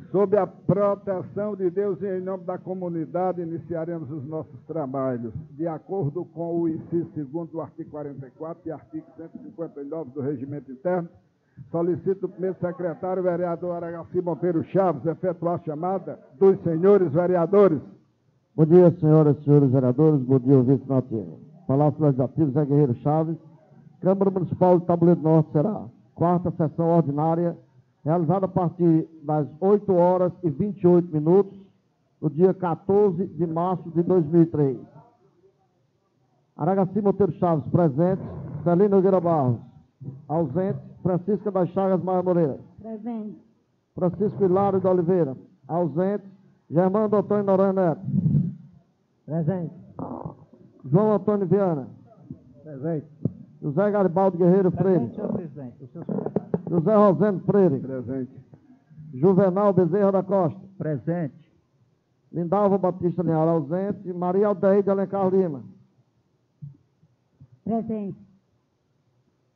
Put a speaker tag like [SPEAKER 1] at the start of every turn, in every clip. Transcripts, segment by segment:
[SPEAKER 1] Sob a proteção de Deus e em nome da comunidade, iniciaremos os nossos trabalhos. De acordo com o inciso 2º do artigo 44 e artigo 159 do Regimento Interno, solicito o primeiro secretário, vereador Aragaci Monteiro Chaves, efetuar a chamada dos senhores vereadores.
[SPEAKER 2] Bom dia, senhoras e senhores vereadores. Bom dia, ouvintes na TV. Palácio Legislativo, Zé Guerreiro Chaves. Câmara Municipal de Tabuleiro Norte será quarta sessão ordinária, realizada a partir das 8 horas e 28 minutos, no dia 14 de março de 2003. Aragaci Monteiro Chaves, presente. Celina Nogueira Barros, ausente. Francisca das Chagas Maia Moreira,
[SPEAKER 3] presente.
[SPEAKER 2] Francisco Hilário de Oliveira, ausente. Germando Antônio Noronha Neto,
[SPEAKER 4] presente.
[SPEAKER 2] João Antônio Viana,
[SPEAKER 4] Presente.
[SPEAKER 2] José Garibaldo Guerreiro Freire,
[SPEAKER 4] Senhor presidente. O senhor secretário.
[SPEAKER 2] José Rosendo Freire,
[SPEAKER 1] Presente.
[SPEAKER 2] Juvenal Bezerra da Costa,
[SPEAKER 4] Presente.
[SPEAKER 2] Lindalva Batista Linhares, ausente. Maria Aldeia de Alencar Lima,
[SPEAKER 3] Presente.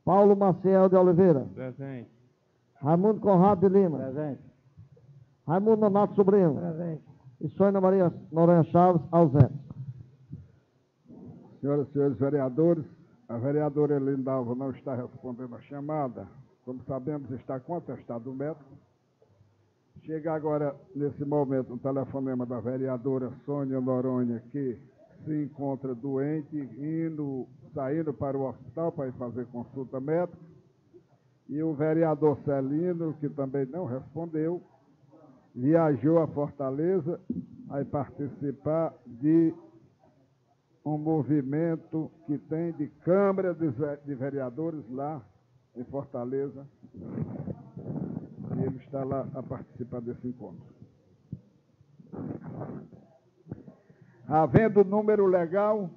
[SPEAKER 2] Paulo Maciel de Oliveira,
[SPEAKER 5] Presente.
[SPEAKER 2] Raimundo Conrado de Lima,
[SPEAKER 4] Presente.
[SPEAKER 2] Raimundo Nonato Sobrinho
[SPEAKER 4] Presente.
[SPEAKER 2] e Sônia Maria Noronha Chaves, ausente.
[SPEAKER 1] Senhoras e senhores vereadores, a vereadora Lindalva não está respondendo a chamada. Como sabemos, está com atestado médico. Chega agora, nesse momento, um telefonema da vereadora Sônia Noronha, que se encontra doente, saindo para o hospital para ir fazer consulta médica. E o vereador Celino, que também não respondeu, viajou a Fortaleza a participar de um movimento que tem de Câmara de Vereadores lá em Fortaleza. E ele está lá a participar desse encontro. Havendo número legal,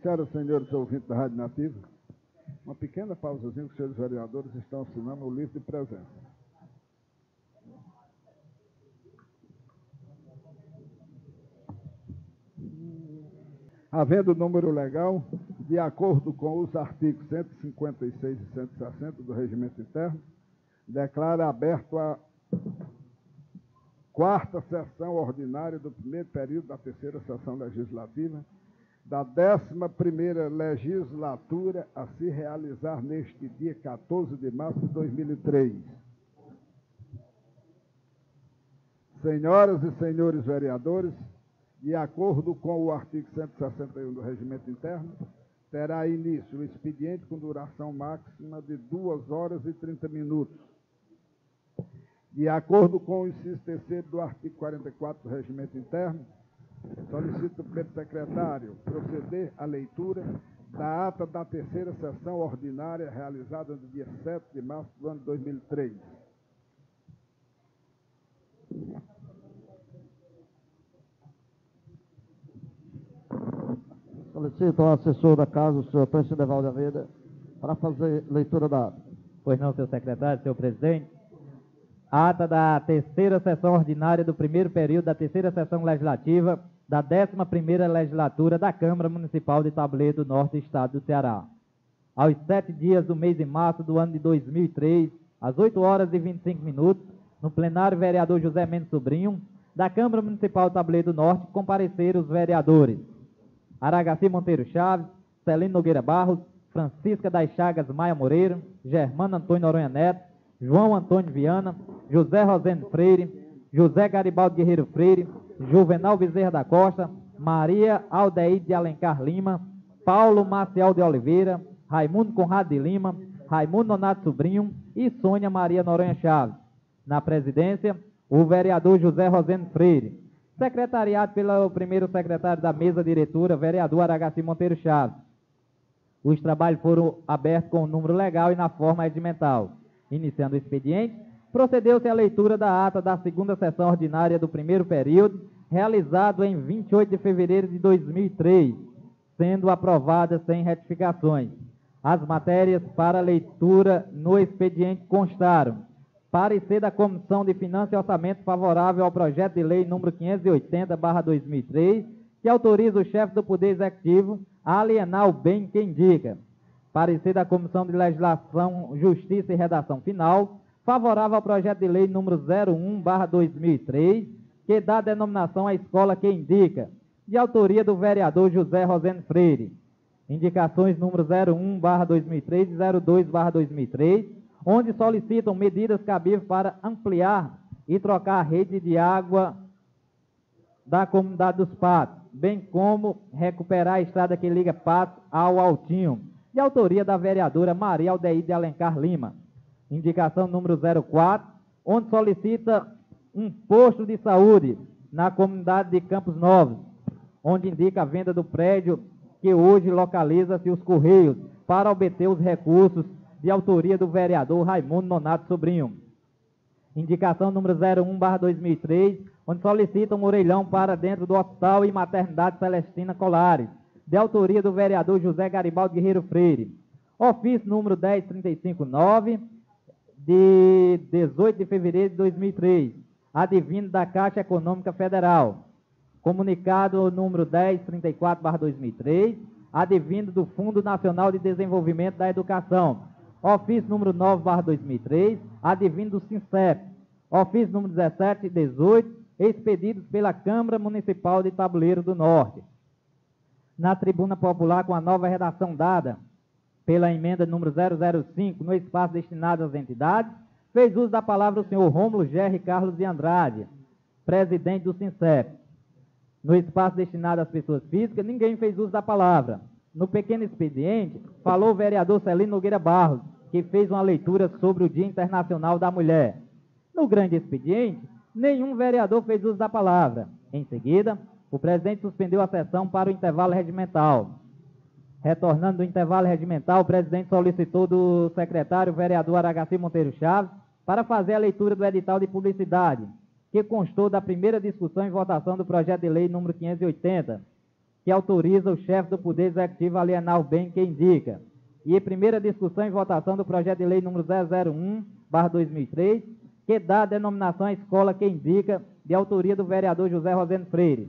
[SPEAKER 1] senhoras e senhores ouvintes da Rádio Nativa, uma pequena pausazinha que os senhores vereadores estão assinando o livro de presença. Havendo número legal, de acordo com os artigos 156 e 160 do Regimento Interno, declara aberto a quarta sessão ordinária do primeiro período da terceira sessão legislativa da 11ª legislatura a se realizar neste dia 14 de março de 2003. Senhoras e senhores vereadores, de acordo com o artigo 161 do Regimento Interno, terá início o expediente com duração máxima de 2 horas e 30 minutos. De acordo com o inciso 3º do artigo 44 do Regimento Interno, solicito o primeiro secretário proceder à leitura da ata da terceira sessão ordinária realizada no dia 7 de março do ano 2003.
[SPEAKER 2] Solicito ao assessor da casa, o senhor Antônio Cineval de Almeida, para fazer leitura da ata.
[SPEAKER 4] Pois não, senhor secretário, senhor presidente. Ata da terceira sessão ordinária do primeiro período da terceira sessão legislativa da 11ª legislatura da Câmara Municipal de Tabuleiro do Norte, Estado do Ceará. Aos 7 dias do mês de março do ano de 2003, às 8 horas e 25 minutos, no plenário vereador José Mendes Sobrinho, da Câmara Municipal de Tabuleiro do Norte, compareceram os vereadores Aragaci Monteiro Chaves, Celino Nogueira Barros, Francisca das Chagas Maia Moreira, Germano Antônio Noronha Neto, João Antônio Viana, José Rosendo Freire, José Garibaldo Guerreiro Freire, Juvenal Bezerra da Costa, Maria Aldeide de Alencar Lima, Paulo Maciel de Oliveira, Raimundo Conrado de Lima, Raimundo Nonato Sobrinho e Sônia Maria Noronha Chaves. Na presidência, o vereador José Rosendo Freire. Secretariado pelo primeiro secretário da mesa diretora, vereador Aragaci Monteiro Chaves. Os trabalhos foram abertos com o número legal e na forma regimental. Iniciando o expediente, procedeu-se à leitura da ata da segunda sessão ordinária do primeiro período, realizado em 28 de fevereiro de 2003, sendo aprovada sem retificações. As matérias para leitura no expediente constaram: parecer da Comissão de Finanças e Orçamento favorável ao projeto de lei número 580/2003, que autoriza o chefe do Poder Executivo a alienar o bem que indica. Parecer da Comissão de Legislação, Justiça e Redação Final, favorável ao projeto de lei número 01/2003, que dá denominação à escola que indica, de autoria do vereador José Rosendo Freire. Indicações número 01/2003 e 02/2003, onde solicitam medidas cabíveis para ampliar e trocar a rede de água da comunidade dos Patos, bem como recuperar a estrada que liga Patos ao Altinho, de autoria da vereadora Maria Aldeide de Alencar Lima. Indicação número 04, onde solicita um posto de saúde na comunidade de Campos Novos, onde indica a venda do prédio que hoje localiza-se os Correios, para obter os recursos, de autoria do vereador Raimundo Nonato Sobrinho. Indicação número 01/2003, onde solicitam um orelhão para dentro do Hospital e Maternidade Celestina Colares, de autoria do vereador José Garibaldi Guerreiro Freire. Ofício número 10159, de 18 de fevereiro de 2003, advindo da Caixa Econômica Federal. Comunicado número 1034/2003, advindo do Fundo Nacional de Desenvolvimento da Educação. Ofício número 9/2003, advindo do SINCEP. Ofício número 17 e 18, expedidos pela Câmara Municipal de Tabuleiro do Norte. Na tribuna popular, com a nova redação dada pela emenda número 005, no espaço destinado às entidades, fez uso da palavra o senhor Rômulo Gerri Carlos de Andrade, presidente do SINCEP. No espaço destinado às pessoas físicas, ninguém fez uso da palavra. No pequeno expediente, falou o vereador Celino Nogueira Barros, que fez uma leitura sobre o Dia Internacional da Mulher. No grande expediente, nenhum vereador fez uso da palavra. Em seguida, o presidente suspendeu a sessão para o intervalo regimental. Retornando do intervalo regimental, o presidente solicitou do secretário vereador Aragaci Monteiro Chaves para fazer a leitura do edital de publicidade, que constou da primeira discussão e votação do projeto de lei número 580, que autoriza o chefe do Poder Executivo a alienar o bem que indica, e primeira discussão e votação do projeto de lei número 001/2003, que dá a denominação à escola que indica, de autoria do vereador José Rosendo Freire.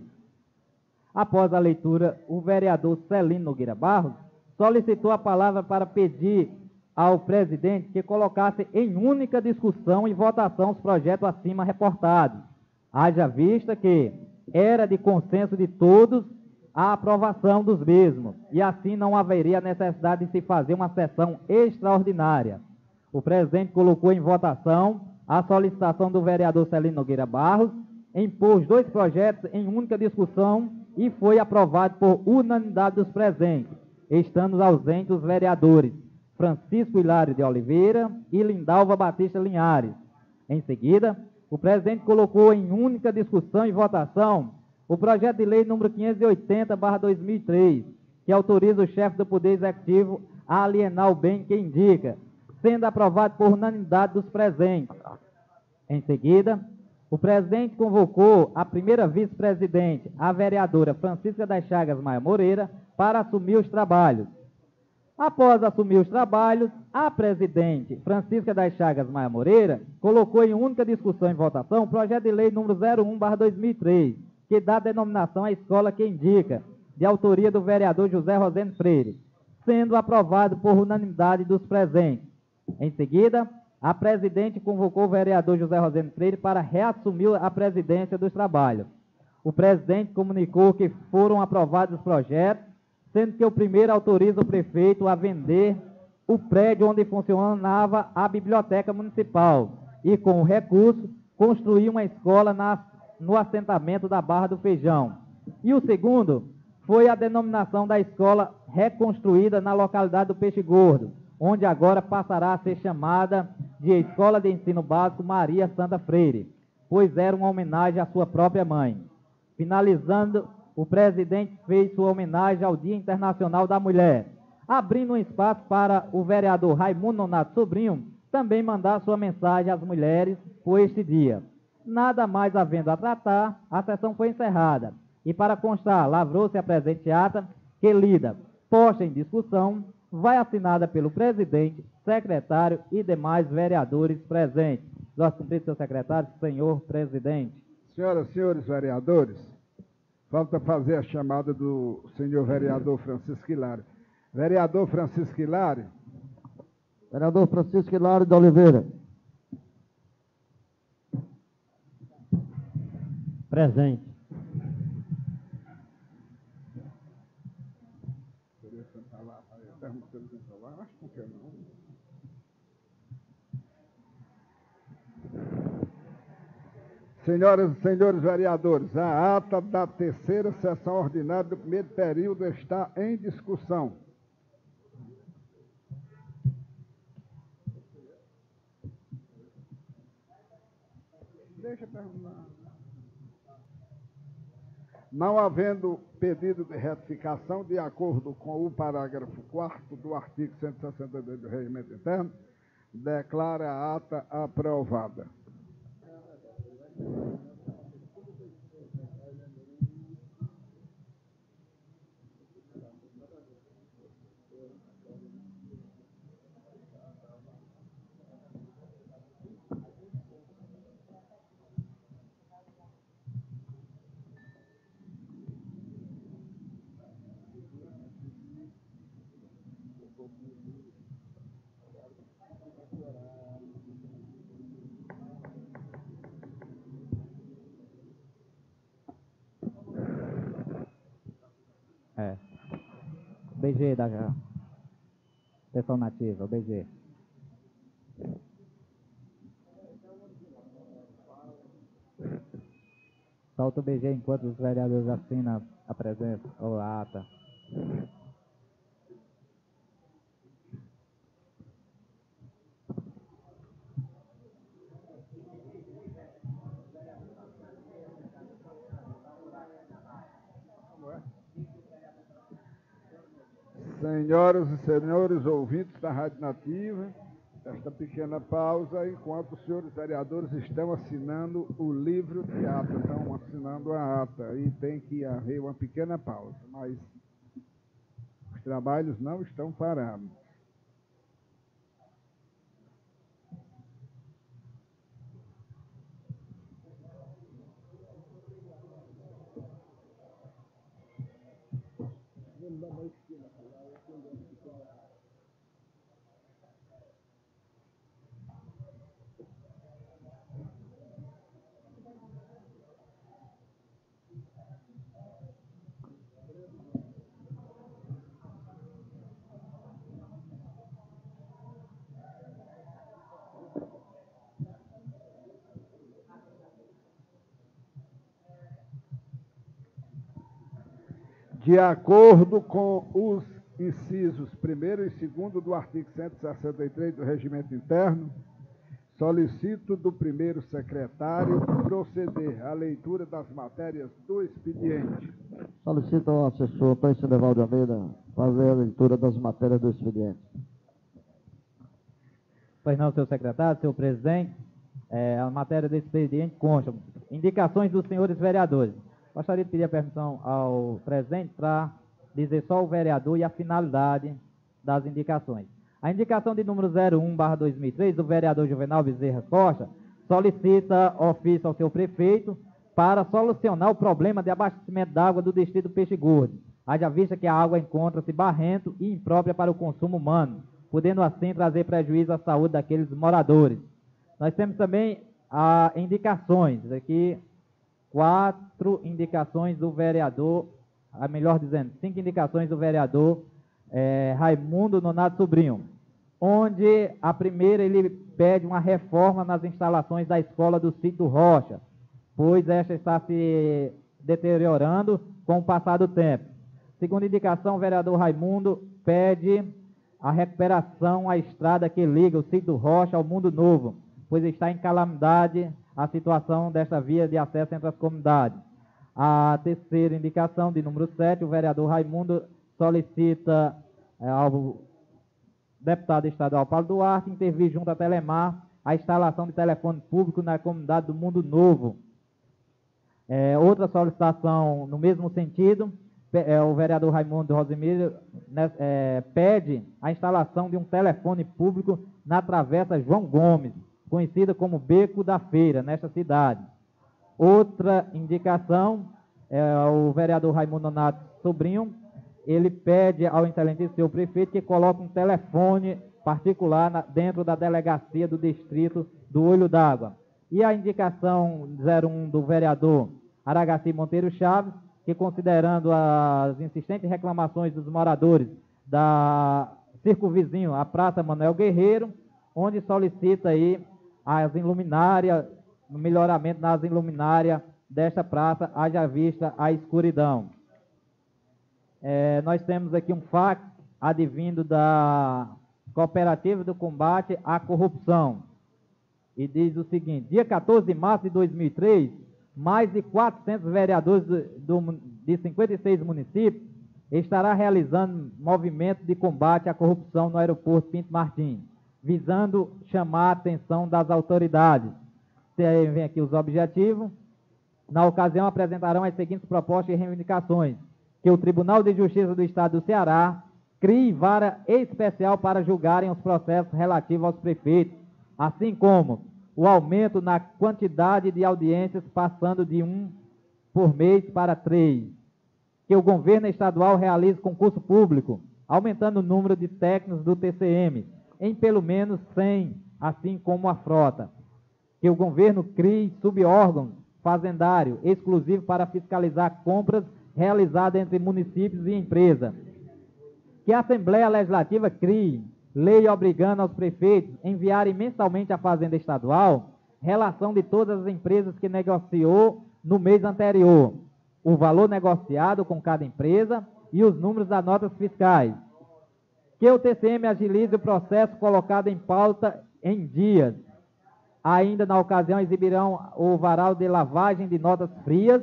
[SPEAKER 4] Após a leitura, o vereador Celino Nogueira Barros solicitou a palavra para pedir ao presidente que colocasse em única discussão e votação os projetos acima reportados, haja vista que era de consenso de todos a aprovação dos mesmos, e assim não haveria necessidade de se fazer uma sessão extraordinária. O presidente colocou em votação a solicitação do vereador Celino Nogueira Barros, impôs 2 projetos em única discussão e foi aprovado por unanimidade dos presentes, estando ausentes os vereadores Francisco Hilário de Oliveira e Lindalva Batista Linhares. Em seguida, o presidente colocou em única discussão e votação o projeto de lei número 580/2003, que autoriza o chefe do Poder Executivo a alienar o bem que indica, sendo aprovado por unanimidade dos presentes. Em seguida, o presidente convocou a primeira vice-presidente, a vereadora Francisca das Chagas Maia Moreira, para assumir os trabalhos. Após assumir os trabalhos, a presidente Francisca das Chagas Maia Moreira colocou em única discussão e votação o projeto de lei número 01/2003, que dá denominação à escola que indica, de autoria do vereador José Rosendo Freire, sendo aprovado por unanimidade dos presentes. Em seguida, a presidente convocou o vereador José Rosendo Freire para reassumir a presidência dos trabalhos. O presidente comunicou que foram aprovados os projetos, sendo que o primeiro autoriza o prefeito a vender o prédio onde funcionava a biblioteca municipal e, com o recurso, construir uma escola no assentamento da Barra do Feijão. E o segundo foi a denominação da escola reconstruída na localidade do Peixe Gordo, onde agora passará a ser chamada de Escola de Ensino Básico Maria Santa Freire, pois era uma homenagem à sua própria mãe. Finalizando, o presidente fez sua homenagem ao Dia Internacional da Mulher, abrindo um espaço para o vereador Raimundo Nonato Sobrinho também mandar sua mensagem às mulheres por este dia. Nada mais havendo a tratar, a sessão foi encerrada. E para constar, lavrou-se a presente ata, que lida, posta em discussão, vai assinada pelo presidente, secretário e demais vereadores presentes. Gosto cumprido, senhor secretário, senhor presidente.
[SPEAKER 1] Senhoras e senhores vereadores, falta fazer a chamada do senhor vereador Francisco Hilário. Vereador Francisco Hilário.
[SPEAKER 2] Vereador Francisco Hilário de Oliveira. Presente.
[SPEAKER 1] Senhoras e senhores vereadores, a ata da terceira sessão ordinária do primeiro período está em discussão. Deixa eu perguntar. Não havendo pedido de retificação, de acordo com o parágrafo 4º do artigo 162 do Regimento Interno, declara a ata aprovada.
[SPEAKER 4] BG da sessão nativa, o BG. Solta o BG enquanto os vereadores assinam a presença ou a ata.
[SPEAKER 1] Senhoras e senhores ouvintes da Rádio Nativa, esta pequena pausa enquanto os senhores vereadores estão assinando o livro de ata, estão assinando a ata, e tem que haver uma pequena pausa, mas os trabalhos não estão parados. De acordo com os incisos 1º e 2º do artigo 163 do Regimento Interno, solicito do primeiro secretário proceder à leitura das matérias do expediente.
[SPEAKER 2] Solicito ao assessor Antônio Cedeval de Almeida fazer a leitura das matérias do expediente.
[SPEAKER 4] Pois não, senhor secretário, senhor presidente, a matéria do expediente consta indicações dos senhores vereadores. Gostaria de pedir a permissão ao presidente para dizer só o vereador e a finalidade das indicações. A indicação de número 01/2003 do vereador Juvenal Bezerra Costa solicita ofício ao seu prefeito para solucionar o problema de abastecimento d'água do distrito Peixe Gordo, haja vista que a água encontra-se barrento e imprópria para o consumo humano, podendo assim trazer prejuízo à saúde daqueles moradores. Nós temos também indicações aqui, 4 indicações do vereador, melhor dizendo, 5 indicações do vereador Raimundo Nonato Sobrinho, onde a primeira ele pede uma reforma nas instalações da escola do Sítio Rocha, pois esta está se deteriorando com o passar do tempo. Segunda indicação, o vereador Raimundo pede a recuperação à estrada que liga o sítio do Rocha ao Mundo Novo, pois está em calamidade a situação desta via de acesso entre as comunidades. A terceira indicação, de número 7, o vereador Raimundo solicita ao deputado estadual Paulo Duarte intervir junto à Telemar a instalação de telefone público na comunidade do Mundo Novo. Outra solicitação no mesmo sentido, o vereador Raimundo Rosemiro pede a instalação de um telefone público na Travessa João Gomes, conhecida como Beco da Feira, nesta cidade. Outra indicação, o vereador Raimundo Nonato Sobrinho, ele pede ao excelente senhor prefeito que coloque um telefone particular dentro da delegacia do distrito do Olho d'Água. E a indicação 01 do vereador Aragaci Monteiro Chaves, que considerando as insistentes reclamações dos moradores da circunvizinho, a Praça Manuel Guerreiro, onde solicita aí as iluminárias, o melhoramento nas iluminárias desta praça, haja vista a escuridão. Nós temos aqui um fax advindo da Cooperativa do Combate à Corrupção, e diz o seguinte: dia 14 de março de 2003, mais de 400 vereadores de 56 municípios estará realizando movimento de combate à corrupção no aeroporto Pinto Martins, visando chamar a atenção das autoridades. Vem aqui os objetivos. Na ocasião, apresentarão as seguintes propostas e reivindicações: que o Tribunal de Justiça do Estado do Ceará crie vara especial para julgarem os processos relativos aos prefeitos, assim como o aumento na quantidade de audiências, passando de 1 por mês para 3. Que o governo estadual realize concurso público, aumentando o número de técnicos do TCM em pelo menos 100, assim como a frota. Que o governo crie subórgão fazendário exclusivo para fiscalizar compras realizadas entre municípios e empresas. Que a Assembleia Legislativa crie lei obrigando aos prefeitos a enviarem mensalmente à Fazenda Estadual relação de todas as empresas que negociou no mês anterior, o valor negociado com cada empresa e os números das notas fiscais. Que o TCM agilize o processo colocado em pauta em dias. Ainda na ocasião exibirão o varal de lavagem de notas frias.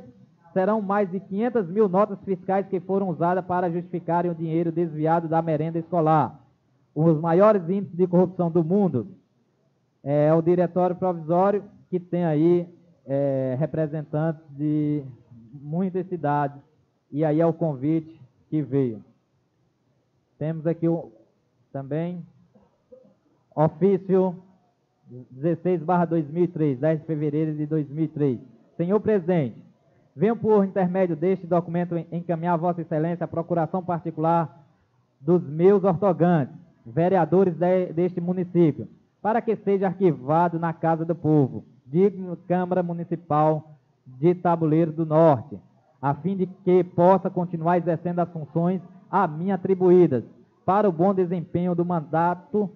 [SPEAKER 4] Serão mais de 500 mil notas fiscais que foram usadas para justificarem o dinheiro desviado da merenda escolar. Os maiores índices de corrupção do mundo é o Diretório Provisório, que tem aí representantes de muitas cidades, e aí é o convite que veio. Temos aqui também ofício 16/2003, 10 de fevereiro de 2003. Senhor presidente, venho por intermédio deste documento encaminhar a Vossa Excelência a procuração particular dos meus ortogantes, vereadores deste município, para que seja arquivado na Casa do Povo, digno Câmara Municipal de Tabuleiro do Norte, a fim de que possa continuar exercendo as funções a mim atribuídas, para o bom desempenho do mandato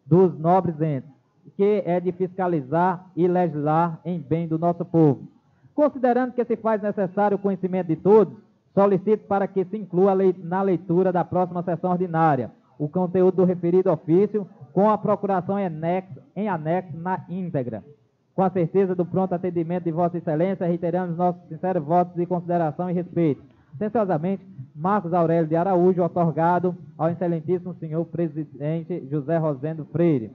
[SPEAKER 4] dos nobres entes, que é de fiscalizar e legislar em bem do nosso povo. Considerando que se faz necessário o conhecimento de todos, solicito para que se inclua na leitura da próxima sessão ordinária o conteúdo do referido ofício, com a procuração em anexo na íntegra. Com a certeza do pronto atendimento de Vossa Excelência, reiteramos nossos sinceros votos de consideração e respeito. Atenciosamente, Marcos Aurélio de Araújo, otorgado ao excelentíssimo senhor presidente José Rosendo Freire.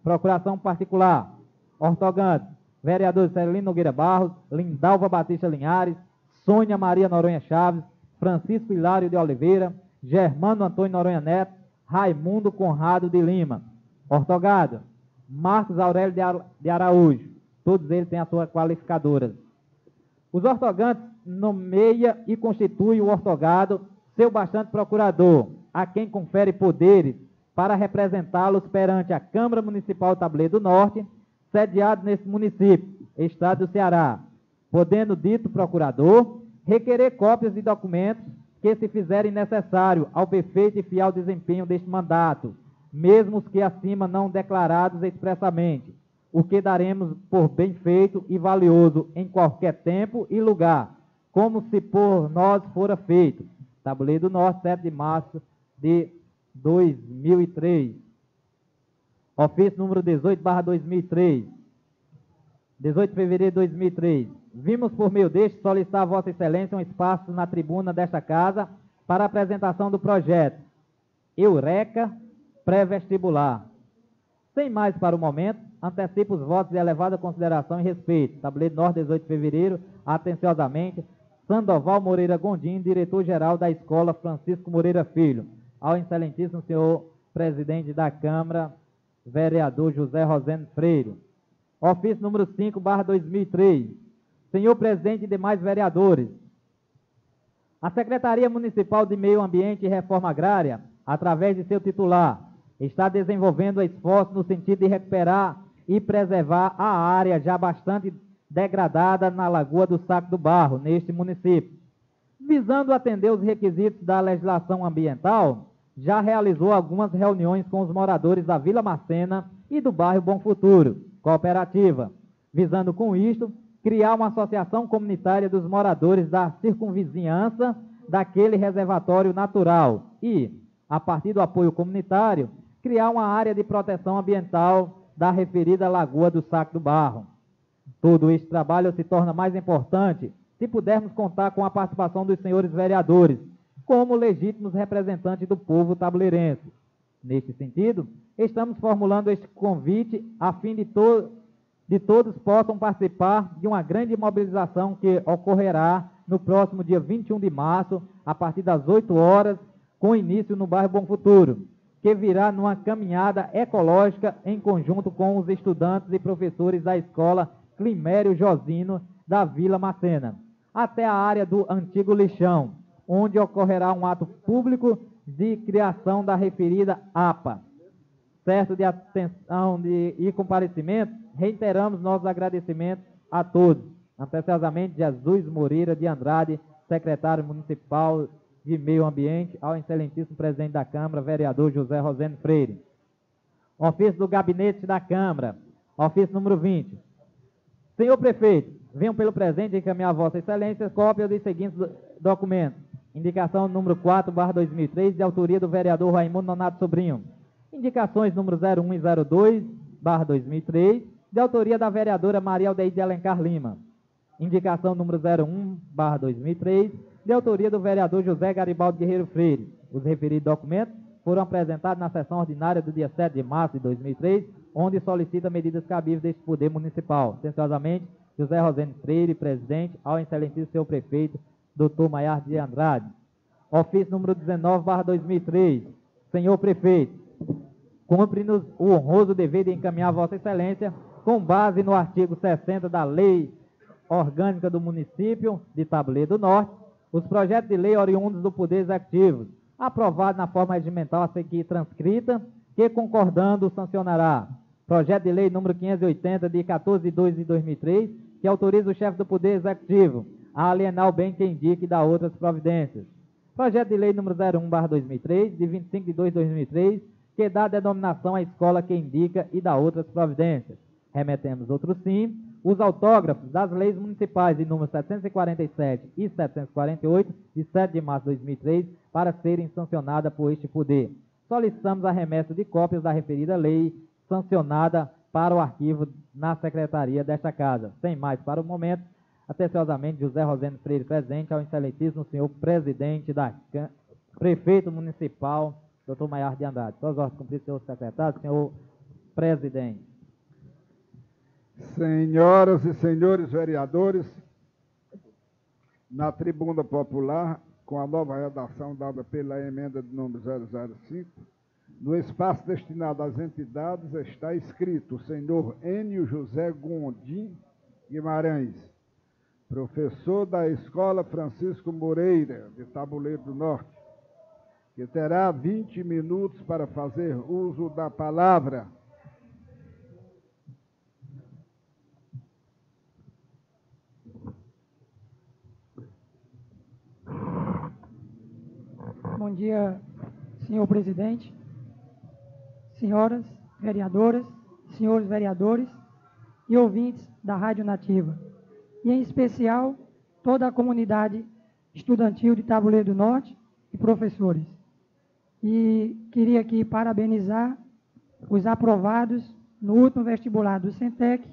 [SPEAKER 4] Procuração particular, ortogante, vereadores Celino Nogueira Barros, Lindalva Batista Linhares, Sônia Maria Noronha Chaves, Francisco Hilário de Oliveira, Germano Antônio Noronha Neto, Raimundo Conrado de Lima. Ortogado, Marcos Aurélio de Araújo. Todos eles têm as suas qualificadoras. Os ortogantes nomeia e constitui o ortogado seu bastante procurador, a quem confere poderes para representá-los perante a Câmara Municipal Tabuleiro do Norte, sediado nesse município, Estado do Ceará, podendo dito procurador requerer cópias de documentos que se fizerem necessário ao perfeito e fiel desempenho deste mandato, mesmo os que acima não declarados expressamente, o que daremos por bem feito e valioso em qualquer tempo e lugar, como se por nós fora feito, Tabuleiro do Norte, 7 de março de 2003. Ofício número 18/2003. 18 de fevereiro de 2003. Vimos por meio deste solicitar a Vossa Excelência um espaço na tribuna desta casa para a apresentação do projeto Eureka Pré-Vestibular. Sem mais para o momento, antecipo os votos de elevada consideração e respeito. Tabuleiro Norte, 18 de fevereiro, atenciosamente, Sandoval Moreira Gondim, diretor-geral da Escola Francisco Moreira Filho. Ao excelentíssimo senhor presidente da Câmara, vereador José Rosendo Freire. Ofício número 5/2003. Senhor presidente e demais vereadores, a Secretaria Municipal de Meio Ambiente e Reforma Agrária, através de seu titular, está desenvolvendo esforços no sentido de recuperar e preservar a área já bastante degradada na Lagoa do Saco do Barro, neste município. Visando atender os requisitos da legislação ambiental, já realizou algumas reuniões com os moradores da Vila Macena e do bairro Bom Futuro, cooperativa, visando com isto criar uma associação comunitária dos moradores da circunvizinhança daquele reservatório natural e, a partir do apoio comunitário, criar uma área de proteção ambiental da referida Lagoa do Saco do Barro. Todo este trabalho se torna mais importante se pudermos contar com a participação dos senhores vereadores, como legítimos representantes do povo tabuleirense. Neste sentido, estamos formulando este convite a fim de todos possam participar de uma grande mobilização que ocorrerá no próximo dia 21 de março, a partir das 8 horas, com início no bairro Bom Futuro, que virá numa caminhada ecológica em conjunto com os estudantes e professores da Escola Climério Josino da Vila Macena, até a área do Antigo Lixão, onde ocorrerá um ato público de criação da referida APA. Certo de atenção e comparecimento, reiteramos nossos agradecimentos a todos. Anteciosamente, Jesus Moreira de Andrade, secretário municipal de Meio Ambiente, ao excelentíssimo presidente da Câmara, vereador José Rosendo Freire. Ofício do Gabinete da Câmara, ofício número 20. Senhor prefeito, venham pelo presente encaminhar a Vossa Excelência cópia dos seguintes documentos. Indicação número 4/2003, de autoria do vereador Raimundo Nonato Sobrinho. Indicações número 01 e 02/2003, de autoria da vereadora Maria Aldeide de Alencar Lima. Indicação número 01/2003, de autoria do vereador José Garibaldi Guerreiro Freire. Os referidos documentos foram apresentados na sessão ordinária do dia 7 de março de 2003, onde solicita medidas cabíveis deste poder municipal. Atenciosamente, José Rosendo Freire, presidente, ao excelentíssimo senhor prefeito, Dr. Maiar de Andrade. Ofício número 19/2003. Senhor prefeito, cumpre-nos o honroso dever de encaminhar a Vossa Excelência, com base no artigo 60 da Lei Orgânica do Município de Tabuleiro do Norte, os projetos de lei oriundos do Poder Executivo, aprovados na forma regimental a seguir transcrita, que concordando sancionará. Projeto de lei número 580, de 14 de 2 de 2003, que autoriza o chefe do Poder Executivo a alienar o bem que indique e dar outras providências. Projeto de lei número 01/2003, de 25 de 2 de 2003, que dá denominação à escola que indica e dá outras providências. Remetemos outro sim, os autógrafos das leis municipais de número 747 e 748, de 7 de março de 2003, para serem sancionadas por este poder. Solicitamos a remessa de cópias da referida lei sancionada para o arquivo na secretaria desta casa. Sem mais para o momento, atenciosamente, José Rosendo Freire, presente, ao excelentíssimo senhor presidente da prefeito municipal, Dr. Maiar de Andrade. Suas ordens cumpridas, senhor secretário, senhor presidente.
[SPEAKER 1] Senhoras e senhores vereadores, na tribuna popular, com a nova redação dada pela emenda de número 005, no espaço destinado às entidades está escrito o senhor Enio José Gondim Guimarães, professor da Escola Francisco Moreira, de Tabuleiro do Norte, que terá 20 minutos para fazer uso da palavra.
[SPEAKER 3] Bom dia, senhor presidente, senhoras vereadoras, senhores vereadores e ouvintes da Rádio Nativa, e em especial toda a comunidade estudantil de Tabuleiro do Norte e professores. E queria aqui parabenizar os aprovados no último vestibular do Centec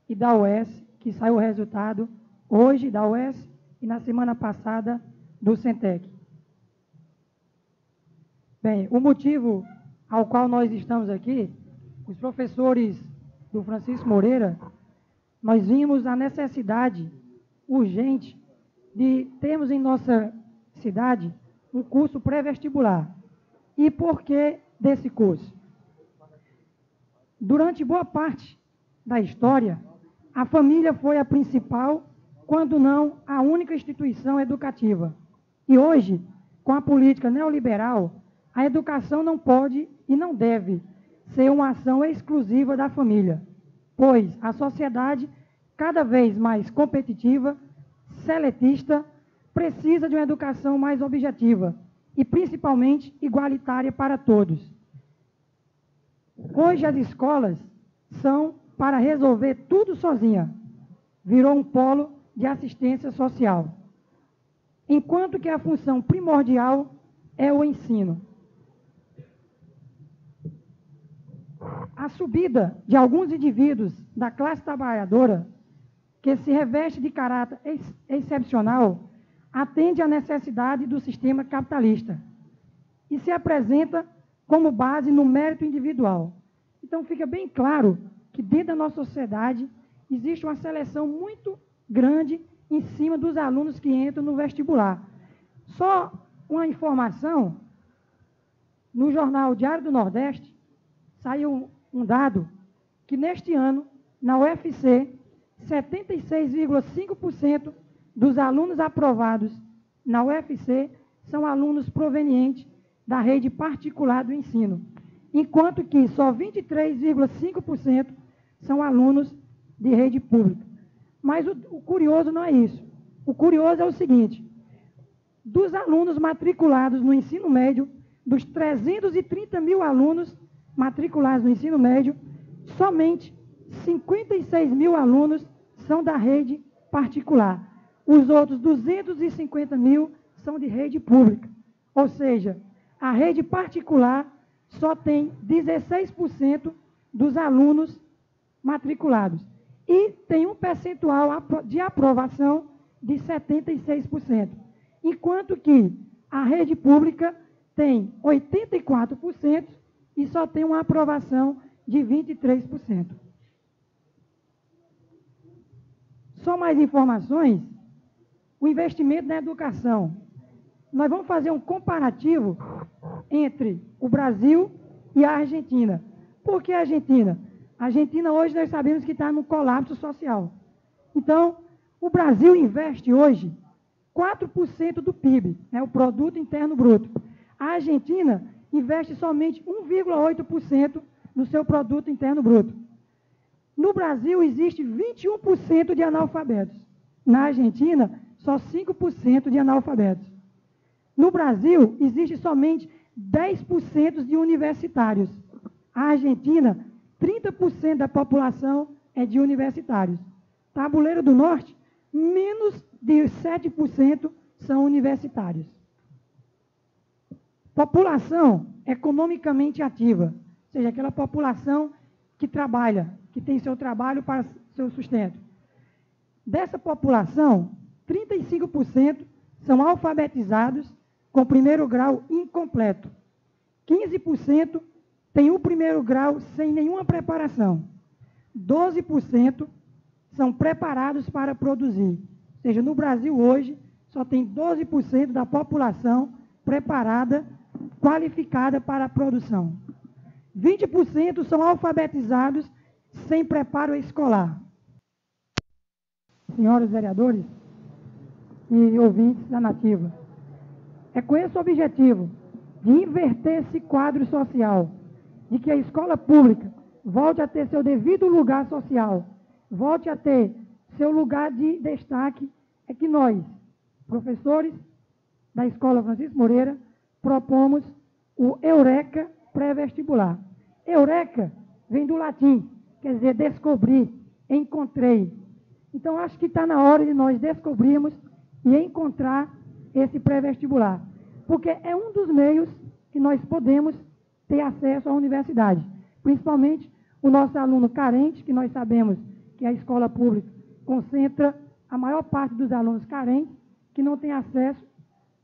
[SPEAKER 3] e da UES, que saiu o resultado hoje da UES e na semana passada do Centec. Bem, o motivo ao qual nós estamos aqui, os professores do Francisco Moreira, nós vimos a necessidade urgente de termos em nossa cidade um curso pré-vestibular. E por que desse curso? Durante boa parte da história, a família foi a principal, quando não a única instituição educativa. E hoje, com a política neoliberal, a educação não pode e não deve ser uma ação exclusiva da família, pois a sociedade, cada vez mais competitiva, seletista, precisa de uma educação mais objetiva e, principalmente, igualitária para todos. Hoje as escolas são para resolver tudo sozinha. Virou um polo de assistência social. Enquanto que a função primordial é o ensino. A subida de alguns indivíduos da classe trabalhadora, que se reveste de caráter excepcional, atende à necessidade do sistema capitalista e se apresenta como base no mérito individual. Então, fica bem claro que dentro da nossa sociedade existe uma seleção muito grande em cima dos alunos que entram no vestibular. Só uma informação, no jornal Diário do Nordeste, saiu um dado que neste ano, na UFC, 76,5% dos alunos aprovados na UFC são alunos provenientes da rede particular do ensino, enquanto que só 23,5% são alunos de rede pública. Mas o curioso não é isso. O curioso é o seguinte: dos alunos matriculados no ensino médio, dos 330 mil alunos matriculados no ensino médio, somente 56 mil alunos são da rede particular. Os outros 250 mil são de rede pública. Ou seja, a rede particular só tem 16% dos alunos matriculados. E tem um percentual de aprovação de 76%. Enquanto que a rede pública tem 84% e só tem uma aprovação de 23%. Só mais informações, o investimento na educação. Nós vamos fazer um comparativo entre o Brasil e a Argentina. Por que a Argentina? A Argentina hoje nós sabemos que está no colapso social. Então, o Brasil investe hoje 4% do PIB, né, o Produto Interno Bruto. A Argentina investe somente 1,8% no seu Produto Interno Bruto. No Brasil, existe 21% de analfabetos. Na Argentina, só 5% de analfabetos. No Brasil, existe somente 10% de universitários. A Argentina, 30% da população é de universitários. Tabuleiro do Norte, menos de 7% são universitários. População economicamente ativa, ou seja, aquela população que trabalha, que tem seu trabalho para seu sustento. Dessa população, 35% são alfabetizados com primeiro grau incompleto. 15% têm o primeiro grau sem nenhuma preparação. 12% são preparados para produzir. Ou seja, no Brasil hoje, só tem 12% da população preparada, qualificada para a produção. 20% são alfabetizados sem preparo escolar. Senhores vereadores e ouvintes da Nativa, é com esse objetivo de inverter esse quadro social, de que a escola pública volte a ter seu devido lugar social, volte a ter seu lugar de destaque, é que nós, professores da Escola Francisco Moreira, propomos o Eureka pré-vestibular. Eureka vem do latim, quer dizer descobrir, encontrei. Então, acho que está na hora de nós descobrirmos e encontrar esse pré-vestibular. porque é um dos meios que nós podemos ter acesso à universidade, principalmente o nosso aluno carente, que nós sabemos que a escola pública concentra a maior parte dos alunos carentes que não tem acesso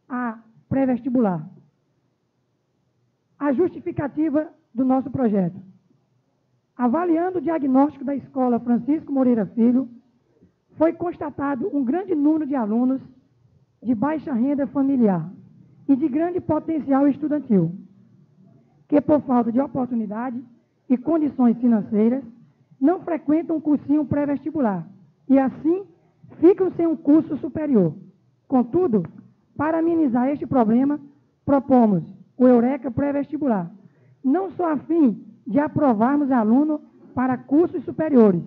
[SPEAKER 3] a pré-vestibular. A justificativa do nosso projeto. Avaliando o diagnóstico da escola Francisco Moreira Filho, foi constatado um grande número de alunos de baixa renda familiar e de grande potencial estudantil, que por falta de oportunidade e condições financeiras, não frequentam um cursinho pré-vestibular e, assim, ficam sem um curso superior. Contudo, para amenizar este problema, propomos o Eureka pré-vestibular, não só a fim de aprovarmos aluno para cursos superiores,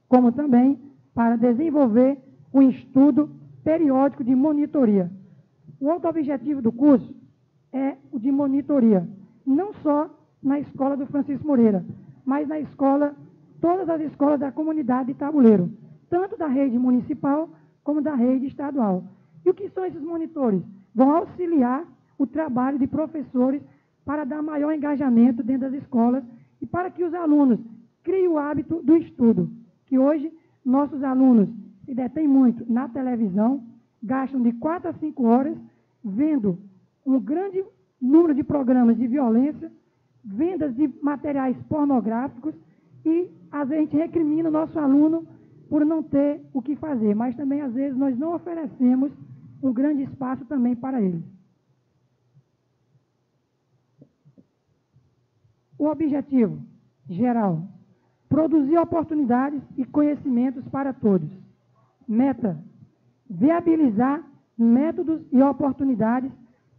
[SPEAKER 3] como também para desenvolver um estudo periódico de monitoria. O outro objetivo do curso é o de monitoria, não só na escola do Francisco Moreira, mas na escola, todas as escolas da comunidade de Tabuleiro, tanto da rede municipal como da rede estadual. E o que são esses monitores? Vão auxiliar o trabalho de professores para dar maior engajamento dentro das escolas e para que os alunos criem o hábito do estudo, que hoje nossos alunos se detêm muito na televisão, gastam de 4 a 5 horas vendo um grande número de programas de violência, vendas de materiais pornográficos e, às vezes, a gente recrimina o nosso aluno por não ter o que fazer, mas também, às vezes, nós não oferecemos um grande espaço também para eles. O objetivo geral: produzir oportunidades e conhecimentos para todos. Meta: viabilizar métodos e oportunidades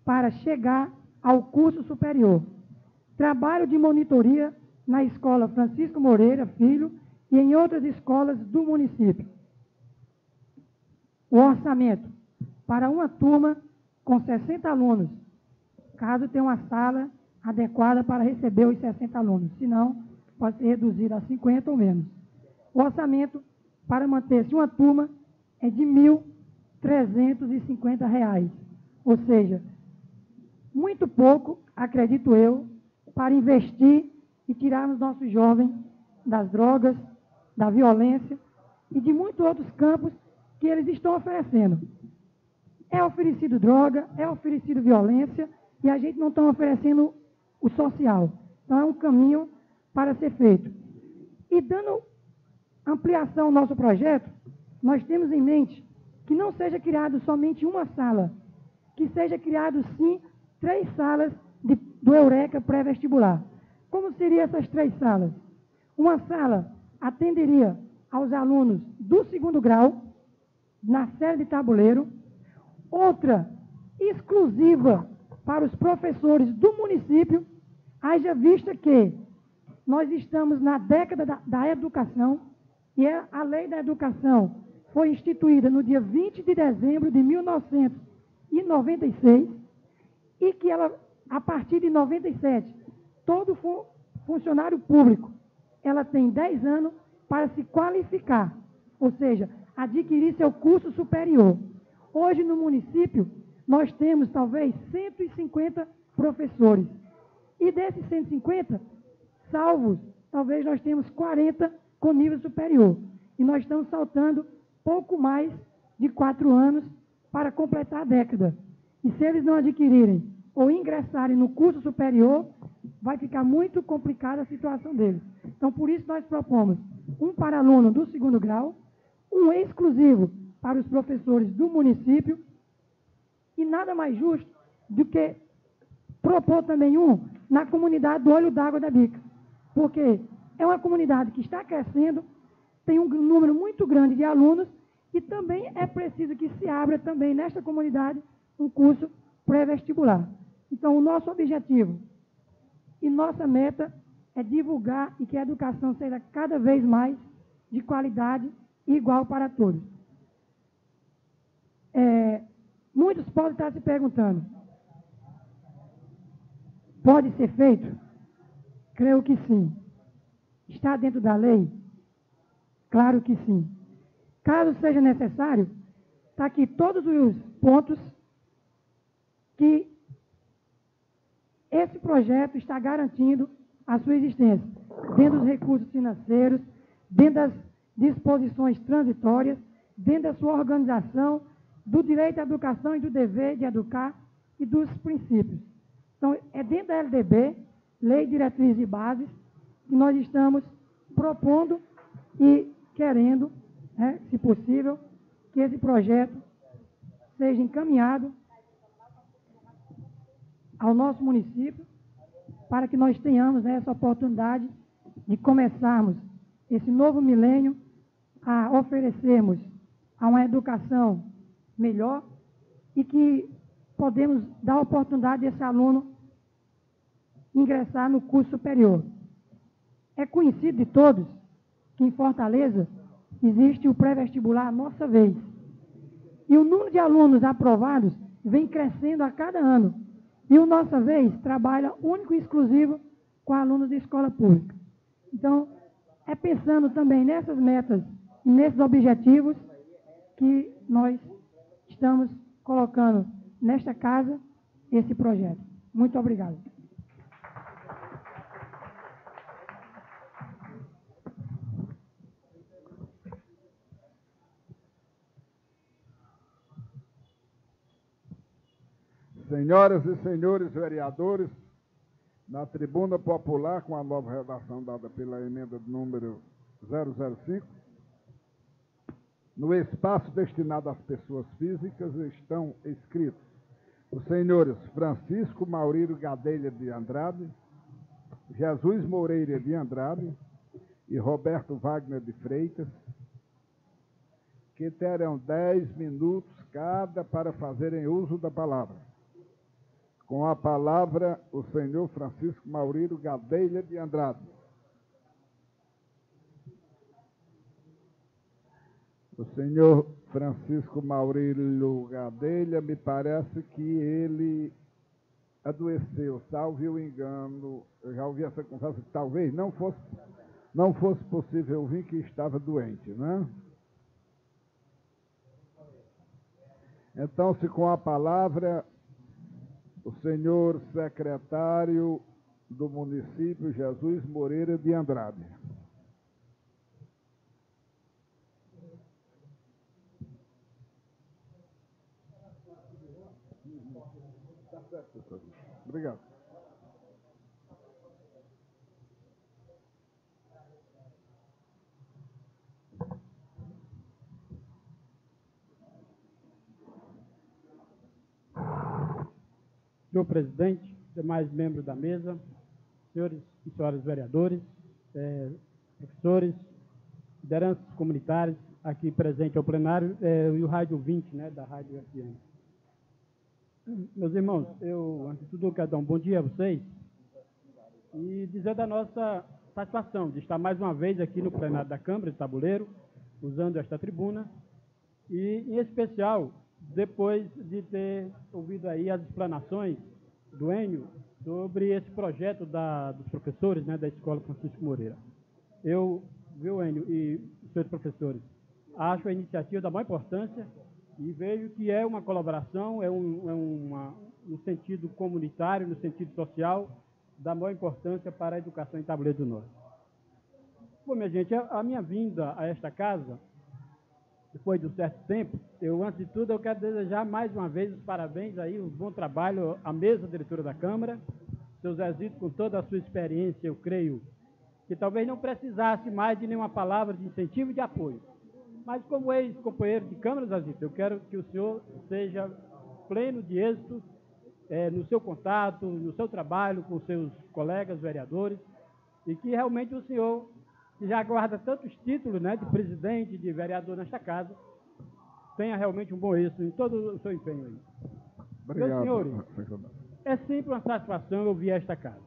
[SPEAKER 3] para chegar ao curso superior. Trabalho de monitoria na escola Francisco Moreira Filho e em outras escolas do município. O orçamento: para uma turma com 60 alunos, caso tenha uma sala adequada para receber os 60 alunos, senão pode ser reduzido a 50 ou menos. O orçamento para manter-se uma turma é de R$ 1.350, ou seja, muito pouco, acredito eu, para investir e tirar os nossos jovens das drogas, da violência e de muitos outros campos que eles estão oferecendo. É oferecido droga, é oferecido violência e a gente não está oferecendo o social. Então é um caminho para ser feito. E dando ampliação ao nosso projeto, nós temos em mente que não seja criado somente uma sala, que seja criado sim 3 salas do Eureka pré-vestibular. Como seriam essas 3 salas? Uma sala atenderia aos alunos do 2º grau, na série de Tabuleiro, outra exclusiva para os professores do município, haja vista que nós estamos na década da educação e a lei da educação foi instituída no dia 20 de dezembro de 1996 e que ela, a partir de 97, todo funcionário público, ela tem 10 anos para se qualificar, ou seja, adquirir seu curso superior. Hoje no município, nós temos talvez 150 professores. E desses 150, salvos, talvez nós temos 40 com nível superior. E nós estamos saltando pouco mais de 4 anos para completar a década. E se eles não adquirirem ou ingressarem no curso superior, vai ficar muito complicada a situação deles. Então, por isso, nós propomos um para aluno do 2º grau, um exclusivo para os professores do município, e nada mais justo do que propor também um na comunidade do Olho d'Água da Bica, porque é uma comunidade que está crescendo, tem um número muito grande de alunos, e também é preciso que se abra também nesta comunidade um curso pré-vestibular. Então, o nosso objetivo e nossa meta é divulgar e que a educação seja cada vez mais de qualidade e igual para todos. Muitos podem estar se perguntando, pode ser feito? Creio que sim. Está dentro da lei? Claro que sim. Caso seja necessário, está aqui todos os pontos que esse projeto está garantindo a sua existência, dentro dos recursos financeiros, dentro das disposições transitórias, dentro da sua organização, do direito à educação e do dever de educar e dos princípios. Então, é dentro da LDB, Lei, Diretrizes e Bases, que nós estamos propondo e querendo, né, se possível, que esse projeto seja encaminhado ao nosso município, para que nós tenhamos, né, essa oportunidade de começarmos esse novo milênio a oferecermos a uma educação melhor e que podemos dar a oportunidade desse aluno ingressar no curso superior. É conhecido de todos que em Fortaleza existe o pré-vestibular Nossa Vez. E o número de alunos aprovados vem crescendo a cada ano. E o Nossa Vez trabalha único e exclusivo com alunos de escola pública. Então, é pensando também nessas metas e nesses objetivos que nós estamos colocando nesta casa esse projeto. Muito obrigado.
[SPEAKER 1] Senhoras e senhores vereadores, na tribuna popular, com a nova redação dada pela emenda de número 005, no espaço destinado às pessoas físicas estão inscritos os senhores Francisco Maurílio Gadelha de Andrade, Jesus Moreira de Andrade e Roberto Wagner de Freitas, que terão 10 minutos cada para fazerem uso da palavra. Com a palavra, o senhor Francisco Maurílio Gadelha de Andrade. O senhor Francisco Maurílio Gadelha, me parece que ele adoeceu, salve o engano. Eu já ouvi essa conversa que talvez não fosse possível vir, que estava doente, né? Então, se com a palavra, o senhor secretário do município, Jesus Moreira de Andrade. Obrigado.
[SPEAKER 5] Senhor presidente, demais membros da mesa, senhores e senhoras vereadores, professores, lideranças comunitárias, aqui presente ao plenário, e o Rádio 20, né, da Rádio FM. Meus irmãos, eu, antes de tudo, quero dar um bom dia a vocês e dizer da nossa satisfação de estar mais uma vez aqui no plenário da Câmara de Tabuleiro, usando esta tribuna, e, em especial, depois de ter ouvido aí as explanações do Enio sobre esse projeto dos professores, né, da Escola Francisco Moreira. Eu, viu, Enio e senhores professores, acho a iniciativa da maior importância e vejo que é uma colaboração, no sentido comunitário, no sentido social, da maior importância para a educação em Tabuleiro do Norte. Bom, minha gente, a minha vinda a esta casa, depois de um certo tempo, antes de tudo, eu quero desejar mais uma vez os parabéns aí, um bom trabalho à mesa diretora da Câmara, seu Zezito, com toda a sua experiência, eu creio que talvez não precisasse mais de nenhuma palavra de incentivo e de apoio. Mas como ex-companheiro de Câmara, Zezito, eu quero que o senhor seja pleno de êxito no seu contato, no seu trabalho com seus colegas vereadores, e que realmente o senhor, que já guarda tantos títulos, né, de presidente, de vereador nesta casa, tenha realmente um bom êxito em todo o seu empenho aí.
[SPEAKER 1] Obrigado.
[SPEAKER 5] Meus senhores, é sempre uma satisfação eu vir a esta casa.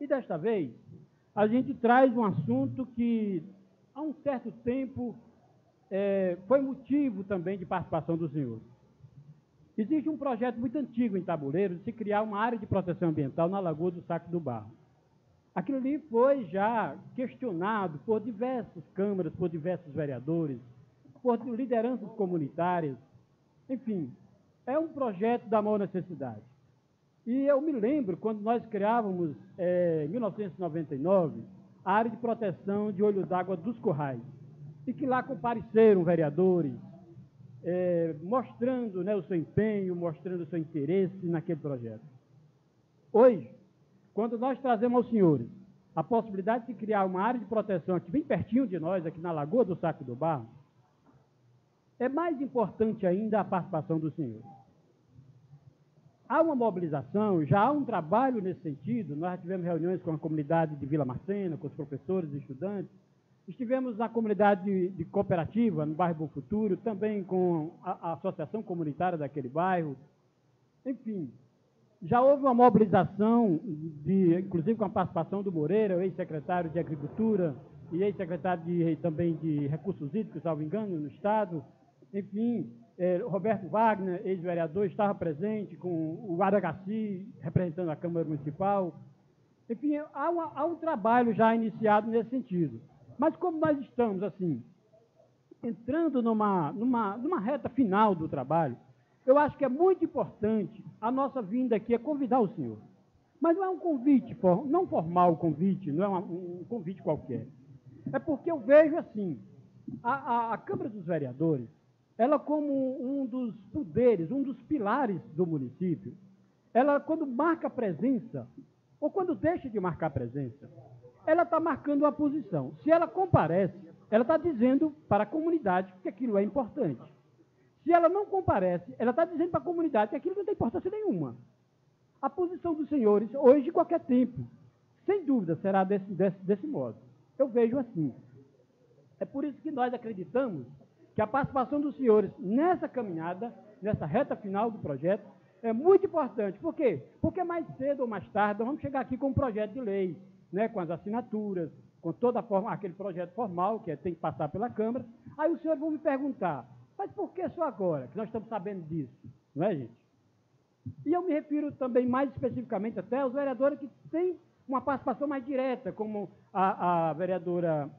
[SPEAKER 5] E desta vez, a gente traz um assunto que, há um certo tempo, foi motivo também de participação do senhor. Existe um projeto muito antigo em Tabuleiro de se criar uma área de proteção ambiental na Lagoa do Saco do Barro. Aquilo ali foi já questionado por diversas câmaras, por diversos vereadores, por lideranças comunitárias. Enfim, é um projeto da maior necessidade. E eu me lembro, quando nós criávamos, em 1999, a área de proteção de olho d'água dos Currais, e que lá compareceram vereadores, mostrando, né, o seu empenho, mostrando o seu interesse naquele projeto. Hoje, quando nós trazemos aos senhores a possibilidade de criar uma área de proteção aqui bem pertinho de nós, aqui na Lagoa do Saco do Barro, é mais importante ainda a participação dos senhores. Há uma mobilização, já há um trabalho nesse sentido. Nós já tivemos reuniões com a comunidade de Vila Marcena, com os professores e estudantes. Estivemos na comunidade de cooperativa, no bairro Bom Futuro, também com a associação comunitária daquele bairro. Enfim, já houve uma mobilização, inclusive com a participação do Moreira, o ex-secretário de Agricultura e ex-secretário também de Recursos Hídricos, salvo engano, no Estado. Enfim, Roberto Wagner, ex-vereador, estava presente com o Aragaci, representando a Câmara Municipal. Enfim, há um trabalho já iniciado nesse sentido. Mas como nós estamos, assim, entrando numa reta final do trabalho, eu acho que é muito importante a nossa vinda aqui, é convidar o senhor. Mas não é um convite, não formal convite, não é um convite qualquer. É porque eu vejo assim, a Câmara dos Vereadores, ela como um dos poderes, um dos pilares do município, ela quando marca presença, ou quando deixa de marcar presença, ela está marcando uma posição. Se ela comparece, ela está dizendo para a comunidade que aquilo é importante. Se ela não comparece, ela está dizendo para a comunidade que aquilo não tem importância nenhuma. A posição dos senhores, hoje, de qualquer tempo, sem dúvida, será desse modo. Eu vejo assim. É por isso que nós acreditamos que a participação dos senhores nessa caminhada, nessa reta final do projeto, é muito importante. Por quê? Porque mais cedo ou mais tarde nós vamos chegar aqui com um projeto de lei, né, com as assinaturas, com toda a forma, aquele projeto formal, que tem que passar pela Câmara. Aí os senhores vão me perguntar, mas por que só agora, que nós estamos sabendo disso? Não é, gente? E eu me refiro também mais especificamente até aos vereadores que têm uma participação mais direta, como a vereadora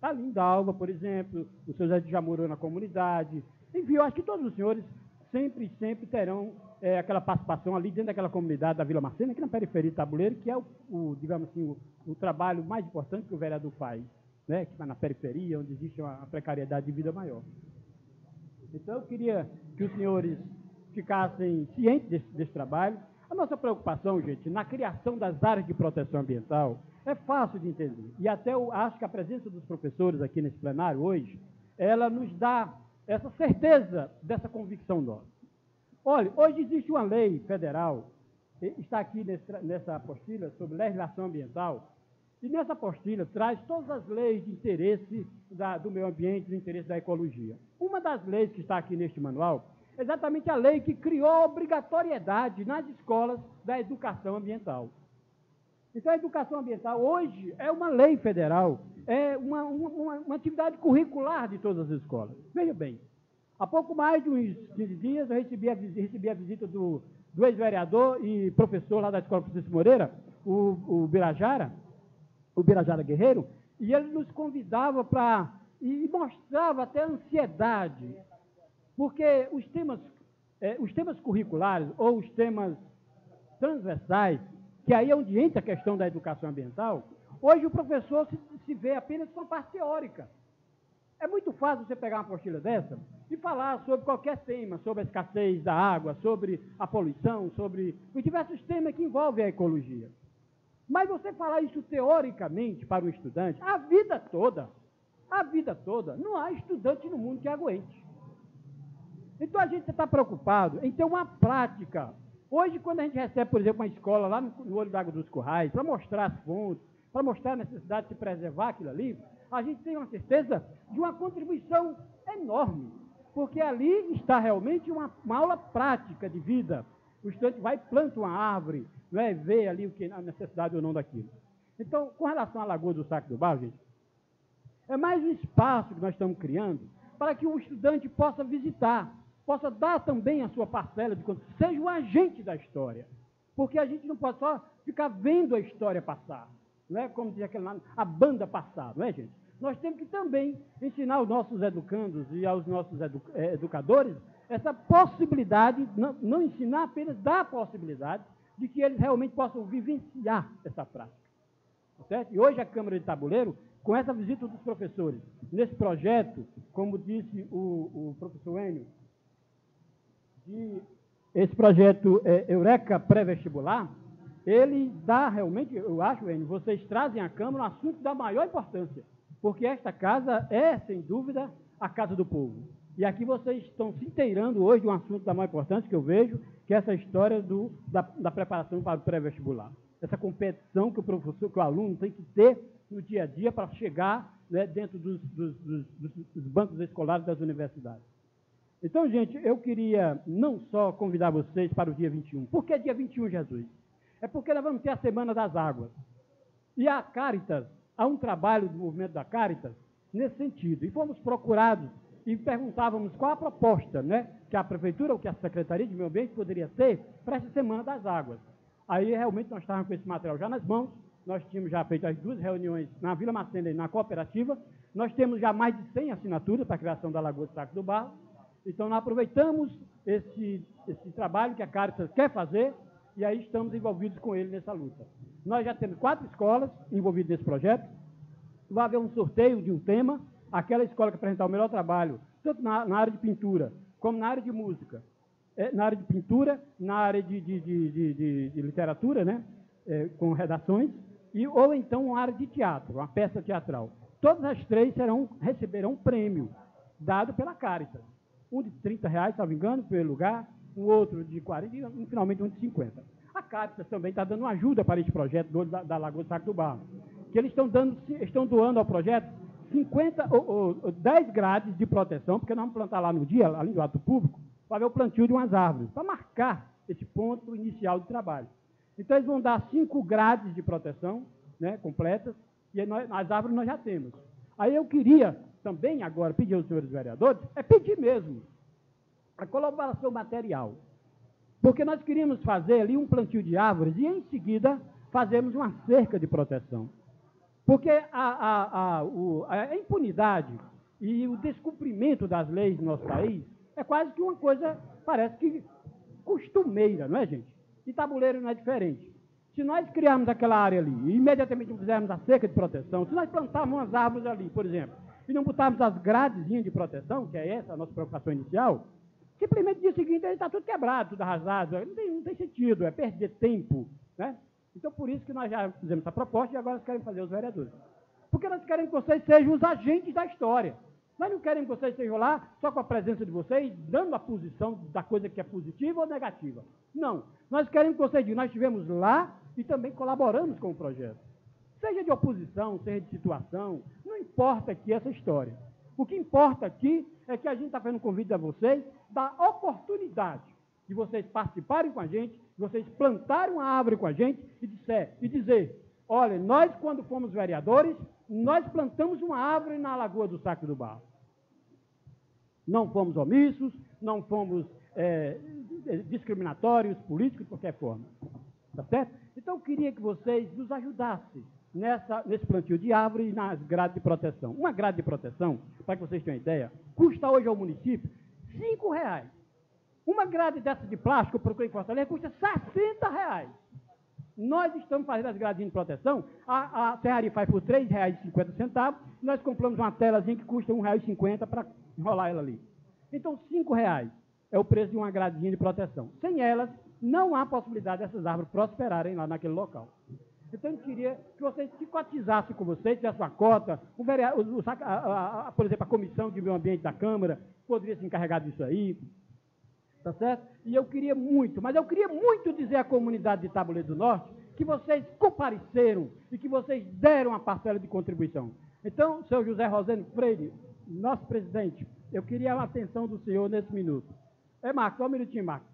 [SPEAKER 5] Alinda Alva, por exemplo, o senhor Zé já morou na comunidade. Enfim, eu acho que todos os senhores sempre terão aquela participação ali dentro daquela comunidade da Vila Marcena, aqui na periferia de Tabuleiro, que é digamos assim, o trabalho mais importante que o vereador faz, né, que está na periferia, onde existe uma precariedade de vida maior. Então, eu queria que os senhores ficassem cientes desse trabalho. A nossa preocupação, gente, na criação das áreas de proteção ambiental, é fácil de entender. E até eu acho que a presença dos professores aqui nesse plenário hoje, ela nos dá essa certeza dessa convicção nossa. Olha, hoje existe uma lei federal, está aqui nessa apostila sobre legislação ambiental, e nessa apostila traz todas as leis de interesse do meio ambiente, do interesse da ecologia. Uma das leis que está aqui neste manual é exatamente a lei que criou a obrigatoriedade nas escolas da educação ambiental. Então, a educação ambiental hoje é uma lei federal, é uma atividade curricular de todas as escolas. Veja bem, há pouco mais de uns 15 dias eu recebi a visita do ex-vereador e professor lá da Escola Francisco Moreira, o Birajara Guerreiro, e ele nos convidava e mostrava até ansiedade, porque os temas curriculares ou os temas transversais, que aí é onde entra a questão da educação ambiental, hoje o professor se vê apenas com a parte teórica. É muito fácil você pegar uma apostila dessa e falar sobre qualquer tema, sobre a escassez da água, sobre a poluição, sobre os diversos temas que envolvem a ecologia. Mas você falar isso teoricamente para o estudante, a vida toda, não há estudante no mundo que aguente. Então a gente está preocupado em ter uma prática. Hoje, quando a gente recebe, por exemplo, uma escola lá no Olho d'Água dos Currais, para mostrar as fontes, para mostrar a necessidade de se preservar aquilo ali, a gente tem uma certeza de uma contribuição enorme, porque ali está realmente uma aula prática de vida. O estudante vai e planta uma árvore, né, vê ali a necessidade ou não daquilo. Então, com relação à Lagoa do Saco do Barro, gente, é mais um espaço que nós estamos criando para que o estudante possa visitar, possa dar também a sua parcela de conta, seja um agente da história. Porque a gente não pode só ficar vendo a história passar, não é como diz aquele nome, a banda passar, não é, gente? Nós temos que também ensinar aos nossos educandos e aos nossos educadores essa possibilidade, não ensinar, apenas dar a possibilidade de que eles realmente possam vivenciar essa prática. Certo? E hoje a Câmara de Tabuleiro, com essa visita dos professores, nesse projeto, como disse o professor Enio, esse projeto Eureka Pré-Vestibular, ele dá realmente, eu acho, Enio, vocês trazem à Câmara um assunto da maior importância, porque esta casa é, sem dúvida, a casa do povo. E aqui vocês estão se inteirando hoje de um assunto da maior importância que eu vejo, que é essa história da preparação para o pré-vestibular. Essa competição que o professor, que o aluno tem que ter no dia a dia para chegar, né, dentro dos bancos escolares das universidades. Então, gente, eu queria não só convidar vocês para o dia 21. Por que dia 21, Jesus? É porque nós vamos ter a Semana das Águas. E a Caritas, há um trabalho do movimento da Caritas nesse sentido. E fomos procurados e perguntávamos qual a proposta, né, que a Prefeitura ou que a Secretaria de Meio Ambiente poderia ter para essa Semana das Águas. Aí, realmente, nós estávamos com esse material já nas mãos, nós tínhamos já feito as 2 reuniões na Vila Macena e na cooperativa, nós temos já mais de 100 assinaturas para a criação da Lagoa do Saco do Barro, então nós aproveitamos esse trabalho que a Caritas quer fazer e aí estamos envolvidos com ele nessa luta. Nós já temos 4 escolas envolvidas nesse projeto, vai haver um sorteio de um tema, aquela escola que apresentar o melhor trabalho, tanto na área de pintura, como na área de música, na área de pintura, na área de literatura, né, com redações, ou então uma área de teatro, uma peça teatral. Todas as 3 receberão um prêmio dado pela Caritas. Um de R$30, se não me engano, pelo lugar, um outro de 40 e finalmente um de 50. A Caritas também está dando ajuda para esse projeto da Lagoa do Saco do Barro, que eles estão doando ao projeto 10 grades de proteção, porque nós vamos plantar lá no dia, além do ato público, para ver o plantio de umas árvores, para marcar esse ponto inicial de trabalho. Então, eles vão dar 5 grades de proteção, né, completas, e as árvores nós já temos. Aí eu queria também agora pedir aos senhores vereadores, pedir mesmo, a colaboração material. Porque nós queríamos fazer ali um plantio de árvores e, em seguida, fazermos uma cerca de proteção. Porque a impunidade e o descumprimento das leis no nosso país é quase que uma coisa, parece que costumeira, não é, gente? E Tabuleiro não é diferente. Se nós criarmos aquela área ali e imediatamente fizermos a cerca de proteção, se nós plantarmos umas árvores ali, por exemplo, e não botarmos as gradezinhas de proteção, que é essa a nossa preocupação inicial, simplesmente no dia seguinte está tudo quebrado, tudo arrasado, não tem sentido, é perder tempo, né? Então, por isso que nós já fizemos essa proposta e agora nós queremos fazer os vereadores. Porque nós queremos que vocês sejam os agentes da história. Nós não queremos que vocês estejam lá só com a presença de vocês, dando a posição da coisa que é positiva ou negativa. Não. Nós queremos que vocês digam, nós estivemos lá e também colaboramos com o projeto. Seja de oposição, seja de situação, não importa aqui essa história. O que importa aqui é que a gente está fazendo um convite a vocês da oportunidade de vocês participarem com a gente, de vocês plantarem uma árvore com a gente e dizer, olha, nós quando fomos vereadores, nós plantamos uma árvore na Lagoa do Saco do Barro. Não fomos omissos, não fomos discriminatórios, políticos, de qualquer forma. Tá certo? Então, eu queria que vocês nos ajudassem nesse plantio de árvore e nas grades de proteção. Uma grade de proteção, para que vocês tenham uma ideia, custa hoje ao município R$5. Uma grade dessa de plástico, eu procurei em Fortaleza, custa R$60. Nós estamos fazendo as gradinhas de proteção, a serraria faz por R$3,50, nós compramos uma telazinha que custa R$1,50 para enrolar ela ali. Então, R$5 é o preço de uma gradinha de proteção. Sem elas, não há possibilidade dessas árvores prosperarem lá naquele local. Então, eu queria que vocês se cotizassem com vocês, tivessem uma cota, por exemplo, a Comissão de Meio Ambiente da Câmara poderia se encarregar disso aí, tá certo? E eu queria muito, mas eu queria muito dizer à comunidade de Tabuleiro do Norte que vocês compareceram e que vocês deram a parcela de contribuição. Então, senhor José Rosendo Freire, nosso presidente, eu queria a atenção do senhor nesse minuto. Marcos, só um minutinho, Marcos.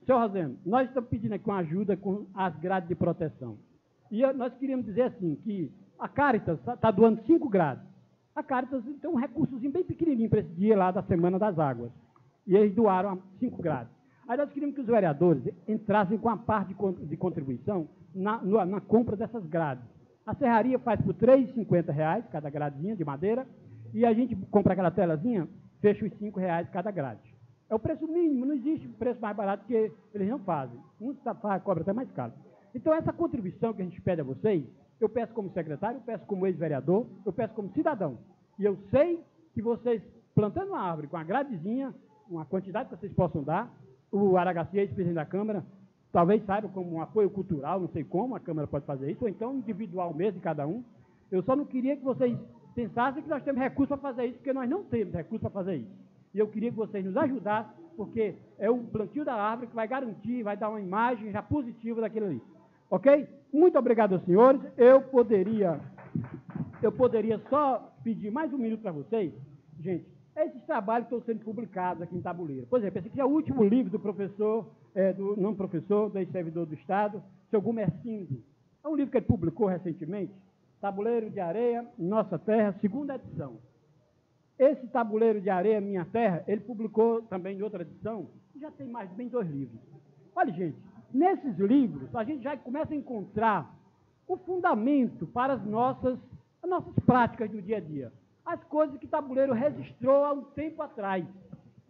[SPEAKER 5] Senhor Rosendo, nós estamos pedindo aqui uma ajuda com as grades de proteção. E nós queríamos dizer assim, que a Caritas está doando 5 grades. A Caritas tem um recursozinho bem pequenininho para esse dia lá da Semana das Águas. E eles doaram 5 grades. Aí nós queríamos que os vereadores entrassem com a parte de contribuição na compra dessas grades. A serraria faz por R$3,50 cada gradezinha de madeira, e a gente compra aquela telazinha, fecha os R$5 cada grade. É o preço mínimo, não existe preço mais barato que eles não fazem. Muitos cobram até mais caro. Então, essa contribuição que a gente pede a vocês, eu peço como secretário, eu peço como ex-vereador, eu peço como cidadão. E eu sei que vocês, plantando uma árvore com a gradezinha, uma quantidade que vocês possam dar, o Aragaci, ex-presidente da Câmara, talvez saiba como um apoio cultural, não sei como a Câmara pode fazer isso, ou então individual mesmo de cada um. Eu só não queria que vocês pensassem que nós temos recurso para fazer isso, porque nós não temos recurso para fazer isso. E eu queria que vocês nos ajudassem, porque é o plantio da árvore que vai garantir, vai dar uma imagem já positiva daquilo ali. Ok? Muito obrigado aos senhores. Eu poderia só pedir mais um minuto para vocês. Gente, esses trabalhos estão sendo publicados aqui em Tabuleiro. Por exemplo, esse aqui é o último livro do professor, do ex-servidor do Estado, seu Gumercindo. É um livro que ele publicou recentemente, Tabuleiro de Areia, Nossa Terra, segunda edição. Esse Tabuleiro de Areia, Minha Terra, ele publicou também em outra edição, já tem mais bem 2 livros. Olha, gente, nesses livros a gente já começa a encontrar o fundamento para as nossas práticas do dia a dia. As coisas que Tabuleiro registrou há um tempo atrás.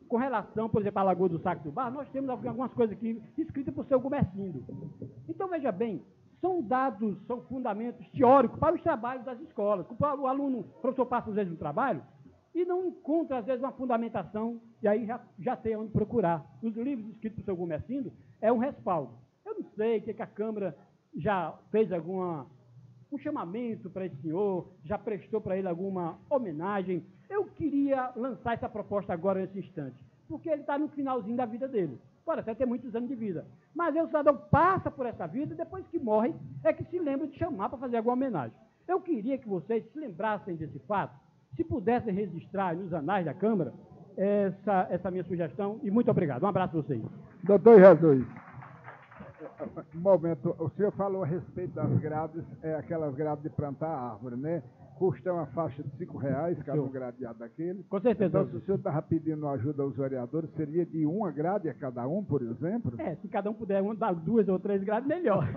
[SPEAKER 5] Com relação, por exemplo, à Lagoa do Saco do Bar, nós temos algumas coisas aqui escritas por seu Gumercindo. Então, veja bem, são dados, são fundamentos teóricos para os trabalhos das escolas. O aluno, o professor passa às vezes no trabalho e não encontra, às vezes, uma fundamentação, e aí já tem onde procurar. Os livros escritos por seu Gumercindo é um respaldo. Eu não sei o que a Câmara já fez um chamamento para esse senhor, já prestou para ele alguma homenagem. Eu queria lançar essa proposta agora, nesse instante, porque ele está no finalzinho da vida dele. Pode até ter muitos anos de vida. Mas o cidadão passa por essa vida e depois que morre é que se lembra de chamar para fazer alguma homenagem. Eu queria que vocês se lembrassem desse fato, se pudessem registrar nos anais da Câmara essa minha sugestão, e muito obrigado. Um abraço a vocês.
[SPEAKER 1] Doutor Jesus, um momento, o senhor falou a respeito das grades, aquelas grades de plantar árvore, né? Custa uma faixa de R$5 cada um gradeado daquele.
[SPEAKER 5] Com certeza.
[SPEAKER 1] Então, se o senhor estava pedindo ajuda aos vereadores, seria de uma grade a cada um, por exemplo?
[SPEAKER 5] Se cada um puder dar 2 ou 3 grades, melhor.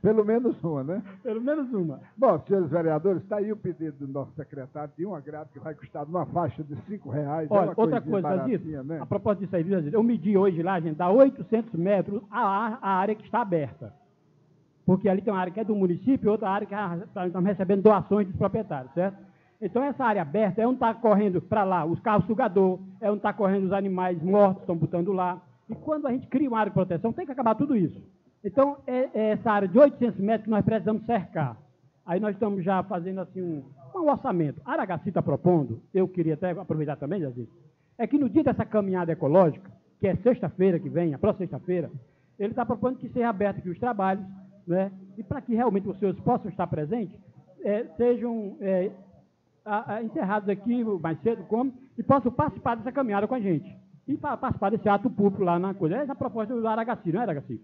[SPEAKER 1] Pelo menos uma, né?
[SPEAKER 5] Pelo menos uma.
[SPEAKER 1] Bom, senhores vereadores, está aí o pedido do nosso secretário de uma grade que vai custar numa faixa de R$5.
[SPEAKER 5] Olha, outra coisa, Zazito, né? A propósito disso aí, Zazito, eu medi hoje lá, gente, dá 800 metros a área que está aberta. Porque ali tem uma área que é do município e outra área que estamos recebendo doações dos proprietários, certo? Então, essa área aberta é onde está correndo para lá os carros sugador, é onde está correndo os animais mortos, estão botando lá. E quando a gente cria uma área de proteção, tem que acabar tudo isso. Então, é essa área de 800 metros que nós precisamos cercar. Aí nós estamos já fazendo assim um orçamento. A Aragaci está propondo, eu queria até aproveitar também, Jazir, é que no dia dessa caminhada ecológica, que é sexta-feira que vem, a próxima sexta-feira, ele está propondo que seja aberto aqui os trabalhos, né? E para que realmente os senhores possam estar presentes, sejam encerrados aqui mais cedo, e possam participar dessa caminhada com a gente. E participar desse ato público lá na coisa. Essa é a proposta do Aragaci, não é, Aragaci?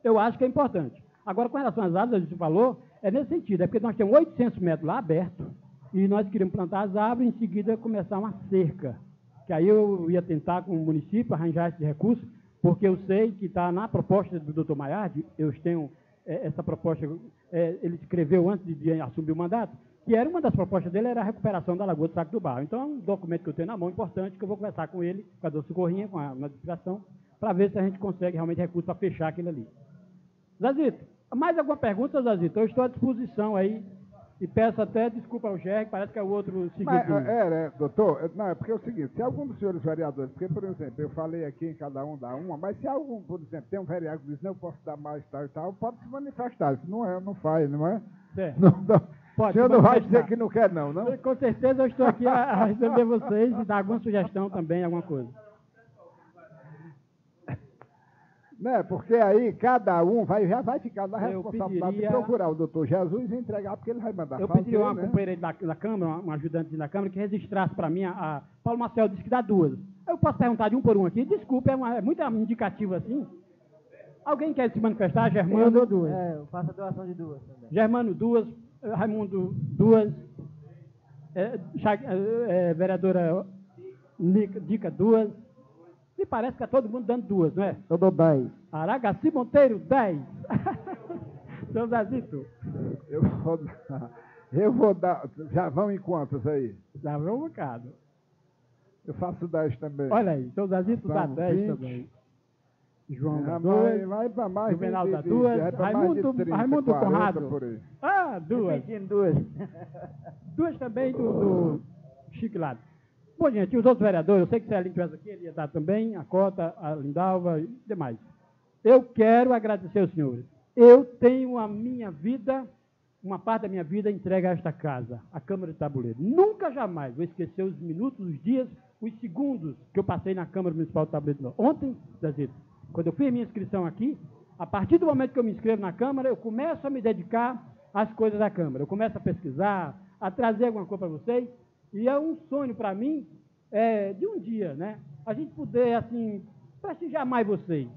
[SPEAKER 5] Eu acho que é importante. Agora, com relação às árvores, a gente falou, é nesse sentido, é porque nós temos 800 metros lá aberto, e nós queríamos plantar as árvores e em seguida começar uma cerca. Que aí eu ia tentar com o município arranjar esse recurso, porque eu sei que está na proposta do doutor Maiardi, eu tenho essa proposta, ele escreveu antes de assumir o mandato, que era uma das propostas dele, era a recuperação da Lagoa do Saco do Barro. Então, é um documento que eu tenho na mão, importante, que eu vou conversar com ele, com a Dulce Corrinha, com a administração, para ver se a gente consegue realmente recurso para fechar aquilo ali. Zazito, mais alguma pergunta, Zazito? Eu estou à disposição aí. E peço até desculpa ao Gerg, parece que é o outro seguinte.
[SPEAKER 1] Doutor, não, é porque é o seguinte, se algum dos senhores vereadores, porque, por exemplo, eu falei aqui em cada um dá uma, mas se algum, por exemplo, tem um vereador que diz, não, eu posso dar mais, tal e tal, pode se manifestar, se não é, não faz, não é?
[SPEAKER 5] Certo.
[SPEAKER 1] Não,
[SPEAKER 5] pode,
[SPEAKER 1] o senhor não vai dizer que não quer, não?
[SPEAKER 5] Com certeza eu estou aqui a receber vocês e dar alguma sugestão também, alguma coisa.
[SPEAKER 1] Né? Porque aí cada um já vai ficar na responsabilidade de procurar o doutor Jesus e entregar, porque ele vai mandar fazer.
[SPEAKER 5] Eu pedi uma companheira da Câmara, uma ajudante da Câmara, que registrasse para mim, a Paulo Marcel disse que dá 2. Eu posso perguntar de um por um aqui? Desculpa, é muito indicativo assim. Alguém quer se manifestar? Germano?
[SPEAKER 4] Eu dou 2. Eu faço a doação de 2 também.
[SPEAKER 5] Germano, 2. Raimundo, 2. Vereadora Dica, 2. Me parece que está todo mundo dando 2, não é?
[SPEAKER 2] Eu dou 10.
[SPEAKER 5] Aragaci Monteiro, 10. Seu Zazito.
[SPEAKER 1] Eu vou dar. Já vão em quantas aí?
[SPEAKER 5] Já vão um bocado.
[SPEAKER 1] Eu faço 10 também.
[SPEAKER 5] Olha aí, seu Zazito dá
[SPEAKER 1] São
[SPEAKER 5] 10
[SPEAKER 1] 20.
[SPEAKER 5] também. João dá
[SPEAKER 1] Vai,
[SPEAKER 5] 2.
[SPEAKER 1] vai para mais
[SPEAKER 5] Juvenal
[SPEAKER 1] de,
[SPEAKER 5] dá
[SPEAKER 1] de,
[SPEAKER 5] 2.
[SPEAKER 1] vai pra mais de 30,
[SPEAKER 5] Raimundo
[SPEAKER 1] 40
[SPEAKER 5] Conrado.
[SPEAKER 1] por aí.
[SPEAKER 5] Ah, 2.
[SPEAKER 4] Repetindo 2.
[SPEAKER 5] 2 também do Chique Lado. Bom, gente, os outros vereadores, eu sei que se a Aline estivesse aqui, ele ia dar também, a Cota, a Lindalva e demais. Eu quero agradecer aos senhores. Eu tenho a minha vida, uma parte da minha vida entregue a esta casa, a Câmara de Tabuleiro. Nunca, jamais vou esquecer os minutos, os dias, os segundos que eu passei na Câmara Municipal de Tabuleiro. Ontem, Zezito, quando eu fiz a minha inscrição aqui, a partir do momento que eu me inscrevo na Câmara, eu começo a me dedicar às coisas da Câmara. Eu começo a pesquisar, a trazer alguma coisa para vocês, e é um sonho para mim, de um dia, né? A gente poder, assim, prestigiar mais vocês,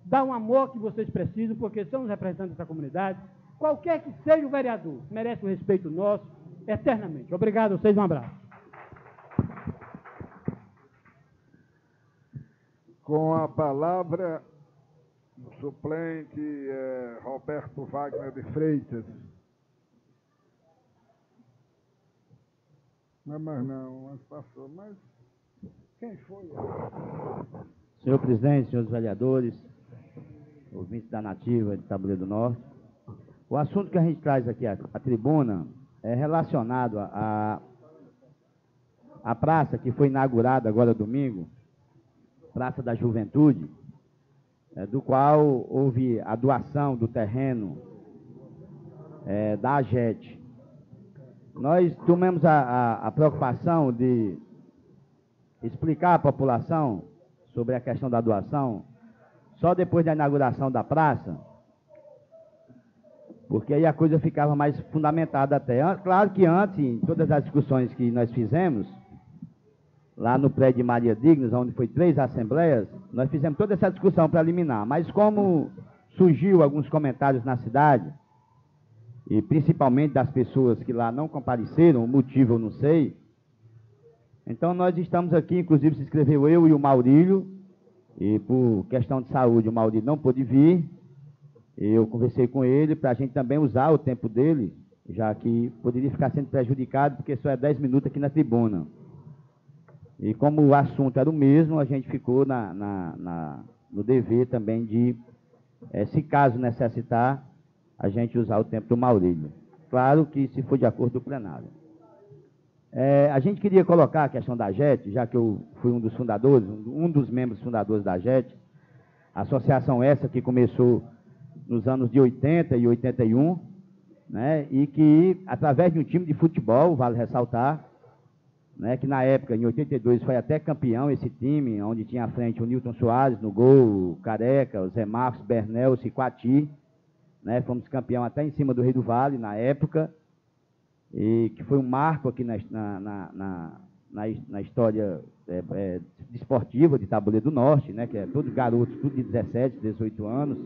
[SPEAKER 5] dar um amor que vocês precisam, porque são os representantes dessa comunidade. Qualquer que seja o vereador, merece o respeito nosso, eternamente. Obrigado a vocês, um abraço.
[SPEAKER 1] Com a palavra, o suplente Roberto Wagner de Freitas. Não, mas passou, mas quem foi?
[SPEAKER 6] Senhor presidente, senhores vereadores, ouvintes da Nativa de Tabuleiro do Norte, o assunto que a gente traz aqui à tribuna é relacionado à praça que foi inaugurada agora domingo, Praça da Juventude, do qual houve a doação do terreno da AGET. Nós tomamos a preocupação de explicar à população sobre a questão da doação só depois da inauguração da praça, porque aí a coisa ficava mais fundamentada até. Claro que antes, em todas as discussões que nós fizemos, lá no prédio de Maria Dignas, onde foi 3 assembleias, nós fizemos toda essa discussão preliminar, mas como surgiu alguns comentários na cidade, e principalmente das pessoas que lá não compareceram, o motivo eu não sei, então nós estamos aqui, inclusive se inscreveu eu e o Maurílio, e por questão de saúde o Maurílio não pôde vir, eu conversei com ele para a gente também usar o tempo dele, já que poderia ficar sendo prejudicado, porque só é 10 minutos aqui na tribuna. E como o assunto era o mesmo, a gente ficou no dever também de, se caso necessitar, a gente usar o tempo do Maurílio. Claro que se for de acordo do plenário. A gente queria colocar a questão da AGET, já que eu fui um dos fundadores, um dos membros fundadores da AGET, associação essa que começou nos anos de 80 e 81, né, e que, através de um time de futebol, vale ressaltar, né, que na época, em 82, foi até campeão esse time, onde tinha à frente o Nilton Soares no gol, o Careca, o Zé Marcos, Bernel, o Ciquati, né, fomos campeão até em cima do Rei do Vale, na época, e que foi um marco aqui na história desportiva de Tabuleiro do Norte, né, que é todos garotos, tudo de 17, 18 anos,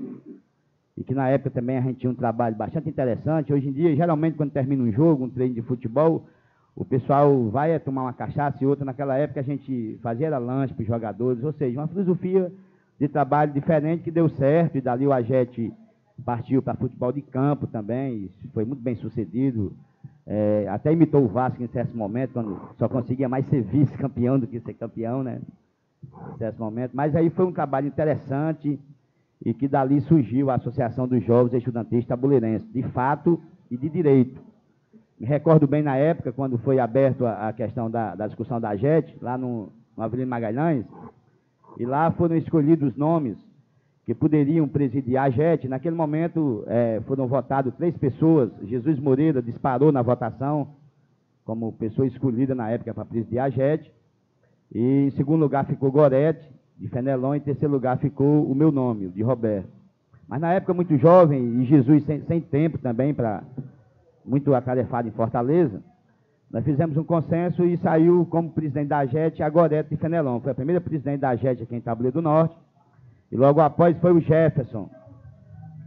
[SPEAKER 6] e que na época também a gente tinha um trabalho bastante interessante. Hoje em dia, geralmente, quando termina um jogo, um treino de futebol, o pessoal vai tomar uma cachaça e outra. Naquela época a gente fazia era lanche para os jogadores, ou seja, uma filosofia de trabalho diferente que deu certo, e dali o AGET partiu para futebol de campo também, e foi muito bem sucedido, até imitou o Vasco em certo momento, quando só conseguia mais ser vice-campeão do que ser campeão, né, em certo momento. Mas aí foi um trabalho interessante, e que dali surgiu a Associação dos Jovens Estudantis Tabuleirenses, de fato e de direito. Me recordo bem na época, quando foi aberto a questão da discussão da AGET, lá no Avenida Magalhães, e lá foram escolhidos nomes que poderiam presidir a AGET. Naquele momento foram votados 3 pessoas. Jesus Moreira disparou na votação como pessoa escolhida na época para presidir a AGET. E em segundo lugar ficou Gorete, de Fenelon, e em terceiro lugar ficou o meu nome, de Roberto. Mas na época muito jovem, e Jesus sem tempo também, muito atarefado em Fortaleza, nós fizemos um consenso e saiu como presidente da AGET a Gorete de Fenelon. Foi a primeira presidente da AGET aqui em Tabuleiro do Norte, e logo após foi o Jefferson,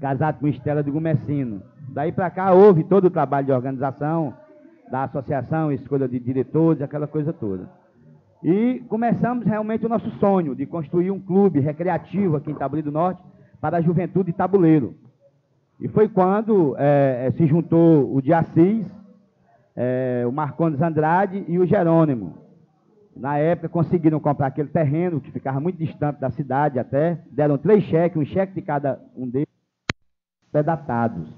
[SPEAKER 6] casado com Estela de Gomessino. Daí para cá houve todo o trabalho de organização da associação, escolha de diretores, aquela coisa toda. E começamos realmente o nosso sonho de construir um clube recreativo aqui em Tabuleiro do Norte para a juventude de tabuleiro. E foi quando se juntou o de Assis, o Marcondes Andrade e o Jerônimo. Na época, conseguiram comprar aquele terreno, que ficava muito distante da cidade até, deram 3 cheques, um cheque de cada um deles, predatados,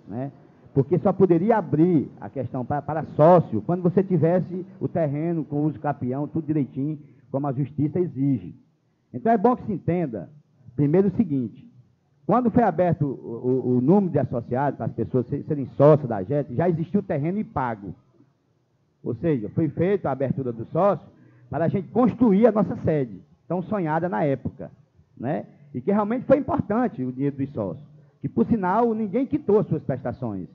[SPEAKER 6] né? Porque só poderia abrir a questão para sócio quando você tivesse o terreno com uso capião, tudo direitinho, como a justiça exige. Então é bom que se entenda, primeiro o seguinte, quando foi aberto o número de associados, para as pessoas serem sócios da AGET, já existiu o terreno e pago. Ou seja, foi feita a abertura do sócio para a gente construir a nossa sede, tão sonhada na época, né? E que realmente foi importante o dinheiro dos sócios, que, por sinal, ninguém quitou as suas prestações,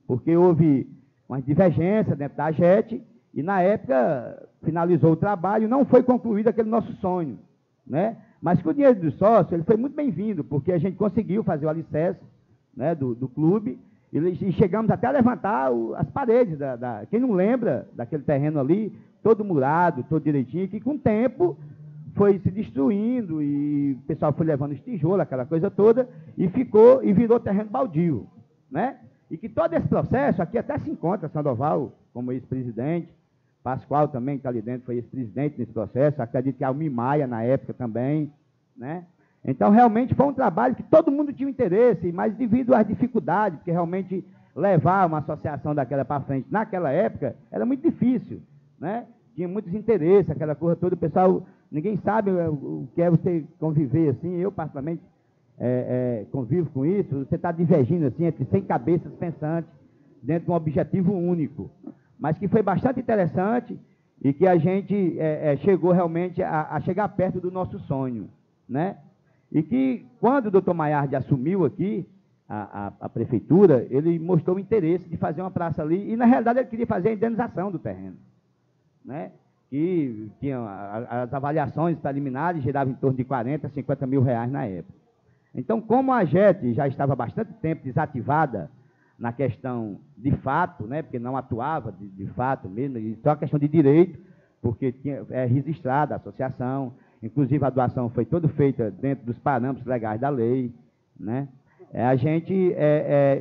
[SPEAKER 6] porque houve uma divergência dentro da AGET e, na época, finalizou o trabalho, não foi concluído aquele nosso sonho, né? Mas que o dinheiro do sócio ele foi muito bem-vindo, porque a gente conseguiu fazer o alicerce, né, do clube, e chegamos até a levantar as paredes. Quem não lembra daquele terreno ali, todo murado, todo direitinho, que com o tempo foi se destruindo, e o pessoal foi levando os tijolos, aquela coisa toda, e virou terreno baldio, né? E que todo esse processo, aqui até se encontra Sandoval como ex-presidente, Pascoal também, que está ali dentro, foi ex-presidente nesse processo, acredito que Almir Maia na época também, né? Então, realmente, foi um trabalho que todo mundo tinha interesse, mas devido às dificuldades, porque realmente levar uma associação daquela para frente, naquela época, era muito difícil, né? Tinha muitos interesses, aquela coisa toda, o pessoal, ninguém sabe o que é você conviver assim, eu, particularmente, convivo com isso, você está divergindo assim, entre 100 cabeças pensantes, dentro de um objetivo único, mas que foi bastante interessante e que a gente chegou realmente a chegar perto do nosso sonho, né? E que, quando o doutor Maiardi assumiu aqui a prefeitura, ele mostrou o interesse de fazer uma praça ali, e, na realidade, ele queria fazer a indenização do terreno, né? Que tinha as avaliações preliminares, giravam em torno de 40, 50 mil reais na época. Então, como a AGET já estava há bastante tempo desativada na questão de fato, né, porque não atuava de fato mesmo, e só a questão de direito, porque é registrada a associação, inclusive a doação foi toda feita dentro dos parâmetros legais da lei, né? A gente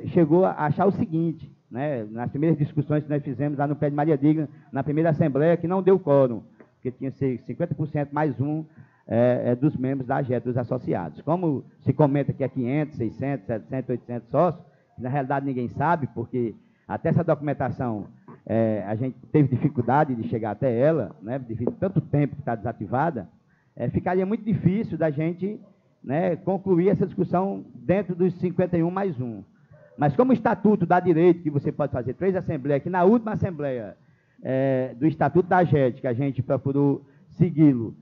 [SPEAKER 6] chegou a achar o seguinte, né, nas primeiras discussões que nós fizemos lá no pé de Maria Digna, na primeira assembleia, que não deu quórum, porque tinha que ser 50% mais um dos membros da AGET, dos associados. Como se comenta que é 500, 600, 700, 800 sócios, na realidade ninguém sabe, porque até essa documentação a gente teve dificuldade de chegar até ela, né, devido a tanto tempo que está desativada, ficaria muito difícil da gente, né, concluir essa discussão dentro dos 51 mais um. Mas como o Estatuto dá direito que você pode fazer 3 assembleias, que na última assembleia do Estatuto da AGET, que a gente procurou segui-lo,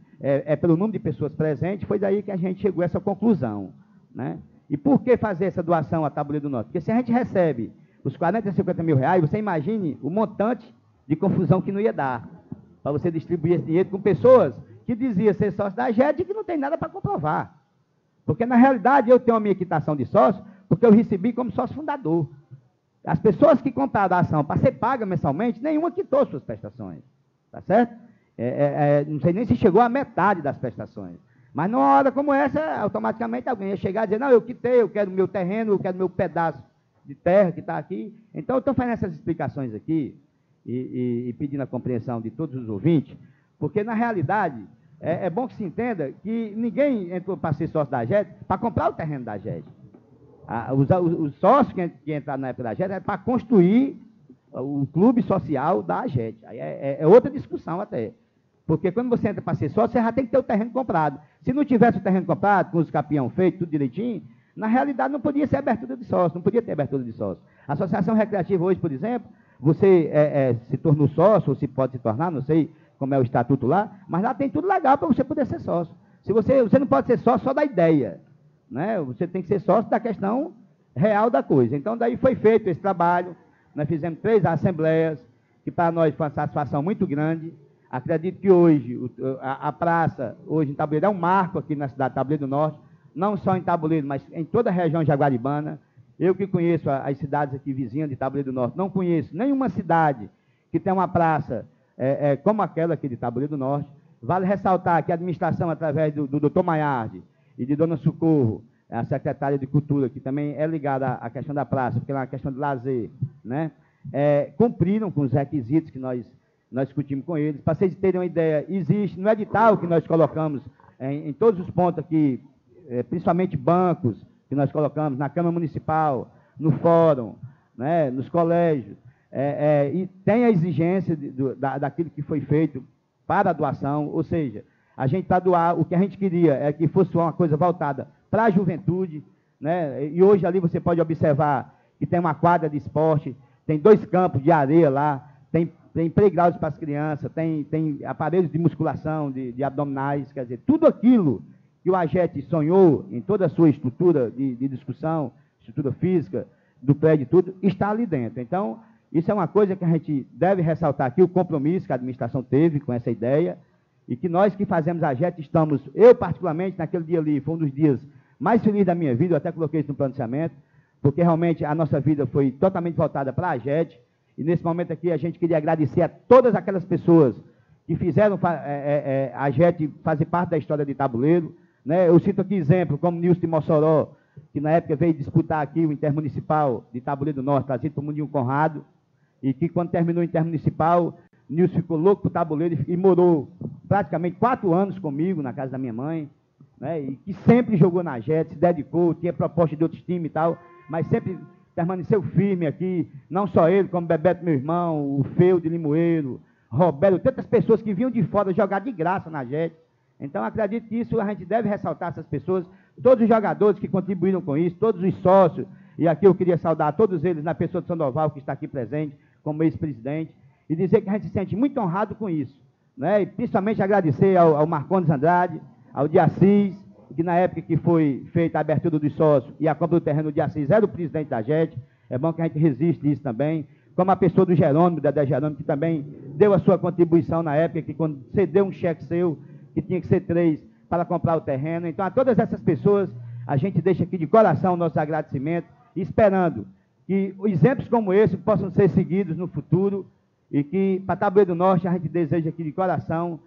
[SPEAKER 6] pelo número de pessoas presentes, foi daí que a gente chegou a essa conclusão, né? E por que fazer essa doação à Tabuleiro do Norte? Porque se a gente recebe os 40, 50 mil reais, você imagine o montante de confusão que não ia dar, para você distribuir esse dinheiro com pessoas que diziam ser sócio da AGET e que não tem nada para comprovar. Porque, na realidade, eu tenho a minha quitação de sócio, porque eu recebi como sócio fundador. As pessoas que compraram a ação para ser paga mensalmente, nenhuma quitou suas prestações. Tá certo? Não sei nem se chegou à metade das prestações. Mas, numa hora como essa, automaticamente alguém ia chegar e dizer, não, eu quitei, eu quero meu terreno, eu quero meu pedaço de terra que está aqui. Então, eu estou fazendo essas explicações aqui e pedindo a compreensão de todos os ouvintes, porque, na realidade, é bom que se entenda que ninguém entrou para ser sócio da AGET para comprar o terreno da AGET. Os sócios que entraram na época da AGET é para construir o clube social da AGET. Aí é outra discussão até. Porque quando você entra para ser sócio, você já tem que ter o terreno comprado. Se não tivesse o terreno comprado, com os capião feito, tudo direitinho, na realidade não podia ser abertura de sócio, não podia ter abertura de sócio. A associação recreativa hoje, por exemplo, você se tornou sócio, ou se pode se tornar, não sei como é o estatuto lá, mas lá tem tudo legal para você poder ser sócio. Você não pode ser sócio só da ideia, né? Você tem que ser sócio da questão real da coisa. Então, daí foi feito esse trabalho, nós fizemos 3 assembleias, que para nós foi uma satisfação muito grande. Acredito que hoje, a praça, hoje em Tabuleiro, é um marco aqui na cidade de Tabuleiro do Norte, não só em Tabuleiro, mas em toda a região jaguaribana. Eu que conheço as cidades aqui vizinhas de Tabuleiro do Norte, não conheço nenhuma cidade que tenha uma praça como aquela aqui de Tabuleiro do Norte. Vale ressaltar que a administração, através do doutor Maiardi e de dona Socorro, a secretária de Cultura, que também é ligada à questão da praça, porque é uma questão de lazer, né? Cumpriram com os requisitos que nós nós discutimos com eles. Para vocês terem uma ideia, existe no edital que nós colocamos em todos os pontos aqui, principalmente bancos, que nós colocamos na Câmara Municipal, no Fórum, né, nos colégios, e tem a exigência daquilo que foi feito para a doação, ou seja, a gente para doar, o que a gente queria é que fosse uma coisa voltada para a juventude, né, e hoje ali você pode observar que tem uma quadra de esporte, tem 2 campos de areia lá, tem playgrounds para as crianças, tem aparelhos de musculação, de abdominais, quer dizer, tudo aquilo que o AGET sonhou em toda a sua estrutura de discussão, estrutura física, do prédio e tudo, está ali dentro. Então, isso é uma coisa que a gente deve ressaltar aqui, o compromisso que a administração teve com essa ideia, e que nós que fazemos a AGET estamos, eu particularmente, naquele dia ali, foi um dos dias mais felizes da minha vida, eu até coloquei isso no pronunciamento, porque realmente a nossa vida foi totalmente voltada para a AGET, e nesse momento aqui a gente queria agradecer a todas aquelas pessoas que fizeram a AGET fazer parte da história de Tabuleiro, né? Eu cito aqui exemplo, como Nilson de Mossoró, que na época veio disputar aqui o Intermunicipal de Tabuleiro do Norte, trazido para o Mundinho Conrado, e que quando terminou o Intermunicipal, Nilson ficou louco para o Tabuleiro e morou praticamente 4 anos comigo na casa da minha mãe, né? E que sempre jogou na AGET, se dedicou, tinha proposta de outros times e tal, mas sempre permaneceu firme aqui, não só ele, como Bebeto, meu irmão, o Feu de Limoeiro, Roberto, tantas pessoas que vinham de fora jogar de graça na AGET. Então, acredito que isso a gente deve ressaltar essas pessoas, todos os jogadores que contribuíram com isso, todos os sócios, e aqui eu queria saudar todos eles, na pessoa de Sandoval, que está aqui presente, como ex-presidente, e dizer que a gente se sente muito honrado com isso, né? E principalmente agradecer ao Marcondes Andrade, ao de Assis, que na época que foi feita a abertura dos sócios e a compra do terreno de Assis era o presidente da AGET, é bom que a gente resiste isso também, como a pessoa do Jerônimo, da Jerônimo, que também deu a sua contribuição na época, que quando cedeu um cheque seu, que tinha que ser 3 para comprar o terreno. Então, a todas essas pessoas, a gente deixa aqui de coração o nosso agradecimento, esperando que exemplos como esse possam ser seguidos no futuro, e que, para Tabuleiro do Norte, a gente deseja aqui de coração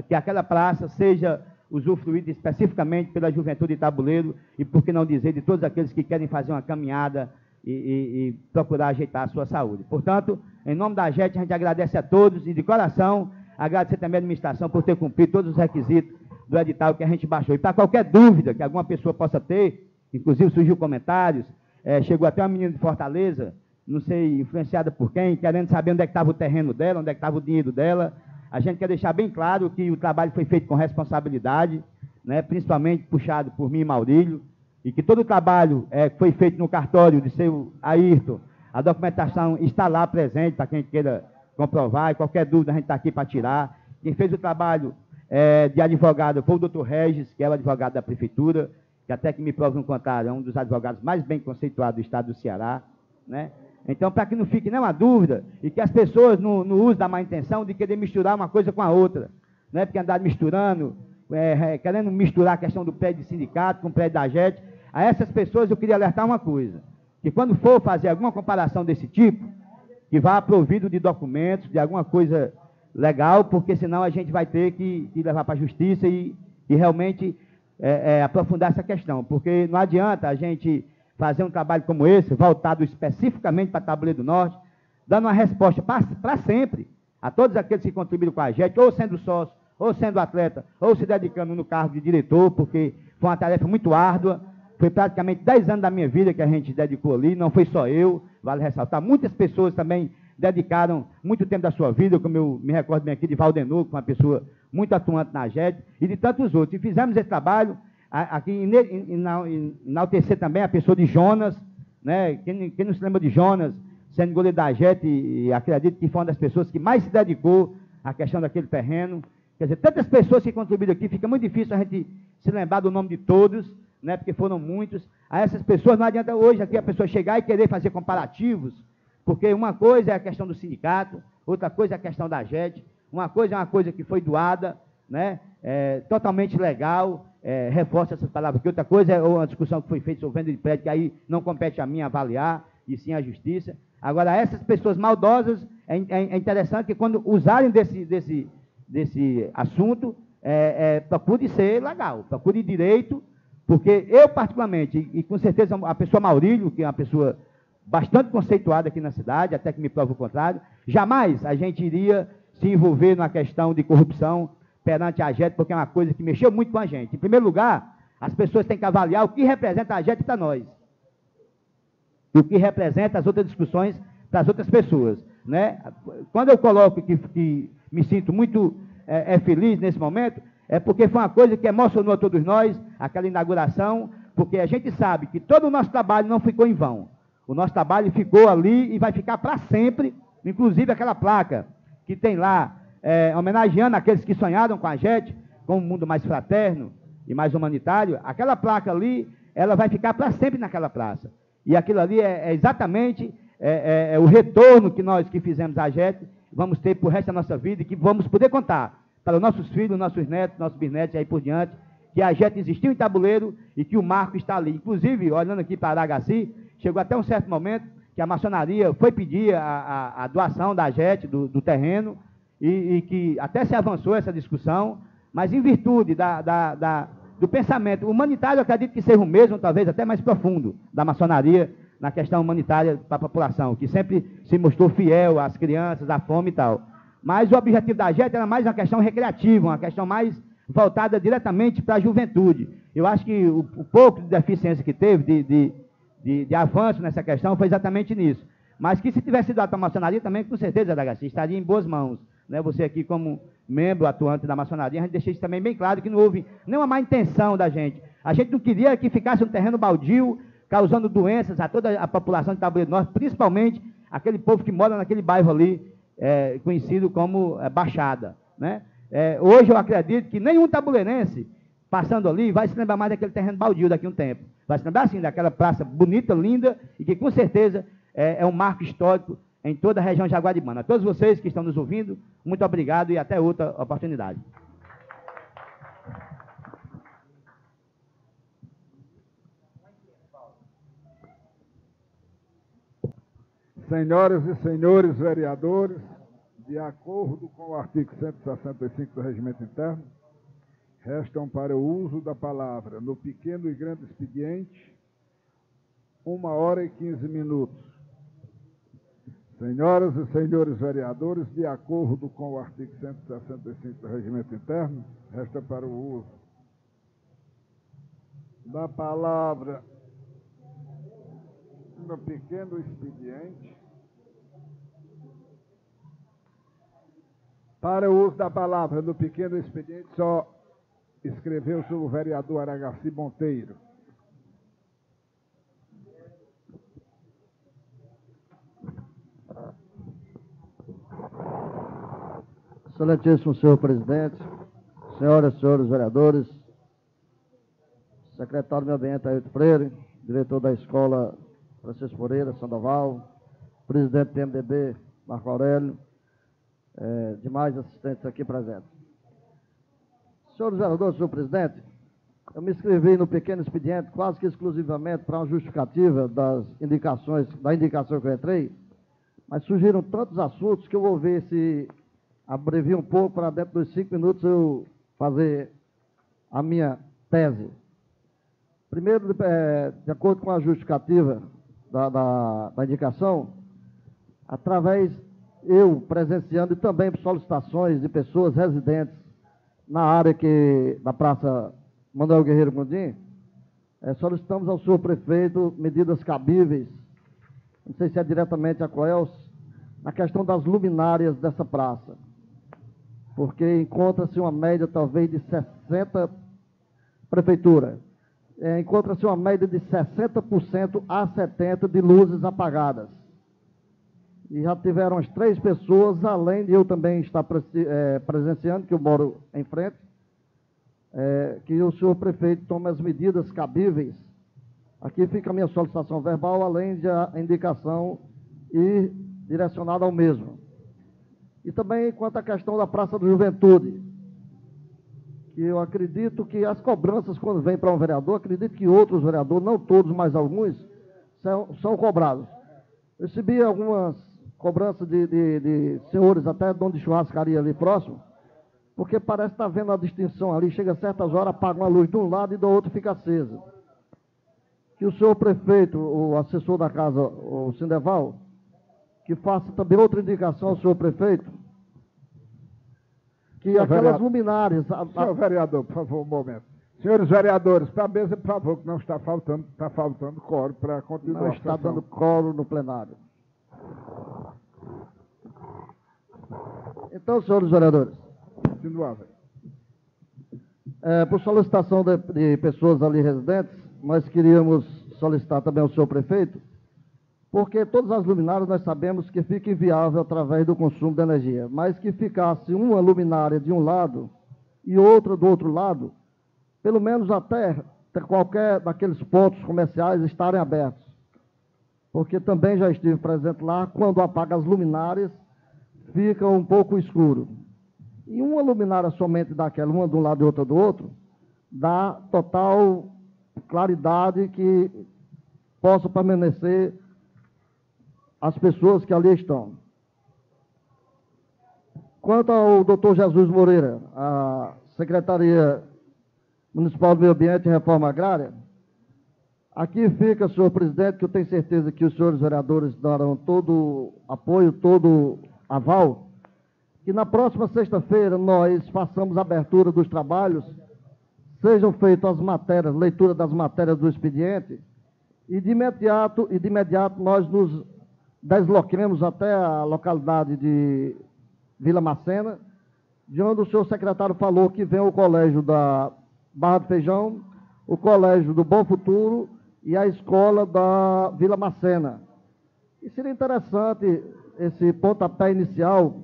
[SPEAKER 6] que aquela praça seja usufruída especificamente pela juventude de Tabuleiro, e, por que não dizer, de todos aqueles que querem fazer uma caminhada e procurar ajeitar a sua saúde. Portanto, em nome da AGET, a gente agradece a todos, e de coração, agradecer também a administração por ter cumprido todos os requisitos do edital que a gente baixou. E para qualquer dúvida que alguma pessoa possa ter, inclusive surgiu comentários, chegou até uma menina de Fortaleza, não sei, influenciada por quem, querendo saber onde é que estava o terreno dela, onde é que estava o dinheiro dela. A gente quer deixar bem claro que o trabalho foi feito com responsabilidade, né, principalmente puxado por mim e Maurílio, e que todo o trabalho foi feito no cartório de seu Ayrton, a documentação está lá presente para quem queira comprovar, e qualquer dúvida a gente está aqui para tirar. Quem fez o trabalho de advogado foi o doutor Regis, que é o advogado da Prefeitura, que até que me prova no contrário, é um dos advogados mais bem conceituados do estado do Ceará, né? Então, para que não fique nenhuma dúvida, e que as pessoas não usem da má intenção de querer misturar uma coisa com a outra, né? Porque andar misturando, querendo misturar a questão do prédio de sindicato com o prédio da AGET, a essas pessoas eu queria alertar uma coisa, que quando for fazer alguma comparação desse tipo, que vá provido de documentos, de alguma coisa legal, porque senão a gente vai ter que levar para a justiça e realmente aprofundar essa questão, porque não adianta a gente fazer um trabalho como esse, voltado especificamente para Tabuleiro do Norte, dando uma resposta para sempre a todos aqueles que contribuíram com a AGET, ou sendo sócio, ou sendo atleta, ou se dedicando no cargo de diretor, porque foi uma tarefa muito árdua, foi praticamente 10 anos da minha vida que a gente dedicou ali, não foi só eu, vale ressaltar, muitas pessoas também dedicaram muito tempo da sua vida, como eu me recordo bem aqui de Valdenor, que foi uma pessoa muito atuante na AGET, e de tantos outros. E fizemos esse trabalho, aqui enaltecer também a pessoa de Jonas, né? Quem não se lembra de Jonas, sendo goleiro da AGET, e acredito que foi uma das pessoas que mais se dedicou à questão daquele terreno. Quer dizer, tantas pessoas que contribuíram aqui, fica muito difícil a gente se lembrar do nome de todos, né? Porque foram muitos. A essas pessoas não adianta hoje aqui a pessoa chegar e querer fazer comparativos, porque uma coisa é a questão do sindicato, outra coisa é a questão da AGET, uma coisa é uma coisa que foi doada, né? Totalmente legal, reforça essas palavras, que outra coisa é uma discussão que foi feita sobre venda de prédio, que aí não compete a mim avaliar, e sim a justiça. Agora, essas pessoas maldosas, é interessante que quando usarem desse assunto, procure ser legal, procure direito, porque eu particularmente, e com certeza a pessoa Maurílio, que é uma pessoa bastante conceituada aqui na cidade, até que me prova o contrário. Jamais a gente iria se envolver numa questão de corrupção perante a AGET, porque é uma coisa que mexeu muito com a gente. Em primeiro lugar, as pessoas têm que avaliar o que representa a AGET para nós. E o que representa as outras discussões para as outras pessoas. Né? Quando eu coloco que me sinto muito feliz nesse momento, é porque foi uma coisa que emocionou a todos nós, aquela inauguração, porque a gente sabe que todo o nosso trabalho não ficou em vão. O nosso trabalho ficou ali e vai ficar para sempre, inclusive aquela placa que tem lá, homenageando aqueles que sonharam com a AGET, com um mundo mais fraterno e mais humanitário, aquela placa ali, ela vai ficar para sempre naquela praça. E aquilo ali é exatamente o retorno que nós que fizemos a AGET vamos ter por resto da nossa vida e que vamos poder contar para os nossos filhos, nossos netos, nossos bisnetos e aí por diante, que a AGET existiu em Tabuleiro e que o marco está ali. Inclusive, olhando aqui para Aragaci, chegou até um certo momento que a maçonaria foi pedir a doação da AGET, do terreno, e que até se avançou essa discussão, mas em virtude do pensamento humanitário, eu acredito que seja o mesmo, talvez até mais profundo, da maçonaria na questão humanitária para a população, que sempre se mostrou fiel às crianças, à fome e tal. Mas o objetivo da AGET era mais uma questão recreativa, uma questão mais voltada diretamente para a juventude. Eu acho que o pouco de deficiência que teve, de avanço nessa questão, foi exatamente nisso. Mas que se tivesse dado para a maçonaria também, com certeza, Aragaci, estaria em boas mãos. Né? Você aqui, como membro atuante da maçonaria, a gente deixa isso também bem claro, que não houve nenhuma má intenção da gente. A gente não queria que ficasse um terreno baldio, causando doenças a toda a população de Tabuleiro Norte, principalmente aquele povo que mora naquele bairro ali, conhecido como Baixada. Né? Hoje eu acredito que nenhum tabuleirense, passando ali, vai se lembrar mais daquele terreno baldio daqui a um tempo. Vai se lembrar, sim, daquela praça bonita, linda, e que, com certeza, é um marco histórico em toda a região jaguaribana. A todos vocês que estão nos ouvindo, muito obrigado e até outra oportunidade.
[SPEAKER 1] Senhoras e senhores vereadores, de acordo com o artigo 165 do Regimento Interno, restam para o uso da palavra no pequeno e grande expediente 1 hora e 15 minutos. Senhoras e senhores vereadores, de acordo com o artigo 165 do Regimento Interno, resta para o uso da palavra no pequeno expediente. Para o uso da palavra no pequeno expediente, só escreveu-se o vereador Aragaci Monteiro.
[SPEAKER 2] Excelentíssimo senhor presidente, senhoras e senhores vereadores, secretário do Meio Ambiente Ailton Freire, diretor da escola Francisco Moreira, Sandoval, presidente do PMDB, Marco Aurélio, demais assistentes aqui presentes. Senhores vereadores, senhor presidente, eu me inscrevi no pequeno expediente quase que exclusivamente para uma justificativa da indicação que eu entrei, mas surgiram tantos assuntos que eu vou ver se abrevio um pouco para dentro dos 5 minutos eu fazer a minha tese. Primeiro, de acordo com a justificativa da indicação, através eu presenciando e também por solicitações de pessoas residentes na área da Praça Manuel Guerreiro Gondim, solicitamos ao senhor prefeito medidas cabíveis, não sei se é diretamente a Coelce, na questão das luminárias dessa praça, porque encontra-se uma média talvez de 60, prefeitura, encontra-se uma média de 60% a 70% de luzes apagadas. E já tiveram as 3 pessoas, além de eu também estar presenciando, que eu moro em frente, que o senhor prefeito tome as medidas cabíveis. Aqui fica a minha solicitação verbal, além da indicação e direcionada ao mesmo. E também quanto à questão da Praça da Juventude, que eu acredito que as cobranças, quando vêm para um vereador, acredito que outros vereadores, não todos, mas alguns, são cobrados. Eu recebi algumas cobranças de senhores, até dono de churrascaria ali próximo, porque parece estar vendo a distinção ali, chega a certas horas, apaga uma luz de um lado e do outro fica acesa. que o senhor prefeito, o assessor da casa, o Sindeval, que faça também outra indicação ao senhor prefeito, que aquelas luminárias...
[SPEAKER 1] Senhor vereador, por favor, um momento. Senhores vereadores, para a mesa, por favor, que não está faltando quórum para continuar.
[SPEAKER 2] Não está dando quórum no plenário. Então, senhores vereadores,
[SPEAKER 1] Continuava.
[SPEAKER 2] Por solicitação de pessoas ali residentes, nós queríamos solicitar também ao senhor prefeito, porque todas as luminárias nós sabemos que fica inviável através do consumo de energia, mas que ficasse uma luminária de um lado e outra do outro lado, pelo menos até qualquer daqueles pontos comerciais estarem abertos. Porque também já estive presente lá, quando apaga as luminárias, fica um pouco escuro. E uma luminária somente daquela, uma de um lado e outra do outro, dá total claridade que possa permanecer as pessoas que ali estão. Quanto ao doutor Jesus Moreira, a Secretaria Municipal do Meio Ambiente e Reforma Agrária, aqui fica, senhor presidente, que eu tenho certeza que os senhores vereadores darão todo o apoio, todo o aval, que na próxima sexta-feira nós façamos a abertura dos trabalhos, sejam feitas as matérias, leitura das matérias do expediente, e de imediato nós nos desloquemos até a localidade de Vila Macena, de onde o senhor secretário falou que vem o colégio da Barra do Feijão, o colégio do Bom Futuro e a escola da Vila Macena. E seria interessante esse pontapé inicial,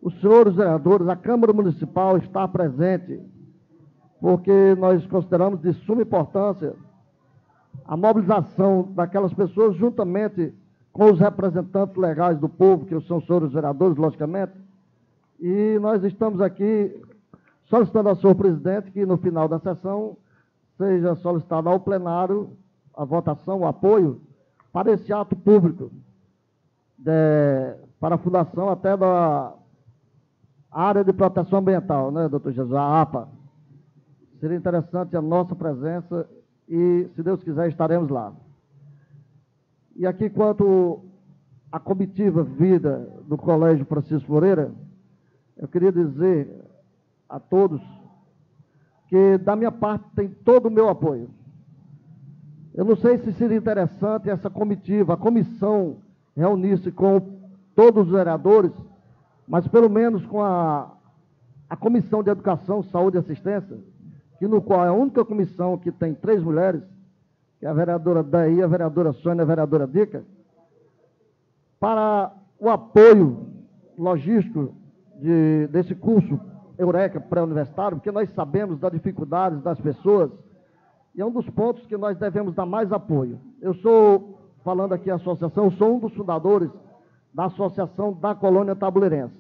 [SPEAKER 2] os senhores vereadores, a Câmara Municipal estar presente, porque nós consideramos de suma importância a mobilização daquelas pessoas juntamente com os representantes legais do povo, que são os senhores vereadores, logicamente, e nós estamos aqui solicitando ao senhor presidente que no final da sessão seja solicitado ao plenário a votação, o apoio para esse ato público, para a fundação até da área de proteção ambiental, né, doutor Jesus, a APA. Seria interessante a nossa presença e, se Deus quiser, estaremos lá. E aqui, quanto à comitiva vida do Colégio Francisco Moreira, eu queria dizer a todos que, da minha parte, tem todo o meu apoio. Eu não sei se seria interessante essa comitiva, a comissão, reunir-se com todos os vereadores, mas pelo menos com a Comissão de Educação, Saúde e Assistência, que no qual é a única comissão que tem 3 mulheres, que é a vereadora Daí, a vereadora Sônia e a vereadora Dica, para o apoio logístico desse curso Eureka pré-universitário, porque nós sabemos das dificuldades das pessoas, e é um dos pontos que nós devemos dar mais apoio. Eu sou, falando aqui a associação, eu sou um dos fundadores da Associação da Colônia Tabuleirense,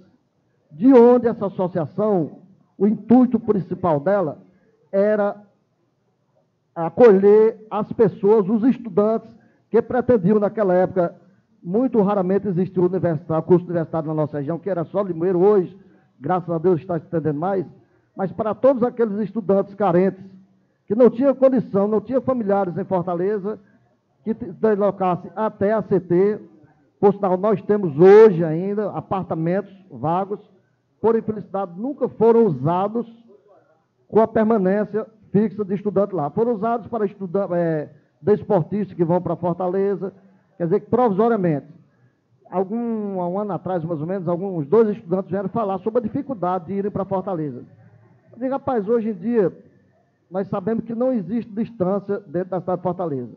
[SPEAKER 2] de onde essa associação, o intuito principal dela, era acolher as pessoas, os estudantes que pretendiam naquela época, muito raramente existia curso universitário na nossa região, que era só Limoeiro, hoje, graças a Deus, está se estendendo mais, mas para todos aqueles estudantes carentes, que não tinham condição, não tinham familiares em Fortaleza, que deslocassem até a CT, por sinal, nós temos hoje ainda apartamentos vagos, por infelicidade, nunca foram usados com a permanência fixa de estudante lá. Foram usados para desportistas que vão para Fortaleza, quer dizer que provisoriamente. Há um ano atrás, mais ou menos, alguns 2 estudantes vieram falar sobre a dificuldade de irem para Fortaleza. Eu digo, rapaz, hoje em dia, nós sabemos que não existe distância dentro da cidade de Fortaleza,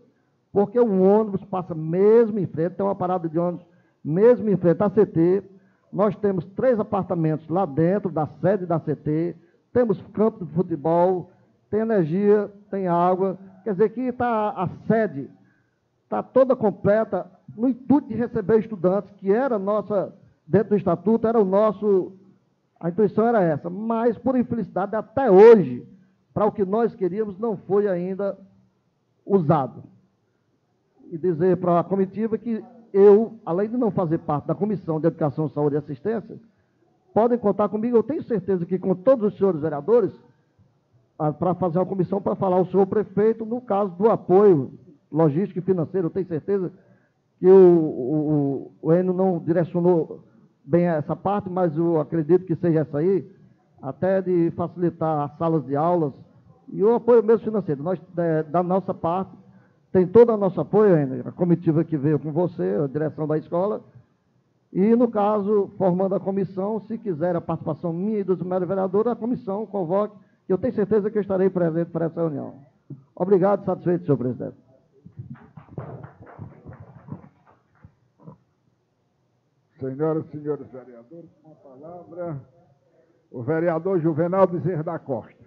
[SPEAKER 2] porque um ônibus passa mesmo em frente, tem uma parada de ônibus mesmo em frente à CT, nós temos 3 apartamentos lá dentro da sede da CT, temos campo de futebol, tem energia, tem água, quer dizer que a sede está toda completa no intuito de receber estudantes, que era nossa, dentro do estatuto, a intuição era essa, mas por infelicidade até hoje, para o que nós queríamos, não foi ainda usado. E dizer para a comitiva que eu, além de não fazer parte da Comissão de Educação, Saúde e Assistência, podem contar comigo, eu tenho certeza que com todos os senhores vereadores, para fazer uma comissão para falar ao senhor prefeito, no caso do apoio logística e financeira. Eu tenho certeza que o Enio não direcionou bem essa parte, mas eu acredito que seja essa aí, até de facilitar as salas de aulas e o apoio mesmo financeiro. Nós, da nossa parte, tem todo o nosso apoio, Enio, a comitiva que veio com você, a direção da escola, e, no caso, formando a comissão, se quiser a participação minha e dos meus vereadores, a comissão convoque, que eu tenho certeza que eu estarei presente para essa reunião. Obrigado, satisfeito, senhor presidente.
[SPEAKER 1] Senhoras e senhores vereadores, com a palavra, o vereador Juvenal Bezerra da Costa.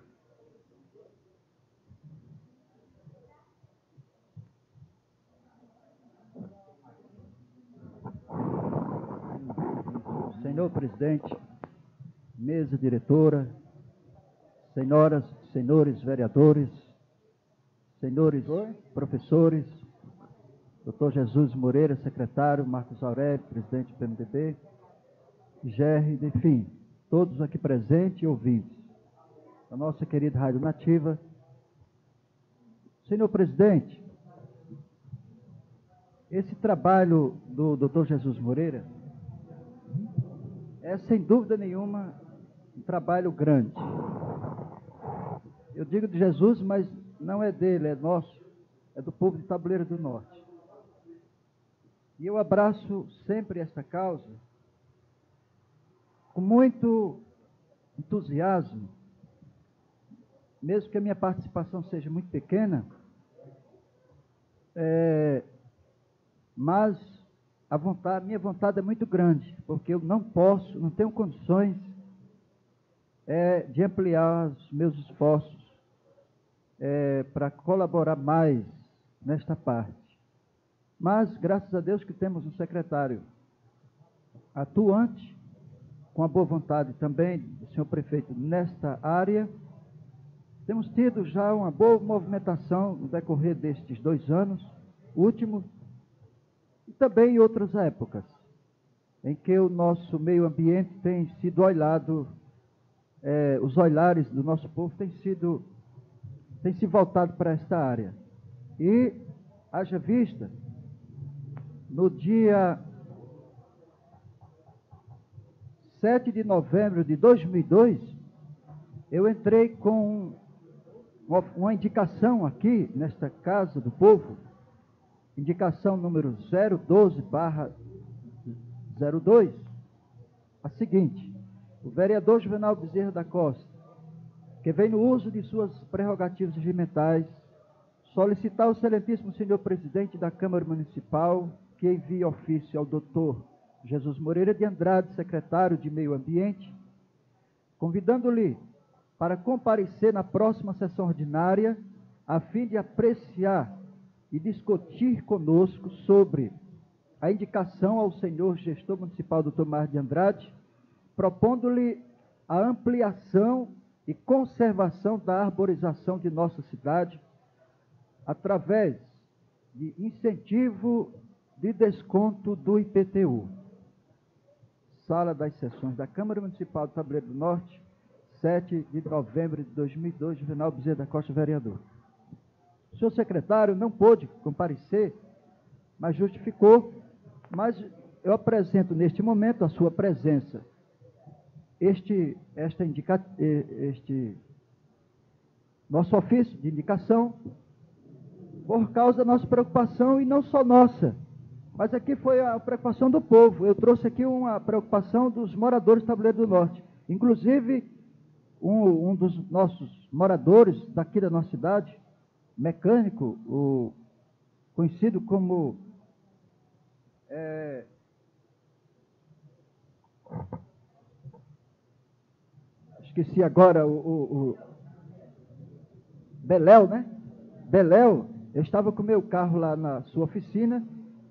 [SPEAKER 7] Senhor presidente, mesa diretora, senhoras e senhores vereadores, senhores professores, doutor Jesus Moreira, secretário, Marcos Aurélio, presidente do PMDB, Gerry, enfim, todos aqui presentes e ouvintes, a nossa querida Rádio Nativa. Senhor presidente, esse trabalho do doutor Jesus Moreira é, sem dúvida nenhuma, um trabalho grande. Eu digo de Jesus, mas não é dele, é nosso, é do povo de Tabuleiro do Norte. E eu abraço sempre esta causa com muito entusiasmo, mesmo que a minha participação seja muito pequena, mas minha vontade é muito grande, porque eu não tenho condições de ampliar os meus esforços para colaborar mais nesta parte. Mas, graças a Deus que temos um secretário atuante, com a boa vontade também do senhor prefeito nesta área. Temos tido já uma boa movimentação no decorrer destes 2 anos, último, e também em outras épocas, em que o nosso meio ambiente tem sido olhado, os olhares do nosso povo têm se voltado para esta área. E, haja vista, no dia 7 de novembro de 2002, eu entrei com uma indicação aqui, nesta Casa do Povo, indicação número 012/02, a seguinte: o vereador Juvenal Bezerra da Costa, que vem no uso de suas prerrogativas regimentais, solicitar ao excelentíssimo senhor presidente da Câmara Municipal que envie ofício ao doutor Jesus Moreira de Andrade, secretário de Meio Ambiente, convidando-lhe para comparecer na próxima sessão ordinária, a fim de apreciar e discutir conosco sobre a indicação ao senhor gestor municipal, doutor Mar de Andrade, propondo-lhe a ampliação e conservação da arborização de nossa cidade, através de incentivo de desconto do IPTU. Sala das Sessões da Câmara Municipal do Tabuleiro do Norte, 7 de novembro de 2002, Juvenal Bezerra da Costa, vereador. O senhor secretário não pôde comparecer, mas justificou, mas eu apresento neste momento a sua presença, este nosso ofício de indicação, por causa da nossa preocupação, e não só nossa, mas aqui foi a preocupação do povo. Eu trouxe aqui uma preocupação dos moradores do Tabuleiro do Norte. Inclusive, um dos nossos moradores daqui da nossa cidade, mecânico, conhecido como esqueci agora, o Beléu, né? Beléu, eu estava com o meu carro lá na sua oficina,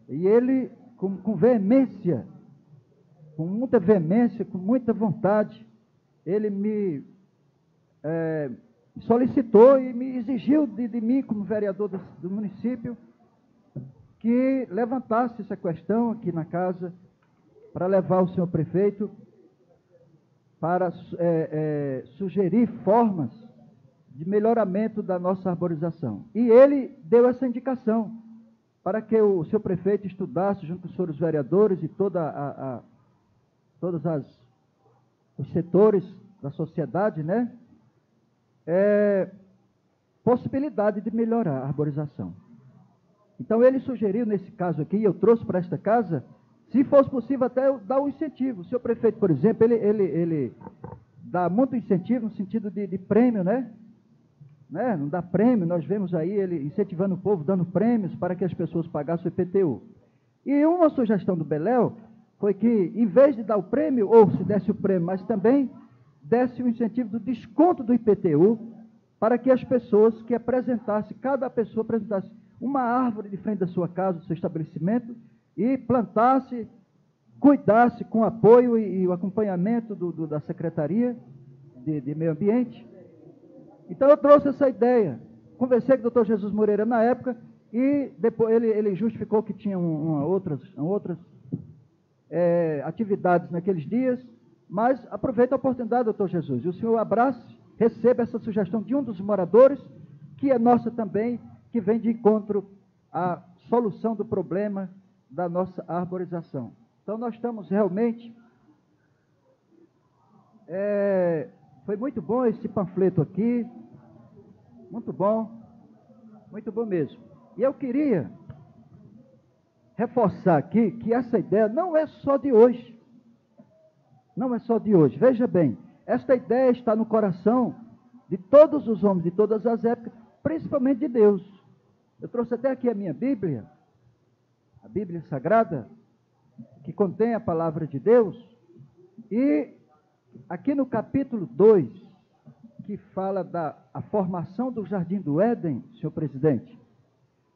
[SPEAKER 7] e ele, com veemência, com muita veemência, com muita vontade, ele me solicitou e me exigiu de mim, como vereador do município, que levantasse essa questão aqui na casa, para levar ao senhor prefeito, para sugerir formas de melhoramento da nossa arborização. E ele deu essa indicação, para que o senhor prefeito estudasse junto com os senhores vereadores e todos os setores da sociedade, né? Possibilidade de melhorar a arborização. Então ele sugeriu nesse caso aqui, eu trouxe para esta casa, se fosse possível até dar um incentivo. O senhor prefeito, por exemplo, ele dá muito incentivo no sentido de prêmio, né? Não dá prêmio, nós vemos aí ele incentivando o povo, dando prêmios para que as pessoas pagassem o IPTU. E uma sugestão do Beléu foi que, em vez de dar o prêmio, ou se desse o prêmio, mas também desse o incentivo do desconto do IPTU, para que as pessoas que apresentassem, cada pessoa apresentasse uma árvore de frente da sua casa, do seu estabelecimento, e plantasse, cuidasse com o apoio e o acompanhamento da Secretaria de Meio Ambiente. Então eu trouxe essa ideia, conversei com o Dr. Jesus Moreira na época, e depois ele justificou que tinha outras atividades naqueles dias, mas aproveita a oportunidade, doutor Jesus, e o senhor abrace, receba essa sugestão de um dos moradores, que é nossa também, que vem de encontro à solução do problema da nossa arborização. Então nós estamos realmente... Foi muito bom esse panfleto aqui, muito bom mesmo. E eu queria reforçar aqui que essa ideia não é só de hoje. Não é só de hoje. Veja bem, esta ideia está no coração de todos os homens de todas as épocas, principalmente de Deus. Eu trouxe até aqui a minha Bíblia, a Bíblia Sagrada, que contém a palavra de Deus, e aqui no capítulo 2, que fala da formação do Jardim do Éden, senhor presidente,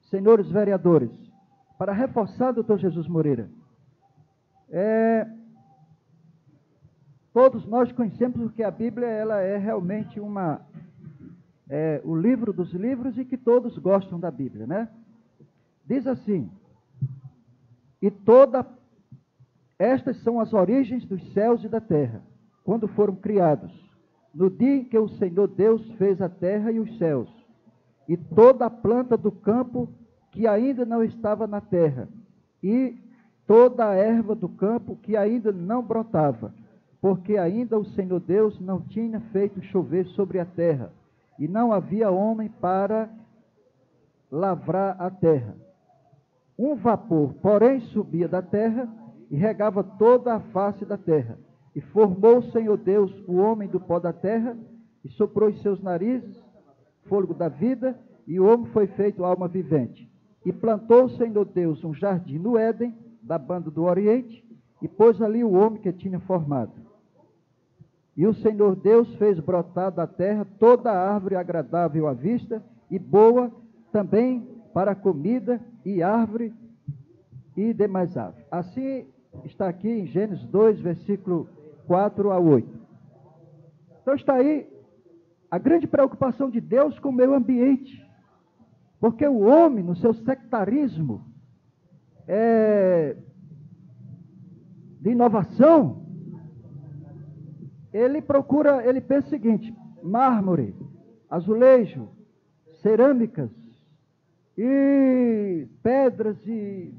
[SPEAKER 7] senhores vereadores, para reforçar, doutor Jesus Moreira, todos nós conhecemos que a Bíblia ela é realmente o livro dos livros e que todos gostam da Bíblia, né? Diz assim: e estas são as origens dos céus e da terra, quando foram criados, no dia em que o Senhor Deus fez a terra e os céus, e toda a planta do campo que ainda não estava na terra, e toda a erva do campo que ainda não brotava, porque ainda o Senhor Deus não tinha feito chover sobre a terra, e não havia homem para lavrar a terra. Um vapor, porém, subia da terra e regava toda a face da terra. E formou o Senhor Deus o homem do pó da terra, e soprou em seus narizes fôlego da vida, e o homem foi feito alma vivente. E plantou o Senhor Deus um jardim no Éden, da banda do Oriente, e pôs ali o homem que tinha formado. E o Senhor Deus fez brotar da terra toda a árvore agradável à vista, e boa também para a comida, e árvore e demais árvores. Assim está aqui em Gênesis 2, versículo 4 a 8. Então está aí a grande preocupação de Deus com o meio ambiente. Porque o homem, no seu sectarismo de inovação, ele pensa o seguinte: mármore, azulejo, cerâmicas e pedras e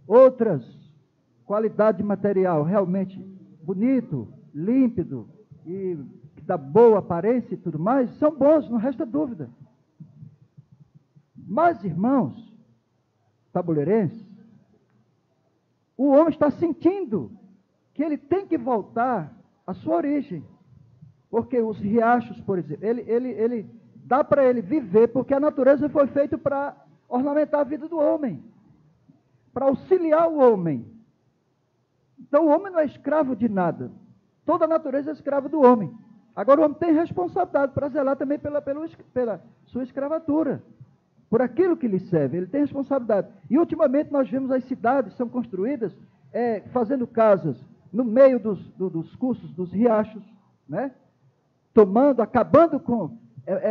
[SPEAKER 7] outras qualidade de material realmente bonito, límpido e que dá boa aparência e tudo mais, são bons, não resta dúvida. Mas, irmãos tabuleirenses, o homem está sentindo que ele tem que voltar à sua origem. Porque os riachos, por exemplo, ele dá para ele viver, porque a natureza foi feita para ornamentar a vida do homem, para auxiliar o homem. Então o homem não é escravo de nada. Toda a natureza é escrava do homem. Agora o homem tem responsabilidade para zelar também pela sua escravatura, por aquilo que lhe serve. Ele tem responsabilidade. E ultimamente nós vemos as cidades são construídas fazendo casas no meio dos cursos, dos riachos, né? Acabando com,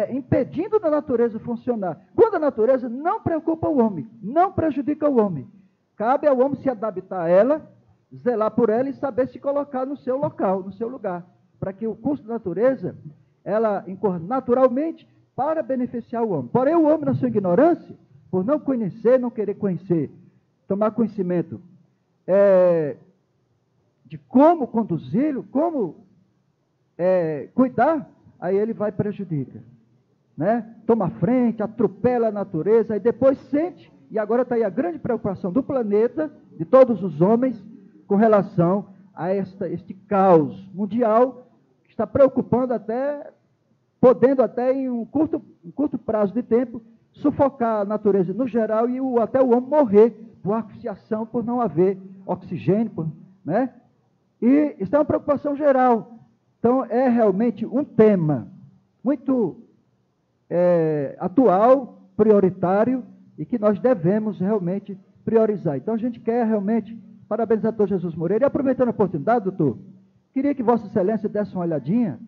[SPEAKER 7] impedindo da natureza funcionar. Quando a natureza não preocupa o homem, não prejudica o homem, cabe ao homem se adaptar a ela, zelar por ela e saber se colocar no seu local, no seu lugar, para que o curso da natureza, ela incorra naturalmente para beneficiar o homem. Porém, o homem, na sua ignorância, por não conhecer, não querer conhecer, tomar conhecimento de como conduzi-lo, como cuidar, aí ele vai e prejudica. Né? Toma frente, atropela a natureza, e depois sente, e agora está aí a grande preocupação do planeta, de todos os homens, com relação a este caos mundial, que está preocupando podendo até em um curto prazo de tempo, sufocar a natureza no geral e até o homem morrer por asfixiação, por não haver oxigênio, né? E isso é uma preocupação geral. Então, é realmente um tema muito atual, prioritário, e que nós devemos realmente priorizar. Então, a gente quer realmente parabenizar o doutor Jesus Moreira. E aproveitando a oportunidade, doutor, queria que Vossa Excelência desse uma olhadinha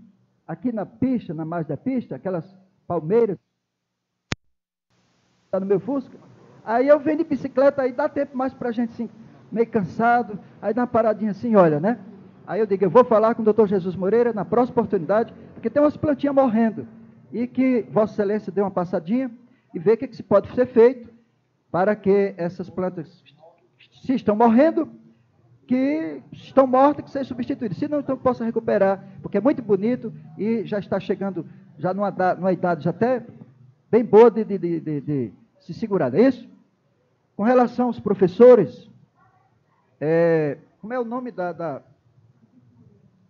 [SPEAKER 7] aqui na pista, na margem da pista, aquelas palmeiras, está no meu Fusca. Aí eu venho de bicicleta, aí dá tempo mais para a gente, assim, meio cansado, aí dá uma paradinha assim, olha, né? Aí eu digo, eu vou falar com o doutor Jesus Moreira na próxima oportunidade, porque tem umas plantinhas morrendo, e que Vossa Excelência dê uma passadinha e vê o que se pode ser feito para que essas plantas, se estão morrendo, que estão mortas, que sejam substituídas. Se não, então possa recuperar, porque é muito bonito e já está chegando já numa idade já até bem boa de se segurar, não é isso? Com relação aos professores, como é o nome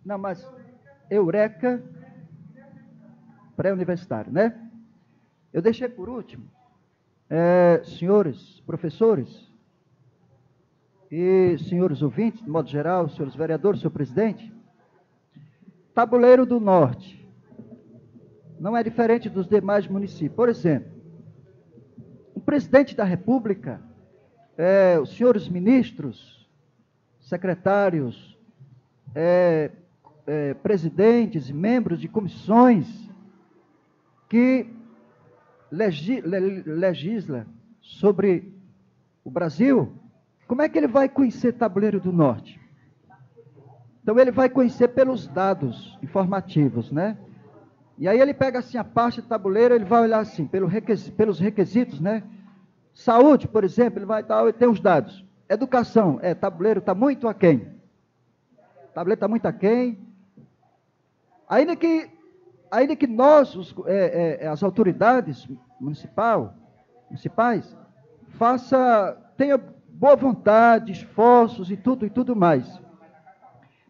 [SPEAKER 7] não, mas Eureka pré-universitário, né? Eu deixei por último, senhores professores e senhores ouvintes, de modo geral, senhores vereadores, senhor presidente, Tabuleiro do Norte não é diferente dos demais municípios. Por exemplo, o presidente da República, os senhores ministros, secretários, presidentes e membros de comissões que legisla sobre o Brasil, como é que ele vai conhecer Tabuleiro do Norte? Então, ele vai conhecer pelos dados informativos, né? E aí ele pega assim a parte do tabuleiro, ele vai olhar assim, pelos requisitos, né? Saúde, por exemplo, ele vai dar, ele tem os dados. Educação, tabuleiro está muito aquém. Tabuleiro está muito aquém. Ainda que nós, as autoridades municipais, tenha boa vontade, esforços e tudo mais.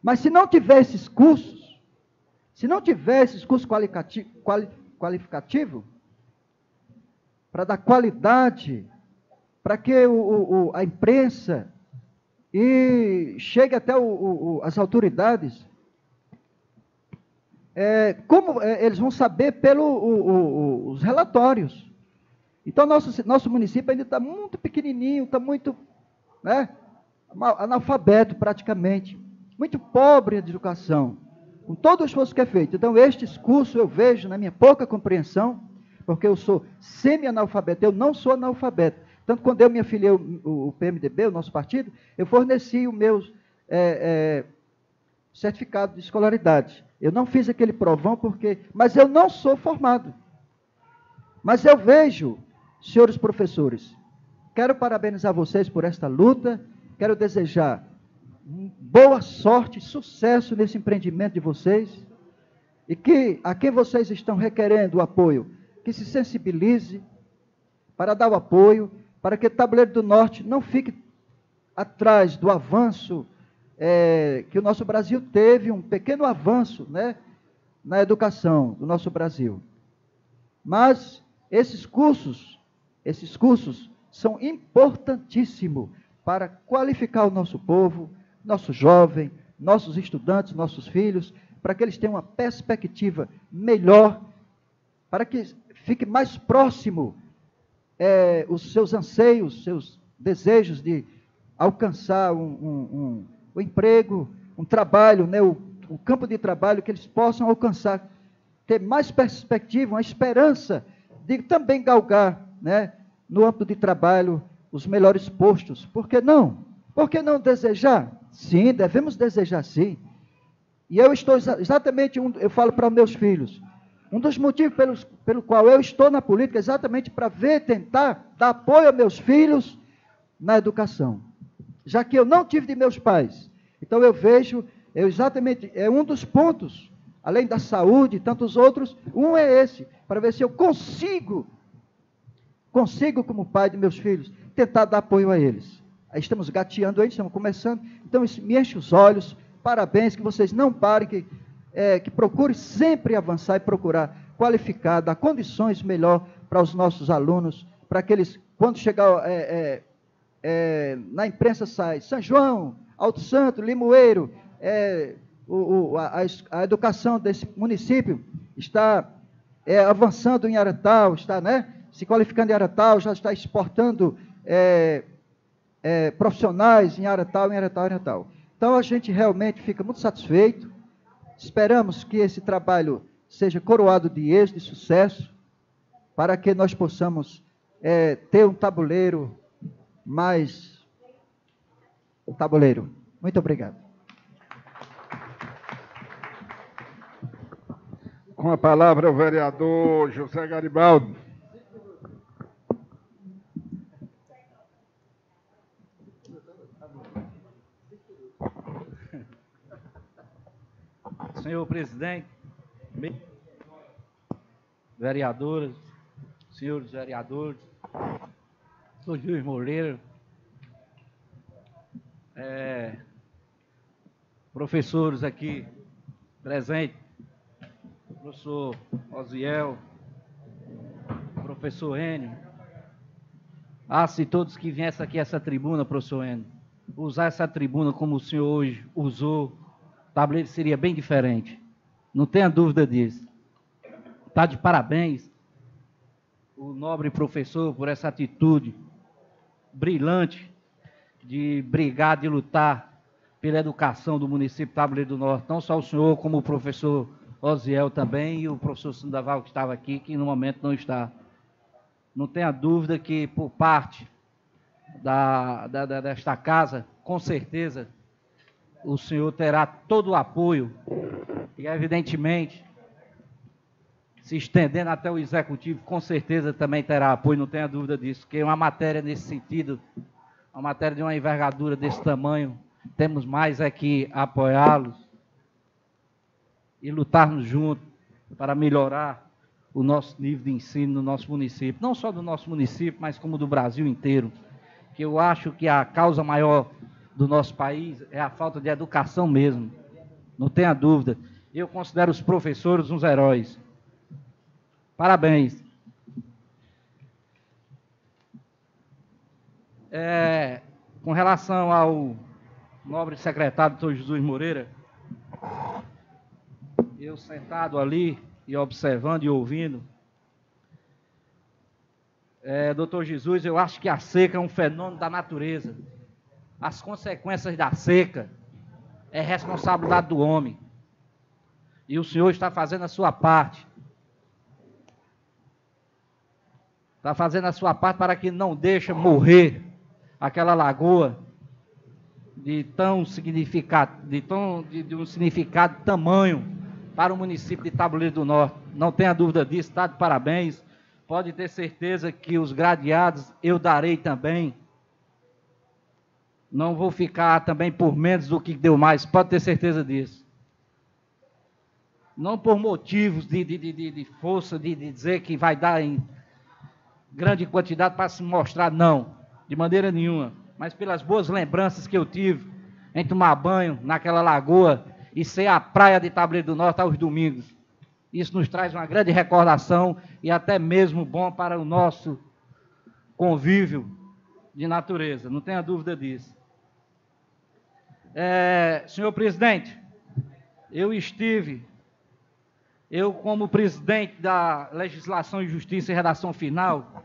[SPEAKER 7] Mas se não tiver esses cursos, qualificativo, para dar qualidade, para que a imprensa chegue até as autoridades, como eles vão saber pelos relatórios. Então, nosso município ainda está muito pequenininho, está muito analfabeto praticamente, muito pobre de educação, com todo o esforço que é feito. Então, estes cursos eu vejo, na minha pouca compreensão, porque eu sou semi-analfabeto, eu não sou analfabeto. Tanto quando eu me afiliei o PMDB, o nosso partido, eu forneci o meu certificado de escolaridade. Eu não fiz aquele provão, mas eu não sou formado. Mas eu vejo, senhores professores, quero parabenizar vocês por esta luta, quero desejar boa sorte, sucesso nesse empreendimento de vocês, e que a quem vocês estão requerendo o apoio, que se sensibilize para dar o apoio, para que o Tabuleiro do Norte não fique atrás do avanço que o nosso Brasil teve, um pequeno avanço, né, na educação do nosso Brasil. Mas esses cursos são importantíssimos para qualificar o nosso povo, nosso jovem, nossos estudantes, nossos filhos, para que eles tenham uma perspectiva melhor, para que fique mais próximo os seus anseios, seus desejos de alcançar um emprego, um trabalho, né, o campo de trabalho, que eles possam alcançar, ter mais perspectiva, uma esperança de também galgar, né, no âmbito de trabalho, os melhores postos. Por que não? Por que não desejar? Sim, devemos desejar sim. E eu estou exatamente, eu falo para meus filhos, Um dos motivos pelo qual eu estou na política é exatamente para tentar dar apoio a meus filhos na educação. Já que eu não tive de meus pais. Então eu vejo, exatamente, é um dos pontos, além da saúde e tantos outros, um é esse, para ver se eu consigo, como pai de meus filhos, tentar dar apoio a eles. Aí estamos gateando aí, estamos começando, então isso me enche os olhos, parabéns, que vocês não parem, que procurem sempre avançar e procurar qualificar, dar condições melhor para os nossos alunos, para que eles, quando chegar na imprensa sai São João, Alto Santo, Limoeiro, a educação desse município está avançando em Aratau, está, né, se qualificando em Aratau, já está exportando profissionais em Aratau. Então a gente realmente fica muito satisfeito, esperamos que esse trabalho seja coroado de êxito e sucesso, para que nós possamos ter um tabuleiro mais... Muito obrigado.
[SPEAKER 1] Com a palavra o vereador José Garibaldi.
[SPEAKER 8] Senhor presidente, vereadoras, senhores vereadores, sou Juiz Moreira, professores aqui presentes, professor Osiel, professor Enio, se todos que viessem aqui a essa tribuna, professor Enio, usar essa tribuna como o senhor hoje usou, o tabuleiro seria bem diferente, não tenha dúvida disso. Está de parabéns o nobre professor por essa atitude brilhante de brigar, de lutar pela educação do município de Tabuleiro do Norte, não só o senhor, como o professor Osiel também, e o professor Sandoval, que estava aqui, que no momento não está. Não tenha dúvida que, por parte desta casa, com certeza, o senhor terá todo o apoio, e evidentemente, se estendendo até o executivo, com certeza também terá apoio, não tenha dúvida disso, porque uma matéria nesse sentido, uma matéria de uma envergadura desse tamanho, temos mais é que apoiá-los e lutarmos juntos para melhorar o nosso nível de ensino no nosso município, não só do nosso município, mas como do Brasil inteiro, que eu acho que a causa maior do nosso país é a falta de educação mesmo, não tenha dúvida. Eu considero os professores uns heróis. Parabéns. Com relação ao nobre secretário, doutor Jesus Moreira, eu sentado ali e observando e ouvindo, doutor Jesus, eu acho que a seca é um fenômeno da natureza. As consequências da seca é responsabilidade do homem. E o senhor está fazendo a sua parte. Está fazendo a sua parte para que não deixe morrer aquela lagoa de um significado tamanho para o município de Tabuleiro do Norte. Não tenha dúvida disso, está de parabéns. Pode ter certeza que os gradeados eu darei também. Não vou ficar também por menos do que deu mais, pode ter certeza disso. Não por motivos de força, de dizer que vai dar em grande quantidade para se mostrar, não, de maneira nenhuma, mas pelas boas lembranças que eu tive em tomar banho naquela lagoa e ser a praia de Tabuleiro do Norte aos domingos. Isso nos traz uma grande recordação e até mesmo bom para o nosso convívio de natureza, não tenha dúvida disso. Senhor presidente, eu como presidente da Legislação e Justiça e Redação Final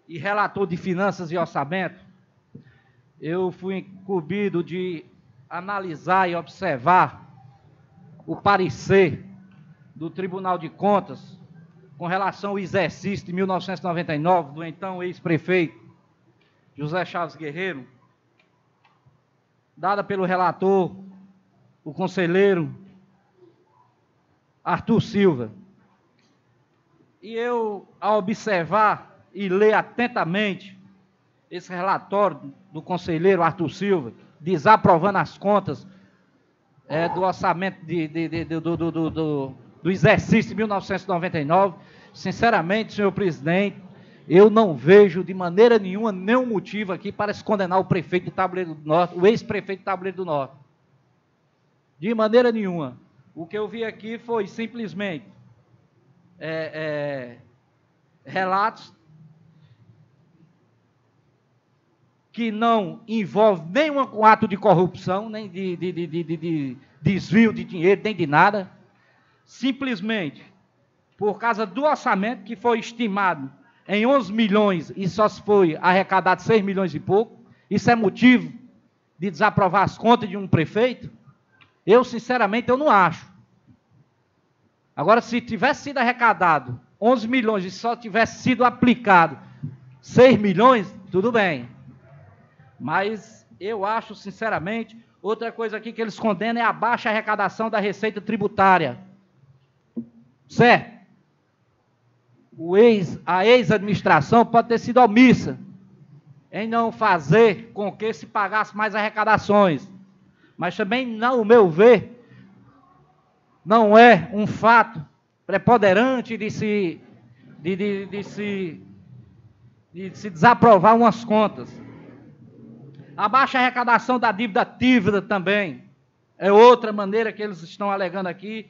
[SPEAKER 8] e relator de Finanças e Orçamento, eu fui incumbido de analisar e observar o parecer do Tribunal de Contas com relação ao exercício de 1999 do então ex-prefeito José Chaves Guerreiro, dada pelo relator, o conselheiro Arthur Silva. E eu, ao observar e ler atentamente esse relatório do conselheiro Arthur Silva, desaprovando as contas do orçamento do exercício de 1999, sinceramente, senhor presidente, eu não vejo de maneira nenhuma nenhum motivo aqui para se condenar o prefeito de Tabuleiro do Norte, o ex-prefeito de Tabuleiro do Norte. De maneira nenhuma. O que eu vi aqui foi simplesmente relatos que não envolvem nenhum ato de corrupção, nem de desvio de dinheiro, nem de nada. Simplesmente por causa do orçamento que foi estimado em 11 milhões e só se foi arrecadado 6 milhões e pouco. Isso é motivo de desaprovar as contas de um prefeito? Eu, sinceramente, eu não acho. Agora, se tivesse sido arrecadado 11 milhões e só tivesse sido aplicado 6 milhões, tudo bem. Mas eu acho, sinceramente, outra coisa aqui que eles condenam é a baixa arrecadação da receita tributária. Certo? A ex-administração pode ter sido omissa em não fazer com que se pagasse mais arrecadações. Mas também, no meu ver, não é um fato preponderante de se desaprovar umas contas. A baixa arrecadação da dívida ativa também é outra maneira que eles estão alegando aqui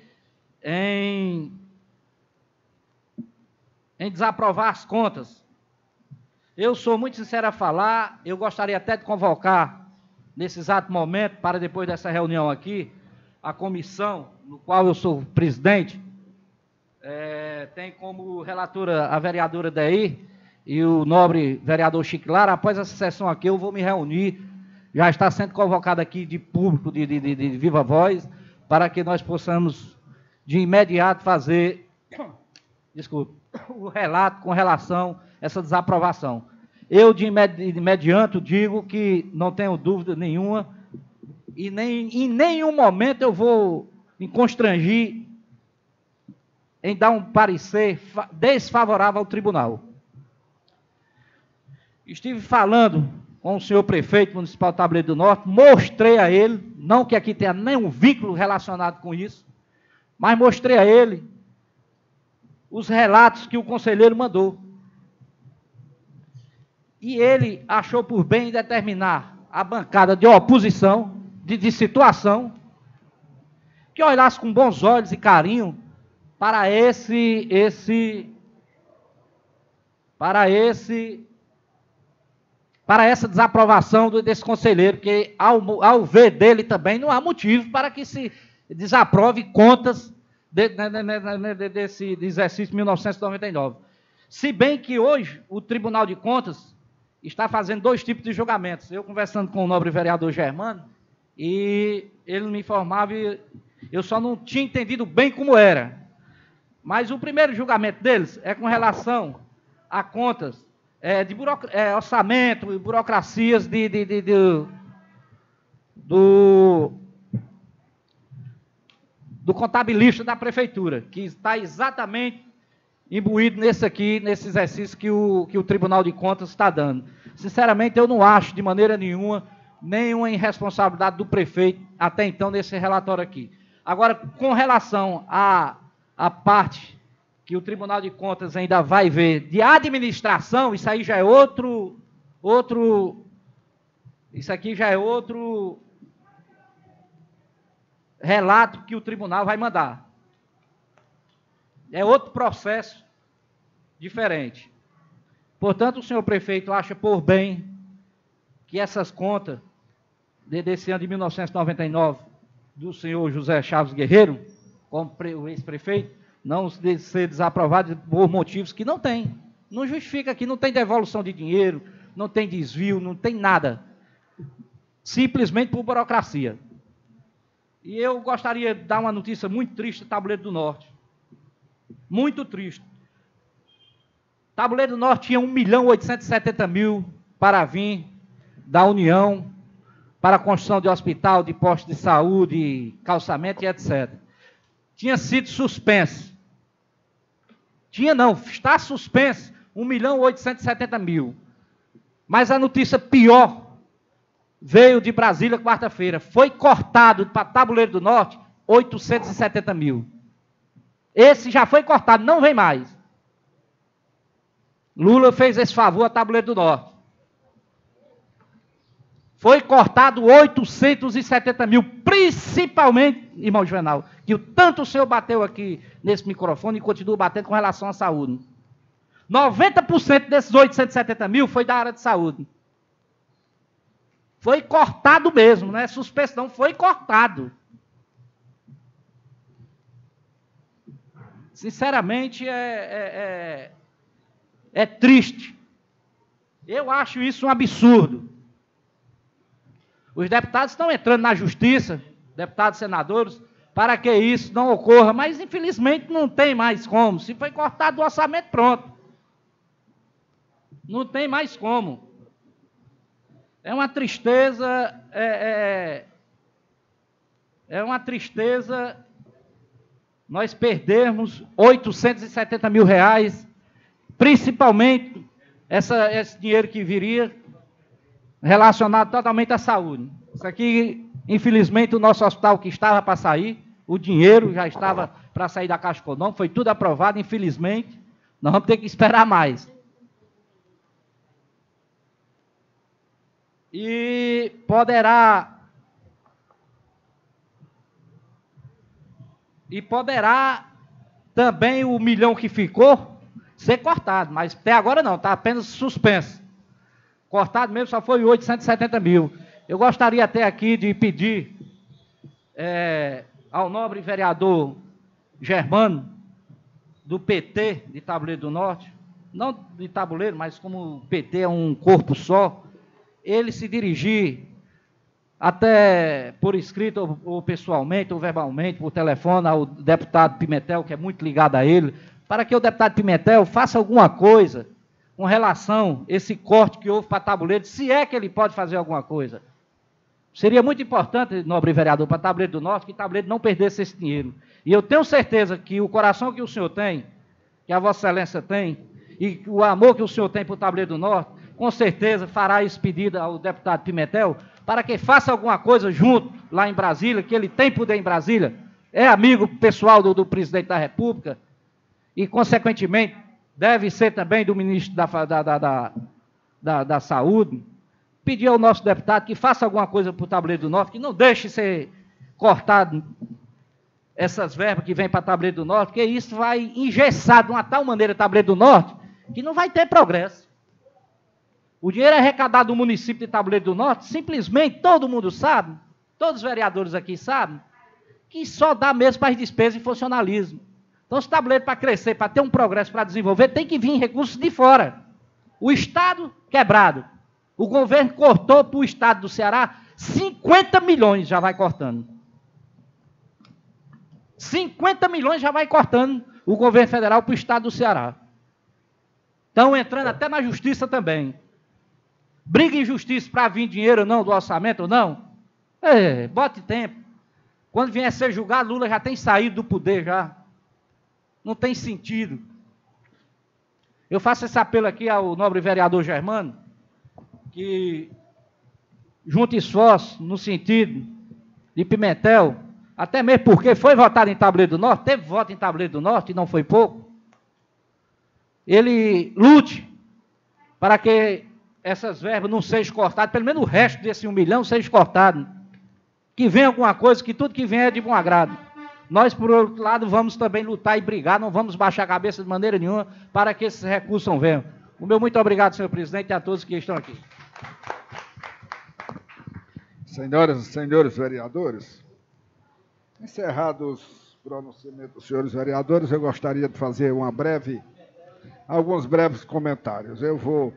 [SPEAKER 8] em desaprovar as contas. Eu sou muito sincero a falar, eu gostaria até de convocar, nesse exato momento, para depois dessa reunião aqui, a comissão, no qual eu sou presidente, tem como relatora a vereadora Deir e o nobre vereador Chico Lara. Após essa sessão aqui, eu vou me reunir, já está sendo convocado aqui de público, de viva voz, para que nós possamos, de imediato, fazer, o relato com relação a essa desaprovação. Eu, de imediato, digo que não tenho dúvida nenhuma, e em nenhum momento eu vou me constrangir em dar um parecer desfavorável ao tribunal. Estive falando com o senhor prefeito municipal de Tabuleiro do Norte, mostrei a ele, não que aqui tenha nenhum vínculo relacionado com isso, mas mostrei a ele os relatos que o conselheiro mandou. E ele achou por bem determinar a bancada de oposição, de situação, que olhasse com bons olhos e carinho para essa desaprovação desse conselheiro, porque ao ver dele também não há motivo para que se desaprove contas desse exercício de 1999. Se bem que hoje o Tribunal de Contas está fazendo 2 tipos de julgamentos. Eu conversando com o nobre vereador Germano, e ele me informava, eu só não tinha entendido bem como era. Mas o primeiro julgamento deles é com relação a contas de orçamento, burocracias do contabilista da prefeitura, que está exatamente imbuído nesse exercício que o Tribunal de Contas está dando. Sinceramente, eu não acho de maneira nenhuma irresponsabilidade do prefeito até então nesse relatório aqui. Agora, com relação à parte que o Tribunal de Contas ainda vai ver de administração, isso aí já é isso aqui já é outro relato que o tribunal vai mandar. É outro processo diferente. Portanto, o senhor prefeito acha por bem que essas contas desse ano de 1999 do senhor José Chaves Guerreiro, como o ex-prefeito, não ser desaprovadas por motivos que não tem. Não justifica que não tem devolução de dinheiro, não tem desvio, não tem nada. Simplesmente por burocracia. E eu gostaria de dar uma notícia muito triste do Tabuleiro do Norte. Muito triste. Tabuleiro do Norte tinha 1.870.000 para vir da União para a construção de hospital, de postos de saúde, calçamento e etc. tinha sido suspenso. Tinha não, está suspenso 1.870.000. Mas a notícia pior veio de Brasília quarta-feira. Foi cortado para Tabuleiro do Norte 870.000. Esse já foi cortado, não vem mais. Lula fez esse favor a Tabuleiro do Norte. Foi cortado 870.000, principalmente, irmão Juvenal, que o tanto o senhor bateu aqui nesse microfone e continua batendo com relação à saúde. 90% desses 870.000 foi da área de saúde. Foi cortado mesmo, não é suspenso não, foi cortado. Sinceramente, é triste. Eu acho isso um absurdo. Os deputados estão entrando na justiça, deputados e senadores, para que isso não ocorra, mas infelizmente não tem mais como. Se foi cortado o orçamento, pronto. Não tem mais como. É uma tristeza, é uma tristeza nós perdermos 870.000 reais, principalmente esse dinheiro que viria relacionado totalmente à saúde. Isso aqui, infelizmente, o nosso hospital que estava para sair, o dinheiro já estava para sair da Caixa Econômica, foi tudo aprovado, infelizmente, nós vamos ter que esperar mais. E poderá também o 1 milhão que ficou ser cortado, mas até agora não, está apenas suspenso. Cortado mesmo só foi 870.000. Eu gostaria até aqui de pedir ao nobre vereador Germano, do PT de Tabuleiro do Norte, não de Tabuleiro, mas como o PT é um corpo só, ele se dirigir até por escrito ou pessoalmente ou verbalmente, por telefone, ao deputado Pimentel, que é muito ligado a ele, para que o deputado Pimentel faça alguma coisa com relação a esse corte que houve para Tabuleiro, se é que ele pode fazer alguma coisa. Seria muito importante, nobre vereador, para Tabuleiro do Norte, que Tabuleiro não perdesse esse dinheiro. E eu tenho certeza que o coração que o senhor tem, que a Vossa Excelência tem, e o amor que o senhor tem para o Tabuleiro do Norte, com certeza fará esse pedido ao deputado Pimentel, para que faça alguma coisa junto, lá em Brasília, que ele tem poder em Brasília, é amigo pessoal do presidente da República, e, consequentemente, deve ser também do ministro da Saúde, pedir ao nosso deputado que faça alguma coisa para o Tabuleiro do Norte, que não deixe ser cortado essas verbas que vêm para o Tabuleiro do Norte, porque isso vai engessar de uma tal maneira o Tabuleiro do Norte, que não vai ter progresso. O dinheiro arrecadado do município de Tabuleiro do Norte, simplesmente todo mundo sabe, todos os vereadores aqui sabem, que só dá mesmo para as despesas e funcionalismo. Então, esse Tabuleiro, para crescer, para ter um progresso, para desenvolver, tem que vir recursos de fora. O Estado quebrado. O governo cortou para o Estado do Ceará 50 milhões, já vai cortando. 50 milhões já vai cortando o governo federal para o Estado do Ceará. Estão entrando até na justiça também. Briga em justiça para vir dinheiro ou não, do orçamento ou não. Bote tempo. Quando vier a ser julgado, Lula já tem saído do poder já. Não tem sentido. Eu faço esse apelo aqui ao nobre vereador Germano, que junte esforço no sentido de Pimentel, até mesmo porque foi votado em Tabuleiro do Norte, teve voto em Tabuleiro do Norte e não foi pouco. Ele lute para que essas verbas não sejam cortadas, pelo menos o resto desse 1 milhão seja cortado. Que venha alguma coisa, que tudo que vem é de bom agrado. Nós, por outro lado, vamos também lutar e brigar, não vamos baixar a cabeça de maneira nenhuma para que esses recursos não venham. O meu muito obrigado, senhor presidente, e a todos que estão aqui.
[SPEAKER 1] Senhoras e senhores vereadores, encerrados os pronunciamentos dos senhores vereadores, eu gostaria de fazer alguns breves comentários. Eu vou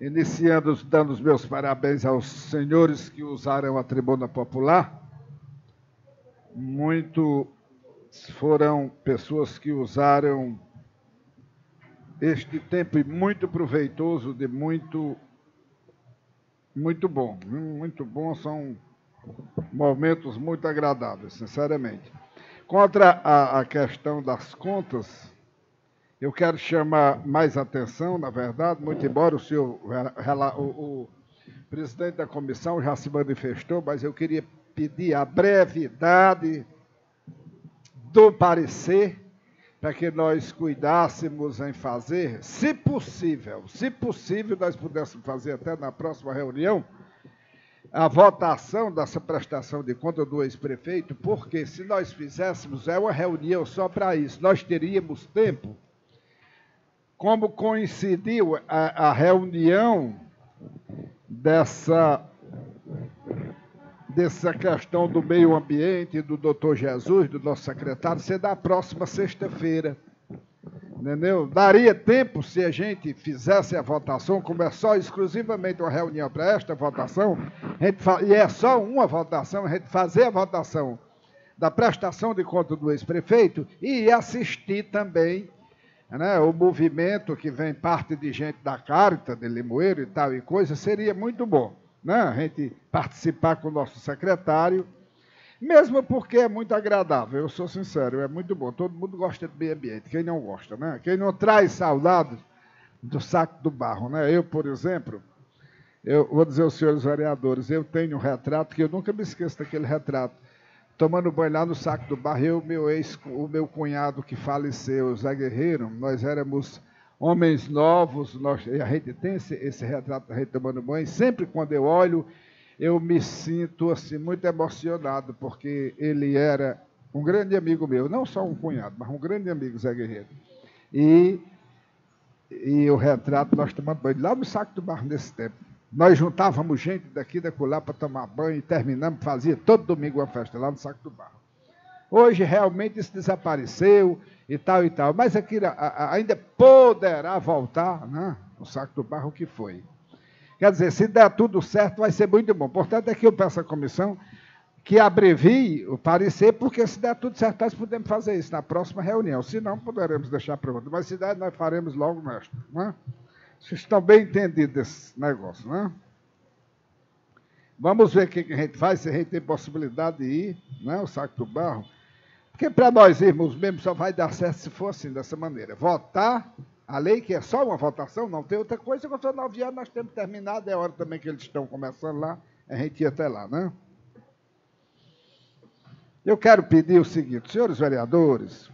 [SPEAKER 1] iniciando dando os meus parabéns aos senhores que usaram a tribuna popular. Foram pessoas que usaram este tempo muito proveitoso, muito bom, são momentos muito agradáveis, sinceramente. Contra a questão das contas, eu quero chamar mais atenção, na verdade, muito embora o senhor, o presidente da comissão já se manifestou, mas eu queria pedir a brevidade do parecer, para que nós cuidássemos em fazer, se possível, nós pudéssemos fazer até na próxima reunião, a votação dessa prestação de conta do ex-prefeito, porque se nós fizéssemos uma reunião só para isso, nós teríamos tempo. Como coincidiu a reunião dessa questão do meio ambiente, do doutor Jesus, do nosso secretário, ser da próxima sexta-feira. Entendeu? Daria tempo se a gente fizesse a votação, como é só exclusivamente uma reunião para esta votação, e é só uma votação, a gente fazer a votação da prestação de conta do ex-prefeito e assistir também, né, o movimento que vem parte de gente da Caritas, de Limoeiro e tal e coisa, seria muito bom, né, a gente participar com o nosso secretário, mesmo porque é muito agradável, eu sou sincero, é muito bom, todo mundo gosta de meio ambiente, quem não gosta, né? Quem não traz saudade do saco do barro, né? Eu, por exemplo, eu vou dizer aos senhores vereadores, eu tenho um retrato, que eu nunca me esqueço daquele retrato, tomando banho lá no saco do barro, eu, o meu cunhado que faleceu, o Zé Guerreiro, nós éramos homens novos, a gente tem esse retrato da gente tomando banho, sempre quando eu olho, eu me sinto assim, muito emocionado, porque ele era um grande amigo meu, não só um cunhado, mas um grande amigo, Zé Guerreiro. E o retrato, nós tomamos banho lá no saco do barro nesse tempo. Nós juntávamos gente daqui e dacolá para tomar banho e terminamos, fazia todo domingo uma festa lá no saco do barro. Hoje realmente isso desapareceu e tal, mas aquilo ainda poderá voltar, né? O saco do barro que foi. Quer dizer, se der tudo certo, vai ser muito bom. Portanto, é que eu peço à comissão que abrevie o parecer, porque se der tudo certo, nós podemos fazer isso na próxima reunião. Se não, poderemos deixar para outra. Mas se der, nós faremos logo nesta. Né? Vocês estão bem entendidos desse negócio, né? Vamos ver o que a gente faz, se a gente tem possibilidade de ir, né? O saco do barro. Porque para nós irmos mesmo, só vai dar certo se for assim, dessa maneira. Votar a lei, que é só uma votação, não tem outra coisa, quando são 9 anos nós temos terminado, é a hora também que eles estão começando lá, a gente ia até lá, né? Eu quero pedir o seguinte, senhores vereadores,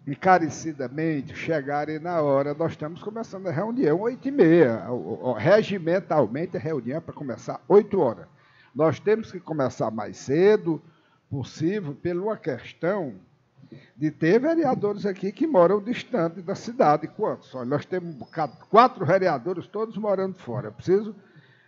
[SPEAKER 1] encarecidamente, chegarem na hora, nós estamos começando a reunião 8h30, regimentalmente a reunião é para começar 8 horas. Nós temos que começar mais cedo possível, pela uma questão de ter vereadores aqui que moram distante da cidade. Quantos? Olha, nós temos 4 vereadores, todos morando fora.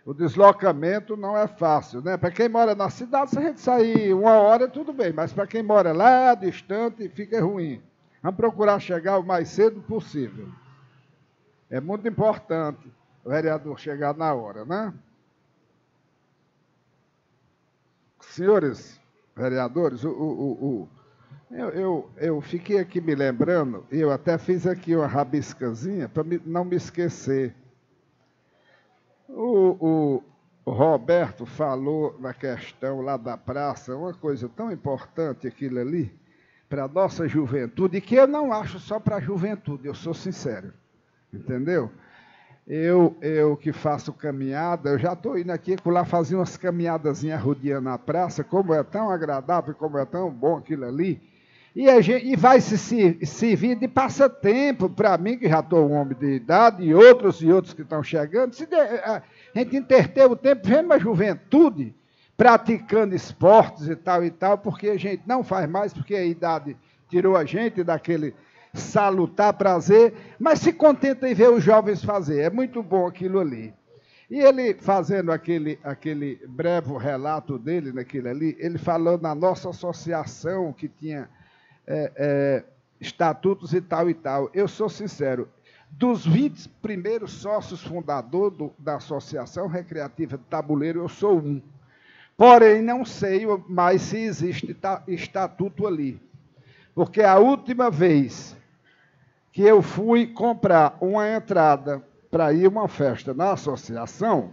[SPEAKER 1] O deslocamento não é fácil, né? Para quem mora na cidade, se a gente sair 1 hora, tudo bem, mas para quem mora lá distante, fica ruim. Vamos procurar chegar o mais cedo possível. É muito importante o vereador chegar na hora, né? Senhores vereadores, eu fiquei aqui me lembrando, e eu até fiz aqui uma rabiscazinha para não me esquecer. O Roberto falou na questão lá da praça, uma coisa tão importante aquilo ali, para a nossa juventude, que eu não acho só para a juventude, eu sou sincero, entendeu? Eu que faço caminhada, eu já estou indo aqui lá fazer umas caminhadazinhas rodeando a praça, como é tão agradável, como é tão bom aquilo ali, e vai se servir de passatempo para mim, que já estou um homem de idade, e outros que estão chegando, a gente interter o tempo vendo a juventude praticando esportes e tal, porque a gente não faz mais, porque a idade tirou a gente daquele salutar prazer, mas se contenta em ver os jovens fazer, é muito bom aquilo ali. E ele, fazendo aquele breve relato dele naquilo ali, ele falou na nossa associação que tinha estatutos e tal. Eu sou sincero, dos 20 primeiros sócios fundadores da Associação Recreativa de Tabuleiro, eu sou um. Porém, não sei mais se existe estatuto ali. Porque a última vez que eu fui comprar uma entrada para ir a uma festa na associação,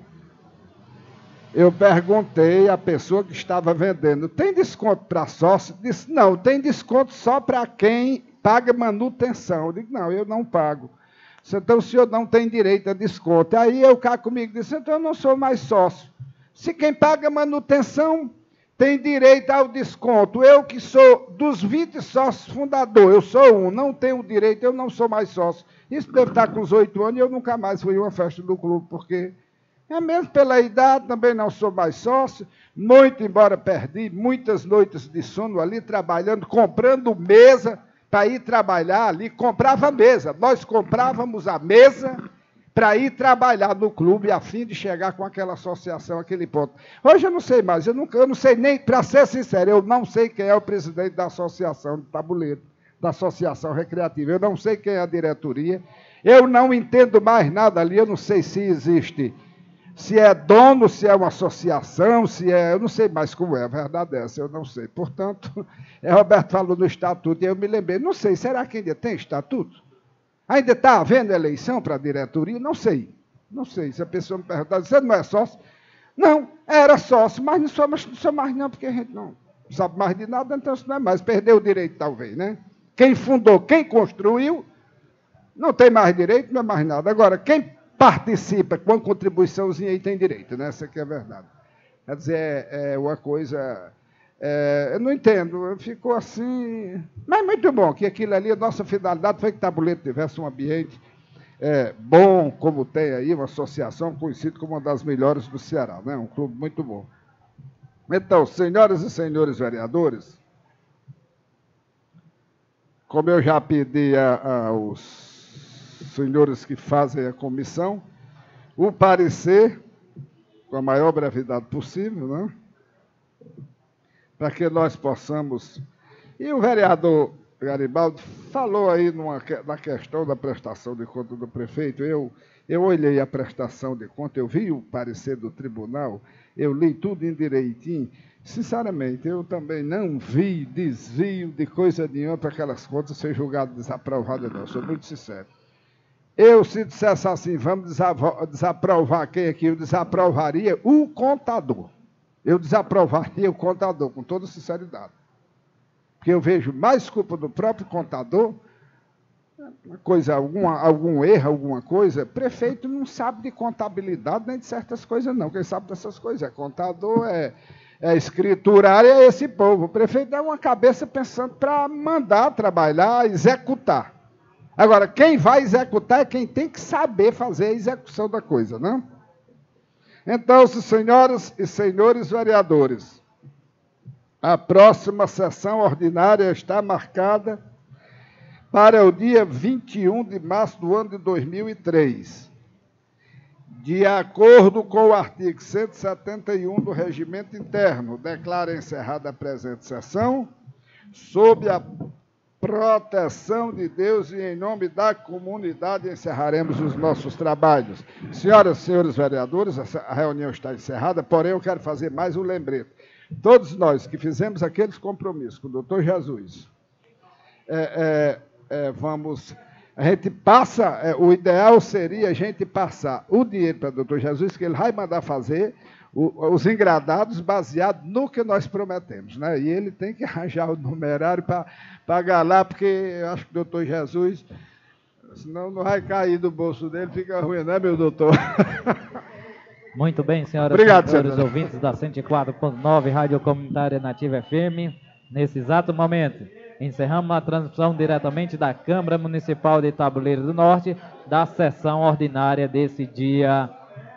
[SPEAKER 1] eu perguntei à pessoa que estava vendendo, tem desconto para sócio? Disse, não, tem desconto só para quem paga manutenção. Eu digo, não, eu não pago. Então o senhor não tem direito a desconto. Aí o cara comigo disse, então eu não sou mais sócio. Se quem paga manutenção tem direito ao desconto, eu que sou dos 20 sócios fundadores, eu sou um, não tenho direito, eu não sou mais sócio. Isso deve estar com os 8 anos e eu nunca mais fui a uma festa do clube, porque é mesmo pela idade, também não sou mais sócio, muito embora perdi muitas noites de sono ali, trabalhando, comprando mesa para ir trabalhar ali, comprava mesa, nós comprávamos a mesa para ir trabalhar no clube a fim de chegar com aquela associação, aquele ponto. Hoje eu não sei mais, eu não sei nem, para ser sincero, eu não sei quem é o presidente da associação de tabuleiro, da associação recreativa, eu não sei quem é a diretoria, eu não entendo mais nada ali, eu não sei se existe, se é dono, se é uma associação, se é, eu não sei mais como é, a verdade é essa, eu não sei. Portanto, Roberto falou do estatuto e eu me lembrei, não sei, será que ainda tem estatuto? Ainda está havendo eleição para a diretoria? Não sei. Não sei. Se a pessoa me perguntar, você não é sócio? Não, era sócio, mas não sou mais não, porque a gente não sabe mais de nada, então isso não é mais. Perdeu o direito, talvez, né? Quem fundou, quem construiu, não tem mais direito, não é mais nada. Agora, quem participa com uma contribuiçãozinha aí tem direito, né? Essa aqui é a verdade. Quer dizer, é uma coisa... eu não entendo, ficou assim... Mas muito bom, que aquilo ali, a nossa finalidade foi que Tabuleiro tivesse um ambiente bom, como tem aí, uma associação conhecida como uma das melhores do Ceará, né? Um clube muito bom. Então, senhoras e senhores vereadores, como eu já pedi aos senhores que fazem a comissão, o parecer, com a maior brevidade possível, né? Para que nós possamos... E o vereador Garibaldi falou aí na questão da prestação de conta do prefeito. Eu olhei a prestação de conta, eu vi o parecer do tribunal, eu li tudo em direitinho. Sinceramente, eu também não vi desvio de coisa nenhuma para aquelas contas ser julgadas desaprovadas, não. Sou muito sincero. Eu, se dissesse assim, vamos desaprovar quem aqui, eu desaprovaria o contador. Eu desaprovaria o contador, com toda sinceridade. Porque eu vejo mais culpa do próprio contador, algum erro, alguma coisa. Prefeito não sabe de contabilidade nem de certas coisas, não. Quem sabe dessas coisas é contador, é escriturário, é esse povo. O prefeito é uma cabeça pensando para mandar trabalhar, executar. Agora, quem vai executar é quem tem que saber fazer a execução da coisa, não? Então, senhoras e senhores vereadores, a próxima sessão ordinária está marcada para o dia 21 de março do ano de 2003. De acordo com o artigo 171 do Regimento Interno, declaro encerrada a presente sessão, sob a proteção de Deus e em nome da comunidade encerraremos os nossos trabalhos. Senhoras e senhores vereadores, a reunião está encerrada, porém eu quero fazer mais um lembrete. Todos nós que fizemos aqueles compromissos com o doutor Jesus, a gente passa, o ideal seria a gente passar o dinheiro para o doutor Jesus, que ele vai mandar fazer os engradados baseados no que nós prometemos, né? E ele tem que arranjar o numerário para pagar lá, porque eu acho que o doutor Jesus, senão não vai cair do bolso dele, fica ruim, né, meu doutor?
[SPEAKER 4] Muito bem, senhoras
[SPEAKER 1] Obrigado,
[SPEAKER 4] e senhores
[SPEAKER 1] senhor.
[SPEAKER 4] ouvintes da 104.9 Rádio Comunitária Nativa FM. Nesse exato momento, encerramos a transmissão diretamente da Câmara Municipal de Tabuleiro do Norte, da sessão ordinária desse dia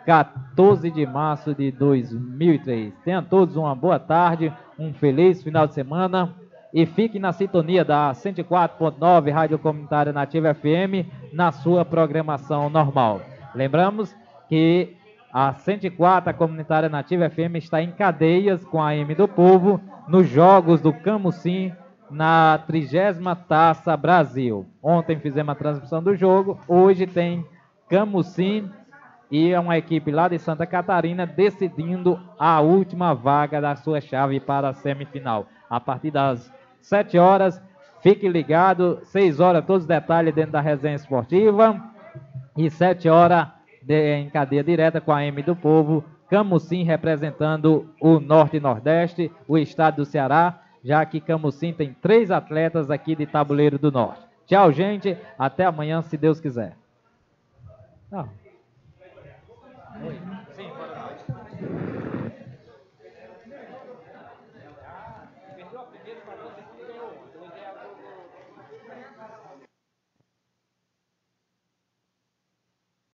[SPEAKER 4] 14 de março de 2003. Tenham todos uma boa tarde, um feliz final de semana e fiquem na sintonia da 104.9 Rádio Comunitária Nativa FM na sua programação normal. Lembramos que a 104, a Comunitária Nativa FM, está em cadeias com a AM do Povo nos Jogos do Camusim na 30ª Taça Brasil. Ontem fizemos a transmissão do jogo, hoje tem Camusim e é uma equipe lá de Santa Catarina decidindo a última vaga da sua chave para a semifinal. A partir das 7 horas, fique ligado, 6 horas, todos os detalhes dentro da resenha esportiva, e 7 horas em cadeia direta com a AM do Povo, Camusim representando o Norte e Nordeste, o estado do Ceará, já que Camusim tem 3 atletas aqui de Tabuleiro do Norte. Tchau, gente. Até amanhã, se Deus quiser.
[SPEAKER 5] Não.